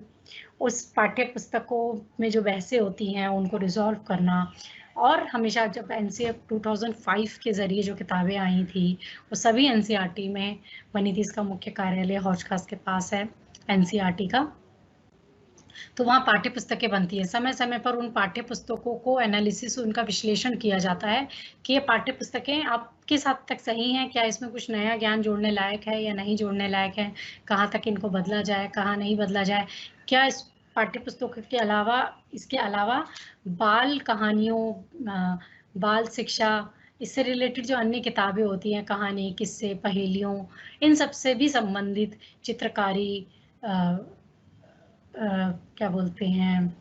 उस पाठ्य पुस्तकों में जो बहसें होती हैं उनको रिजॉल्व करना। और हमेशा जब NCERT 2005 के जरिए जो किताबें आई थी वो सभी NCERT में बनी थी। इसका मुख्य कार्यालय हौज खास के पास है NCERT का। तो वहाँ पाठ्य पुस्तकें बनती है। समय समय पर उन पाठ्य पुस्तकों को एनालिसिस, उनका विश्लेषण किया जाता है कि ये पाठ्य पुस्तकें आप किस हद तक सही हैं, क्या इसमें कुछ नया ज्ञान जोड़ने लायक है या नहीं जोड़ने लायक है, कहाँ तक इनको बदला जाए, कहाँ नहीं बदला जाए, क्या इस पाठ्य पुस्तकों के अलावा, इसके अलावा बाल कहानियों, बाल शिक्षा, इससे रिलेटेड जो अन्य किताबें होती हैं, कहानी, किस्से, पहेलियों, इन सब से भी संबंधित चित्रकारी, क्या बोलते हैं,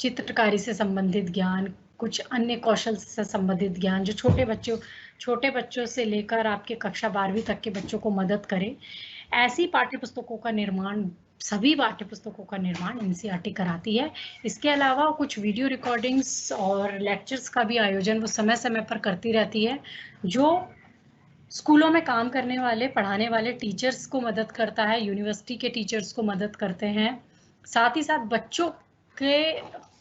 चित्रकारी से संबंधित ज्ञान, कुछ अन्य कौशल से संबंधित ज्ञान जो छोटे बच्चों से लेकर आपके कक्षा 12वीं तक के बच्चों को मदद करे, ऐसी पाठ्य पुस्तकों का निर्माण, सभी पाठ्य पुस्तकों का निर्माण NCERT कराती है। इसके अलावा कुछ वीडियो रिकॉर्डिंग्स और लेक्चर्स का भी आयोजन वो समय समय पर करती रहती है, जो स्कूलों में काम करने वाले, पढ़ाने वाले टीचर्स को मदद करता है, यूनिवर्सिटी के टीचर्स को मदद करते हैं। साथ ही साथ बच्चों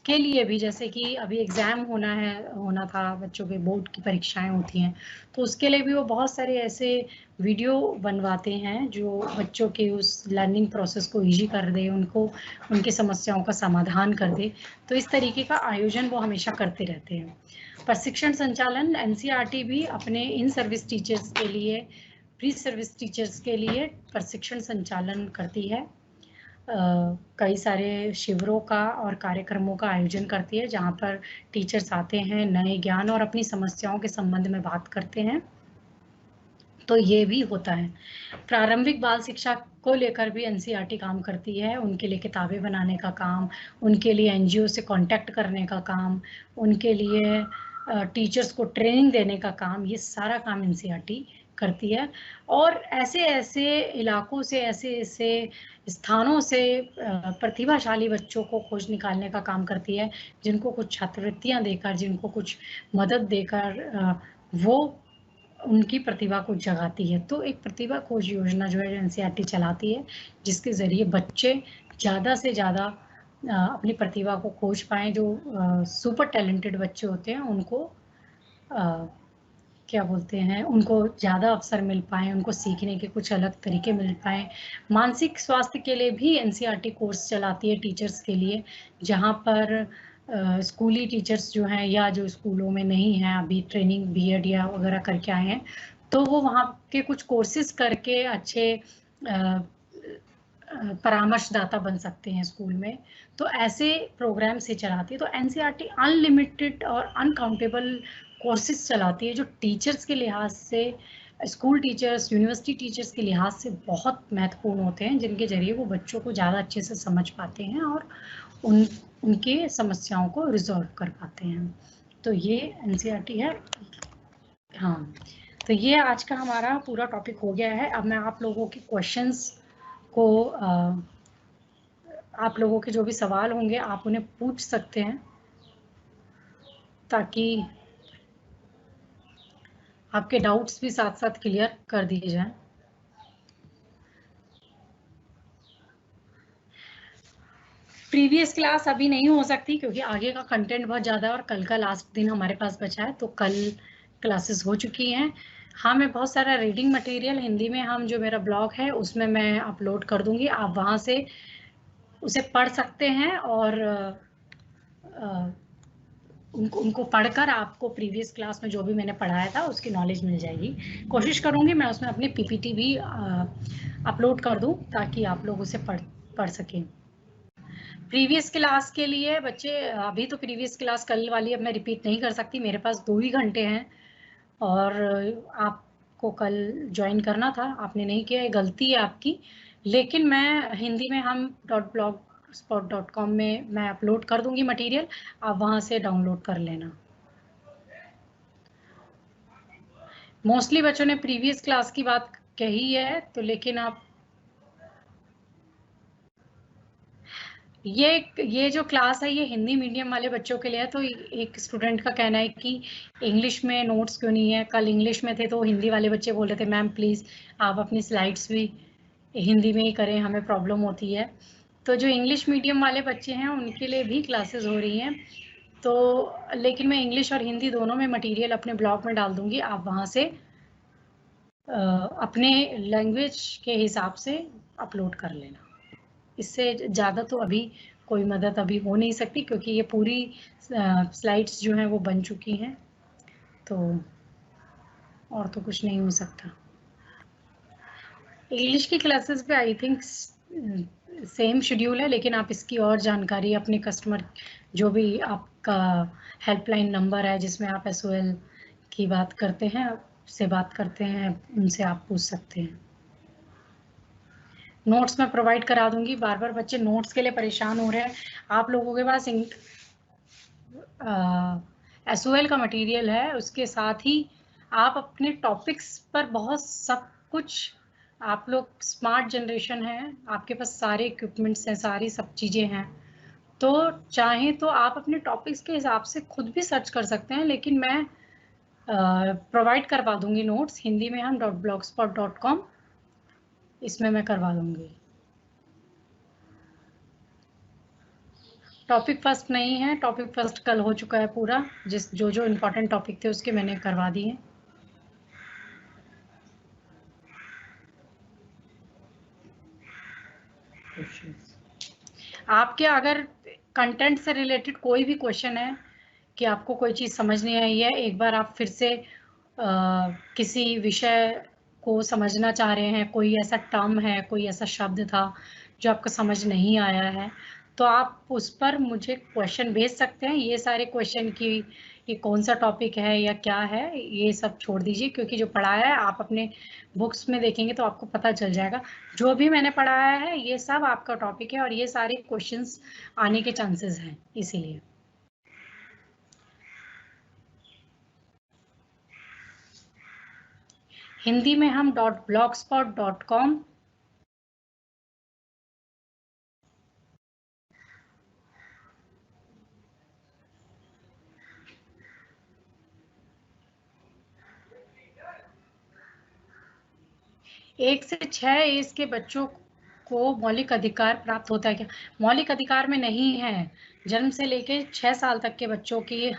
के लिए भी, जैसे कि अभी एग्जाम होना था, बच्चों के बोर्ड की परीक्षाएं होती हैं, तो उसके लिए भी वो बहुत सारे ऐसे वीडियो बनवाते हैं जो बच्चों के उस लर्निंग प्रोसेस को ईजी कर दे, उनको उनकी समस्याओं का समाधान कर दे। तो इस तरीके का आयोजन वो हमेशा करते रहते हैं। प्रशिक्षण संचालन, NCERT भी अपने इन सर्विस टीचर्स के लिए, प्री सर्विस टीचर्स के लिए प्रशिक्षण संचालन करती है। कई सारे शिविरों का और कार्यक्रमों का आयोजन करती है, जहां पर टीचर्स आते हैं, नए ज्ञान और अपनी समस्याओं के संबंध में बात करते हैं। तो ये भी होता है। प्रारंभिक बाल शिक्षा को लेकर भी NCERT काम करती है, उनके लिए किताबें बनाने का काम, उनके लिए NGO से कांटेक्ट करने का काम, उनके लिए टीचर्स को ट्रेनिंग देने का काम, ये सारा काम NCERT करती है। और ऐसे इलाकों से, ऐसे स्थानों से प्रतिभाशाली बच्चों को खोज निकालने का काम करती है, जिनको कुछ छात्रवृत्तियां देकर, जिनको कुछ मदद देकर वो उनकी प्रतिभा को जगाती है। तो एक प्रतिभा खोज योजना जो है NCERT चलाती है, जिसके जरिए बच्चे ज़्यादा से ज़्यादा अपनी प्रतिभा को खोज पाएँ। जो सुपर टैलेंटेड बच्चे होते हैं उनको क्या बोलते हैं, उनको ज़्यादा अवसर मिल पाएँ, उनको सीखने के कुछ अलग तरीके मिल पाएँ। मानसिक स्वास्थ्य के लिए भी NCERT कोर्स चलाती है टीचर्स के लिए, जहाँ पर स्कूली टीचर्स जो हैं या जो स्कूलों में नहीं हैं, अभी ट्रेनिंग B.Ed या वगैरह करके आए हैं, तो वो वहाँ के कुछ कोर्सेज करके अच्छे परामर्शदाता बन सकते हैं स्कूल में। तो ऐसे प्रोग्राम से चलाती है। तो एनसीईआरटी अनलिमिटेड और अनकाउंटेबल कोर्सेज चलाती है जो टीचर्स के लिहाज से, स्कूल टीचर्स, यूनिवर्सिटी टीचर्स के लिहाज से बहुत महत्वपूर्ण होते हैं, जिनके जरिए वो बच्चों को ज़्यादा अच्छे से समझ पाते हैं और उनके समस्याओं को रिजॉल्व कर पाते हैं। तो ये एनसीईआरटी है। हाँ, तो ये आज का हमारा पूरा टॉपिक हो गया है। अब मैं आप लोगों के क्वेश्चंस को आप लोगों के जो भी सवाल होंगे आप उन्हें पूछ सकते हैं, ताकि आपके डाउट्स भी साथ साथ क्लियर कर दिए जाएं। प्रीवियस क्लास अभी नहीं हो सकती क्योंकि आगे का कंटेंट बहुत ज़्यादा है और कल का लास्ट दिन हमारे पास बचा है, तो कल क्लासेस हो चुकी हैं। हाँ, मैं बहुत सारा रीडिंग मटेरियल हिंदी में हम जो मेरा ब्लॉग है उसमें मैं अपलोड कर दूंगी, आप वहाँ से उसे पढ़ सकते हैं और उनको पढ़कर आपको प्रीवियस क्लास में जो भी मैंने पढ़ाया था उसकी नॉलेज मिल जाएगी। कोशिश करूँगी मैं उसमें अपनी पीपीटी भी अपलोड कर दूँ ताकि आप लोग उसे पढ़ सकें। प्रीवियस क्लास के लिए बच्चे, अभी तो प्रीवियस क्लास कल वाली अब मैं रिपीट नहीं कर सकती, मेरे पास 2 ही घंटे हैं और आपको कल ज्वाइन करना था, आपने नहीं किया, ये गलती है आपकी। लेकिन मैं हिंदी में हम .blogspot.com में मैं अपलोड कर दूंगी मटेरियल, आप वहाँ से डाउनलोड कर लेना। मोस्टली बच्चों ने प्रीवियस क्लास की बात कही है, तो लेकिन आप ये जो क्लास है ये हिंदी मीडियम वाले बच्चों के लिए है। तो एक स्टूडेंट का कहना है कि इंग्लिश में नोट्स क्यों नहीं है, कल इंग्लिश में थे तो हिंदी वाले बच्चे बोल रहे थे मैम प्लीज़ आप अपनी स्लाइड्स भी हिंदी में ही करें, हमें प्रॉब्लम होती है। तो जो इंग्लिश मीडियम वाले बच्चे हैं उनके लिए भी क्लासेस हो रही हैं। तो लेकिन मैं इंग्लिश और हिंदी दोनों में मटेरियल अपने ब्लॉग में डाल दूंगी, आप वहाँ से अपने लैंग्वेज के हिसाब से अपलोड कर लेना। इससे ज़्यादा तो अभी कोई मदद अभी हो नहीं सकती क्योंकि ये पूरी स्लाइड्स जो हैं वो बन चुकी हैं, तो और तो कुछ नहीं हो सकता। इंग्लिश की क्लासेस पे आई थिंक सेम शेड्यूल है, लेकिन आप इसकी और जानकारी अपने कस्टमर, जो भी आपका हेल्पलाइन नंबर है जिसमें आप SOL की बात करते हैं, से बात करते हैं, उनसे आप पूछ सकते हैं। नोट्स मैं प्रोवाइड करा दूंगी। बार बार बच्चे नोट्स के लिए परेशान हो रहे हैं। आप लोगों के पास SOL का मटेरियल है, उसके साथ ही आप अपने टॉपिक्स पर बहुत सब कुछ, आप लोग स्मार्ट जनरेशन है, आपके पास सारे इक्विपमेंट्स हैं, सारी सब चीज़ें हैं, तो चाहें तो आप अपने टॉपिक्स के हिसाब से खुद भी सर्च कर सकते हैं। लेकिन मैं प्रोवाइड करवा दूंगी नोट्स हिंदी में, हम .blogspot.com इसमें मैं करवा दूंगी। टॉपिक फर्स्ट नहीं है, टॉपिक फर्स्ट कल हो चुका है पूरा, जो इम्पोर्टेंट टॉपिक थे उसके मैंने करवा दिए। आपके अगर कंटेंट से रिलेटेड कोई भी क्वेश्चन है कि आपको कोई चीज़ समझ नहीं आई है, एक बार आप फिर से किसी विषय को समझना चाह रहे हैं, कोई ऐसा टर्म है, कोई ऐसा शब्द था जो आपको समझ नहीं आया है, तो आप उस पर मुझे क्वेश्चन भेज सकते हैं। ये सारे क्वेश्चन की ये कौन सा टॉपिक है या क्या है, ये सब छोड़ दीजिए, क्योंकि जो पढ़ाया है आप अपने बुक्स में देखेंगे तो आपको पता चल जाएगा। जो भी मैंने पढ़ाया है ये सब आपका टॉपिक है और ये सारे क्वेश्चंस आने के चांसेस हैं, इसीलिए। हिंदी में हम .blogspot.com एक से 6 एज के बच्चों को मौलिक अधिकार प्राप्त होता है क्या? मौलिक अधिकार में नहीं है। जन्म से लेके 6 साल तक के बच्चों की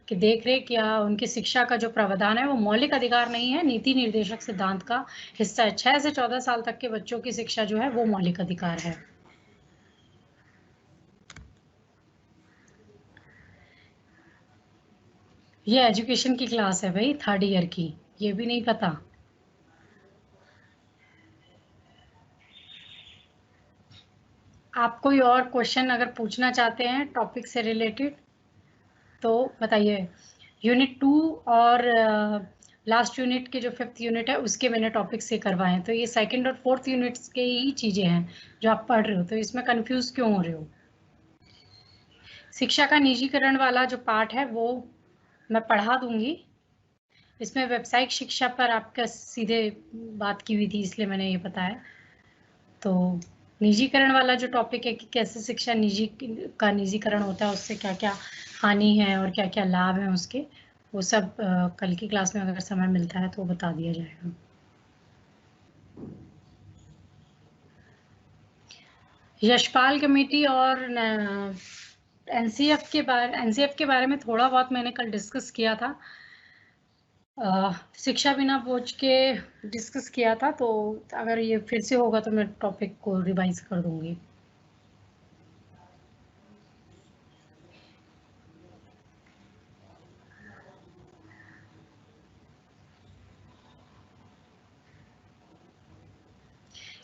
देख रेख या उनकी शिक्षा का जो प्रावधान है वो मौलिक अधिकार नहीं है, नीति निर्देशक सिद्धांत का हिस्सा है। 6 से 14 साल तक के बच्चों की शिक्षा जो है वो मौलिक अधिकार है। ये एजुकेशन की क्लास है भाई, 3rd ईयर की। ये भी नहीं पता। आप कोई और क्वेश्चन अगर पूछना चाहते हैं टॉपिक से रिलेटेड तो बताइए। यूनिट 2 और लास्ट यूनिट के जो 5th यूनिट है उसके मैंने टॉपिक से करवाए हैं, तो ये 2nd और 4th यूनिट्स के ही चीज़ें हैं जो आप पढ़ रहे हो, तो इसमें कंफ्यूज क्यों हो रहे हो। शिक्षा का निजीकरण वाला जो पार्ट है वो मैं पढ़ा दूंगी। इसमें व्यावसायिक शिक्षा पर आपका सीधे बात की हुई थी, इसलिए मैंने ये बताया। तो निजीकरण वाला जो टॉपिक है कि कैसे शिक्षा निजीकरण होता है, उससे क्या क्या हानि है और क्या क्या लाभ है उसके, वो सब कल की क्लास में अगर समय मिलता है तो वो बता दिया जाएगा। यशपाल कमेटी और एनसीएफ के बारे में थोड़ा बहुत मैंने कल डिस्कस किया था, शिक्षा बिना बोझ के डिस्कस किया था, तो अगर ये फिर से होगा तो मैं टॉपिक को रिवाइज कर दूंगी।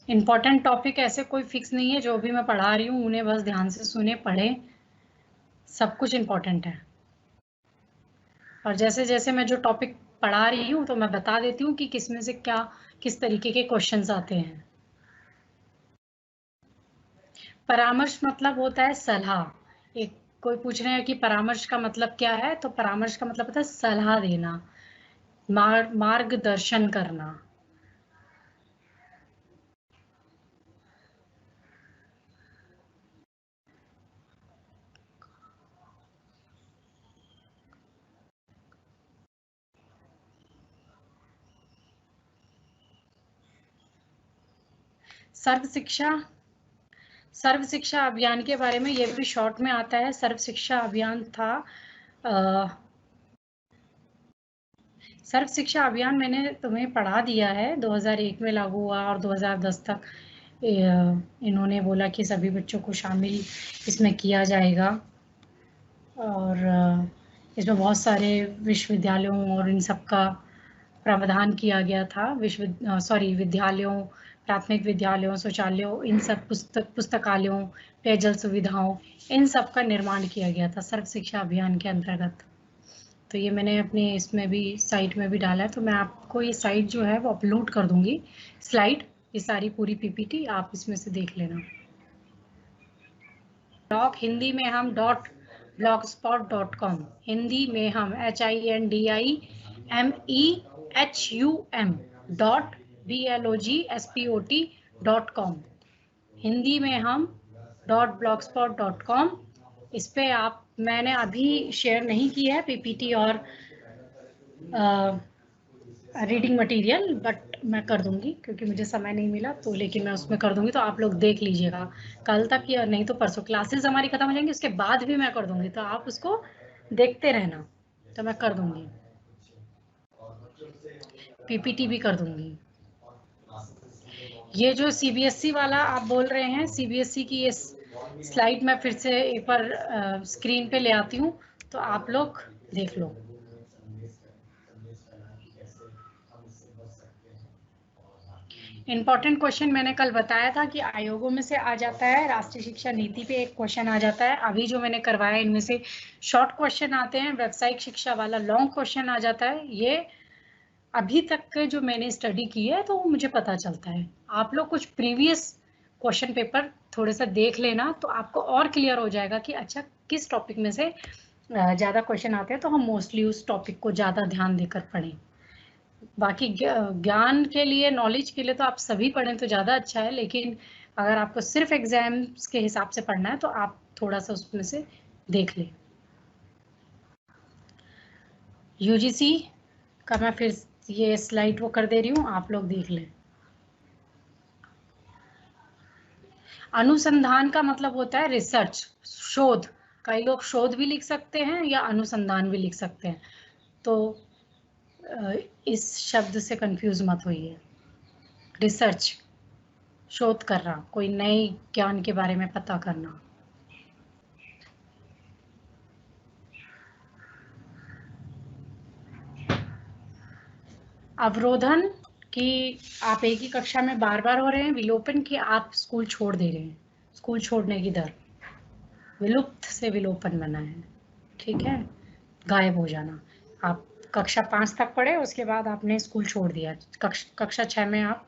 इम्पॉर्टेंट टॉपिक ऐसे कोई फिक्स नहीं है, जो भी मैं पढ़ा रही हूँ उन्हें बस ध्यान से सुने पढ़ें, सब कुछ इम्पॉर्टेंट है। और जैसे जैसे मैं जो टॉपिक पढ़ा रही हूँ तो मैं बता देती हूँ कि किसमें से क्या किस तरीके के क्वेश्चंस आते हैं। परामर्श मतलब होता है सलाह। एक कोई पूछ रहे हैं कि परामर्श का मतलब क्या है, तो परामर्श का मतलब होता है सलाह देना, मार्गदर्शन करना। सर्व शिक्षा अभियान के बारे में ये भी शॉर्ट में आता है। सर्व शिक्षा अभियान था, सर्व शिक्षा अभियान मैंने तुम्हें पढ़ा दिया है, 2001 में लागू हुआ और 2010 तक इन्होंने बोला कि सभी बच्चों को शामिल इसमें किया जाएगा। और इसमें बहुत सारे विश्वविद्यालयों और इन सब का प्रावधान किया गया था। विद्यालयों, प्राथमिक विद्यालयों, शौचालयों, इन सब पुस्तकालयों, पेयजल सुविधाओं, इन सब का निर्माण किया गया था सर्व शिक्षा अभियान के अंतर्गत। तो ये मैंने अपने इसमें भी साइट में भी डाला है, तो मैं आपको ये साइट जो है वो अपलोड कर दूंगी, स्लाइड, ये सारी पूरी पीपीटी आप इसमें से देख लेना। ब्लॉग हिंदी में हम .blogspot.com, हिंदी में हम HINDIMEHUM .BLOGSPOT.com, हिंदी में हम .blogspot.com। इस पे आप, मैंने अभी शेयर नहीं की है पीपीटी और रीडिंग मटेरियल, बट मैं कर दूंगी क्योंकि मुझे समय नहीं मिला, तो लेकिन मैं उसमें कर दूंगी, तो आप लोग देख लीजिएगा कल तक या नहीं तो परसों। क्लासेस हमारी खत्म हो जाएंगी, उसके बाद भी मैं कर दूंगी, तो आप उसको देखते रहना, तो मैं कर दूंगी, पीपीटी भी कर दूंगी। ये जो सीबीएसई वाला आप बोल रहे हैं, सीबीएसई की ये स्लाइड मैं फिर से एक बार स्क्रीन पे ले आती हूँ, तो आप लोग देख लो। इम्पॉर्टेंट क्वेश्चन मैंने कल बताया था कि आयोगों में से आ जाता है, राष्ट्रीय शिक्षा नीति पे एक क्वेश्चन आ जाता है। अभी जो मैंने करवाया इनमें से शॉर्ट क्वेश्चन आते हैं, व्यावसायिक शिक्षा वाला लॉन्ग क्वेश्चन आ जाता है। ये अभी तक के जो मैंने स्टडी की है तो मुझे पता चलता है। आप लोग कुछ प्रीवियस क्वेश्चन पेपर थोड़े सा देख लेना, तो आपको और क्लियर हो जाएगा कि अच्छा किस टॉपिक में से ज़्यादा क्वेश्चन आते हैं, तो हम मोस्टली उस टॉपिक को ज़्यादा ध्यान देकर पढ़ें। बाकी ज्ञान के लिए, नॉलेज के लिए तो आप सभी पढ़ें तो ज़्यादा अच्छा है, लेकिन अगर आपको सिर्फ एग्जाम्स के हिसाब से पढ़ना है तो आप थोड़ा सा उसमें से देख लें। यूजीसी का मैं फिर ये स्लाइड वो कर दे रही हूँ, आप लोग देख लें। अनुसंधान का मतलब होता है रिसर्च, शोध। कई लोग शोध भी लिख सकते हैं या अनुसंधान भी लिख सकते हैं, तो इस शब्द से कंफ्यूज मत होइए। रिसर्च, शोध करना, कोई नए ज्ञान के बारे में पता करना। अवरोधन कि आप एक ही कक्षा में बार बार हो रहे हैं, विलोपन कि आप स्कूल छोड़ दे रहे हैं, स्कूल छोड़ने की दर, विलुप्त से विलोपन बना है, ठीक है, गायब हो जाना। आप कक्षा 5 तक पढ़े, उसके बाद आपने स्कूल छोड़ दिया, कक्षा 6 में आप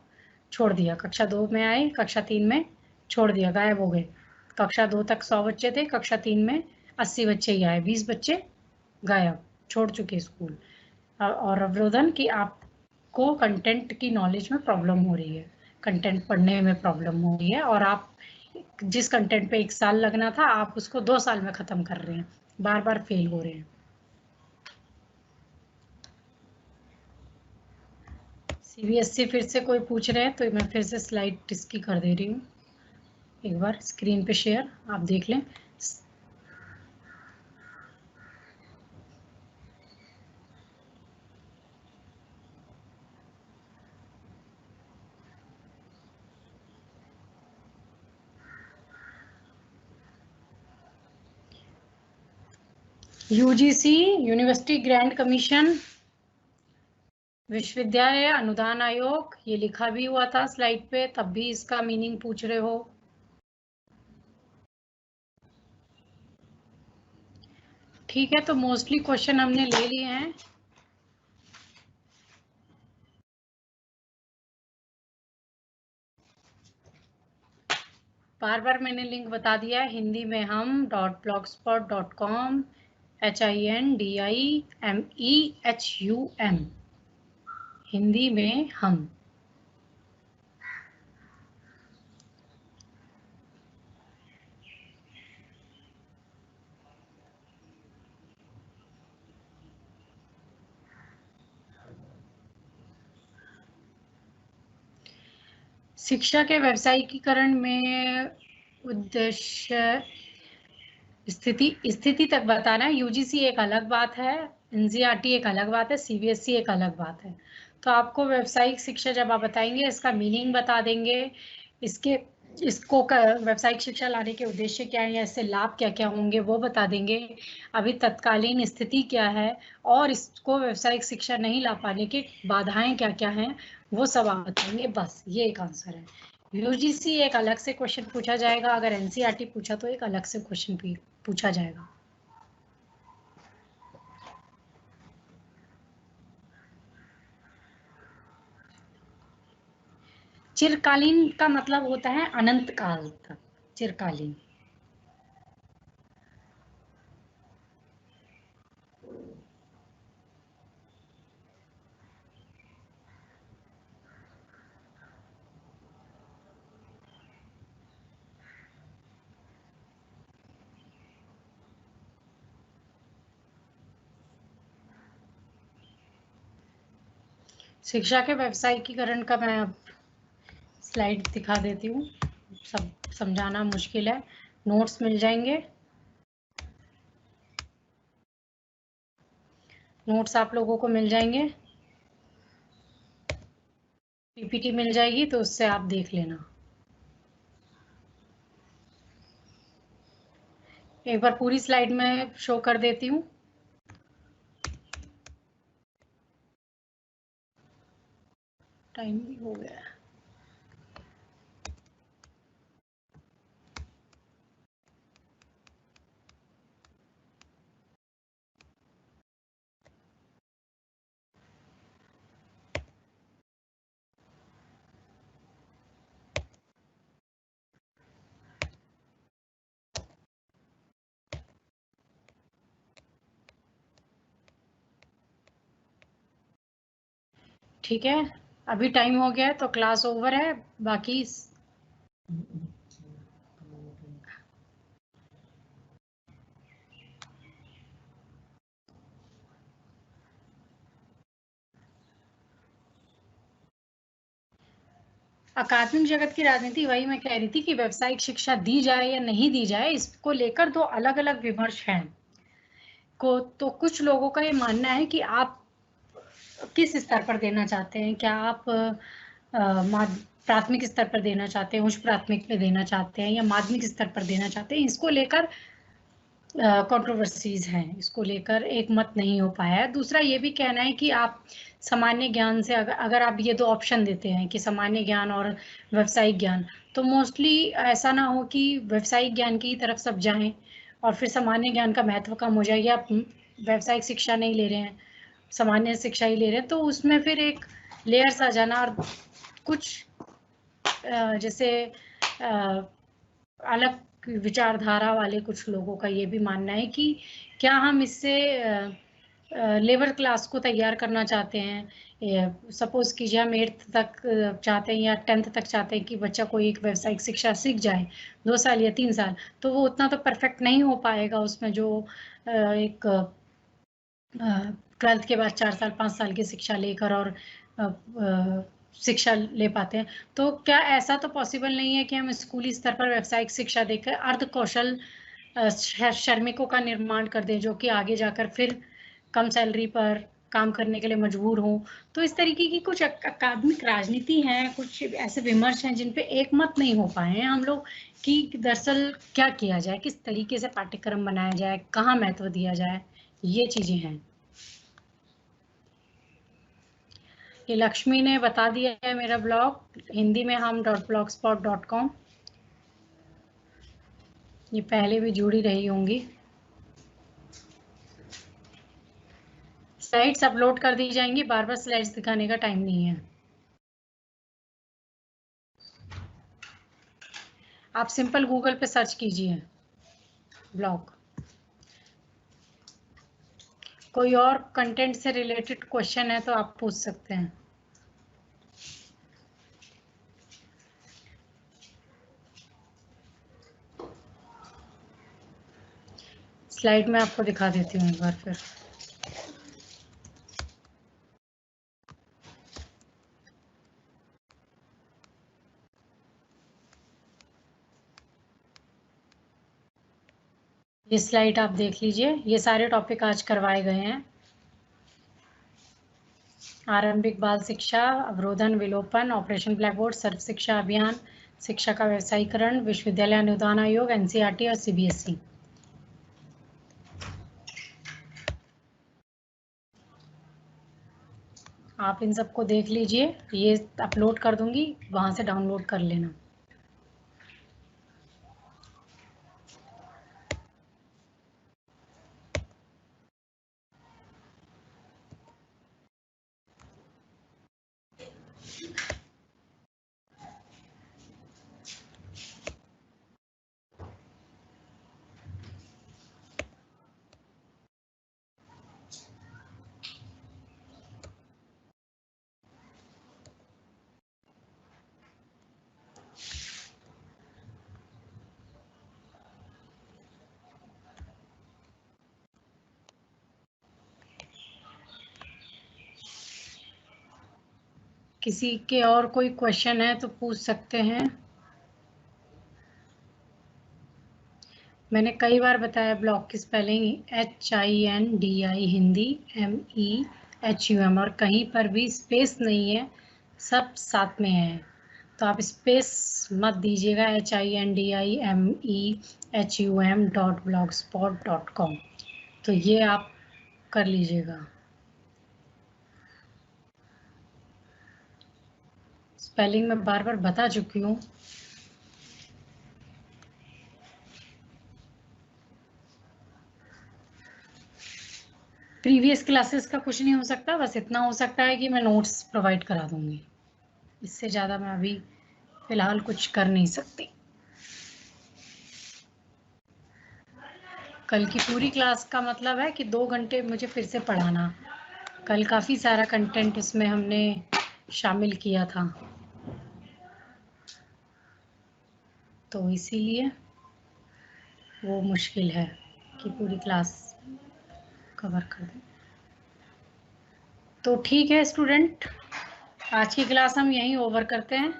छोड़ दिया, कक्षा 2 में आए, कक्षा 3 में छोड़ दिया, गायब हो गए। कक्षा 2 तक 100 बच्चे थे, कक्षा 3 में 80 बच्चे ही आए, 20 बच्चे गायब, छोड़ चुके स्कूल। और अवरोधन कि आपको कंटेंट की नॉलेज में प्रॉब्लम हो रही है, कंटेंट पढ़ने में प्रॉब्लम हो रही है, और आप जिस कंटेंट पे 1 साल लगना था आप उसको 2 साल में खत्म कर रहे हैं, बार बार फेल हो रहे हैं। सीबीएसई फिर से कोई पूछ रहे हैं तो मैं फिर से स्लाइड इसकी कर दे रही हूँ, एक बार स्क्रीन पे शेयर, आप देख लें। यूजीसी यूनिवर्सिटी ग्रांट कमीशन, विश्वविद्यालय अनुदान आयोग, ये लिखा भी हुआ था स्लाइड पे, तब भी इसका मीनिंग पूछ रहे हो। ठीक है, तो मोस्टली क्वेश्चन हमने ले लिए हैं। बार बार मैंने लिंक बता दिया है, हिंदी में हम .blogspot.com, HINDIMEHUM, हिंदी में हम। शिक्षा के व्यावसायिकीकरण में उद्देश्य स्थिति तक बताना है। यूजीसी एक अलग बात है, एनसीईआरटी एक अलग बात है, सीबीएसई एक अलग बात है। तो आपको व्यावसायिक शिक्षा जब आप बताएंगे इसका मीनिंग बता देंगे, इसको व्यावसायिक शिक्षा लाने के उद्देश्य क्या है या इससे लाभ क्या क्या होंगे वो बता देंगे, अभी तत्कालीन स्थिति क्या है, और इसको व्यावसायिक शिक्षा नहीं ला पाने की बाधाएं क्या क्या हैं वो सब आप बताएंगे। बस ये एक आंसर है। यूजीसी एक अलग से क्वेश्चन पूछा जाएगा, अगर एनसीईआरटी पूछा तो एक अलग से क्वेश्चन पूछा जाएगा। चिरकालीन का मतलब होता है अनंत काल तक, चिरकालीन। शिक्षा के व्यावसायिकीकरण का मैं अब स्लाइड दिखा देती हूँ, सब समझाना मुश्किल है, नोट्स मिल जाएंगे, नोट्स आप लोगों को मिल जाएंगे, पीपीटी मिल जाएगी तो उससे आप देख लेना। एक बार पूरी स्लाइड में शो कर देती हूँ। टाइम भी हो गया है। ठीक है, अभी टाइम हो गया है तो क्लास ओवर है, बाकी अकादमिक जगत की राजनीति, वही मैं कह रही थी कि व्यावसायिक शिक्षा दी जाए या नहीं दी जाए, इसको लेकर दो अलग अलग विमर्श हैं। तो कुछ लोगों का ये मानना है कि आप किस स्तर पर देना चाहते हैं, क्या आप प्राथमिक स्तर पर देना चाहते हैं, उच्च प्राथमिक में देना चाहते हैं, या माध्यमिक स्तर पर देना चाहते हैं, इसको लेकर कंट्रोवर्सीज हैं, इसको लेकर एक मत नहीं हो पाया है। दूसरा ये भी कहना है कि आप सामान्य ज्ञान से अगर आप ये दो ऑप्शन देते हैं कि सामान्य ज्ञान और व्यावसायिक ज्ञान, तो मोस्टली ऐसा ना हो कि व्यावसायिक ज्ञान की तरफ सब जाएं और फिर सामान्य ज्ञान का महत्व कम हो जाए, या आप व्यावसायिक शिक्षा नहीं ले रहे हैं, सामान्य शिक्षा ही ले रहे हैं, तो उसमें फिर एक लेयर्स आ जाना। और कुछ जैसे अलग विचारधारा वाले कुछ लोगों का ये भी मानना है कि क्या हम इससे लेबर क्लास को तैयार करना चाहते हैं। सपोज कीजिए हम 8th तक चाहते हैं या 10th तक चाहते हैं कि बच्चा कोई एक व्यावसायिक शिक्षा सीख जाए 2 साल या 3 साल, तो वो उतना तो परफेक्ट नहीं हो पाएगा उसमें जो एक 12th के बाद 4 साल 5 साल की शिक्षा लेकर और शिक्षा ले पाते हैं। तो क्या ऐसा तो पॉसिबल नहीं है कि हम स्कूली स्तर पर व्यावसायिक शिक्षा देकर अर्ध कौशल श्रमिकों का निर्माण कर दें, जो कि आगे जाकर फिर कम सैलरी पर काम करने के लिए मजबूर हों। तो इस तरीके की कुछ अकादमिक राजनीति है, कुछ ऐसे विमर्श हैं जिन पे एक मत नहीं हो पाए हैं हम लोग कि दरअसल क्या किया जाए, किस तरीके से पाठ्यक्रम बनाया जाए, कहाँ महत्व दिया जाए, ये चीजें हैं। ये लक्ष्मी ने बता दिया है मेरा ब्लॉग हिंदी में हम.blogspot.com, ये पहले भी जुड़ी रही होंगी। स्लाइड्स अपलोड कर दी जाएंगी, बार बार स्लाइड्स दिखाने का टाइम नहीं है। आप सिंपल गूगल पे सर्च कीजिए ब्लॉग। कोई और कंटेंट से रिलेटेड क्वेश्चन है तो आप पूछ सकते हैं। स्लाइड में आपको दिखा देती हूँ एक बार फिर। ये स्लाइड आप देख लीजिए, ये सारे टॉपिक आज करवाए गए हैं। आरंभिक बाल शिक्षा, अवरोधन विलोपन, ऑपरेशन ब्लैक बोर्ड, सर्व शिक्षा अभियान, शिक्षा का व्यवसायीकरण, विश्वविद्यालय अनुदान आयोग, एनसीईआरटी और सीबीएसई। आप इन सबको देख लीजिए, ये अपलोड कर दूंगी, वहां से डाउनलोड कर लेना। किसी के और कोई क्वेश्चन है तो पूछ सकते हैं। मैंने कई बार बताया ब्लॉग की स्पेलिंग HINDI हिंदी MEHUM, और कहीं पर भी स्पेस नहीं है, सब साथ में है, तो आप स्पेस मत दीजिएगा। HINDIMEHUM.blogspot.com, तो ये आप कर लीजिएगा। स्पेलिंग मैं बार बार बता चुकी हूँ। प्रीवियस क्लासेस का कुछ नहीं हो सकता, बस इतना हो सकता है कि मैं नोट्स प्रोवाइड करा दूंगी, इससे ज़्यादा मैं अभी फिलहाल कुछ कर नहीं सकती। कल की पूरी क्लास का मतलब है कि 2 घंटे मुझे फिर से पढ़ाना। कल काफ़ी सारा कंटेंट इसमें हमने शामिल किया था, तो इसीलिए वो मुश्किल है कि पूरी क्लास कवर कर दें। तो ठीक है स्टूडेंट, आज की क्लास हम यहीं ओवर करते हैं।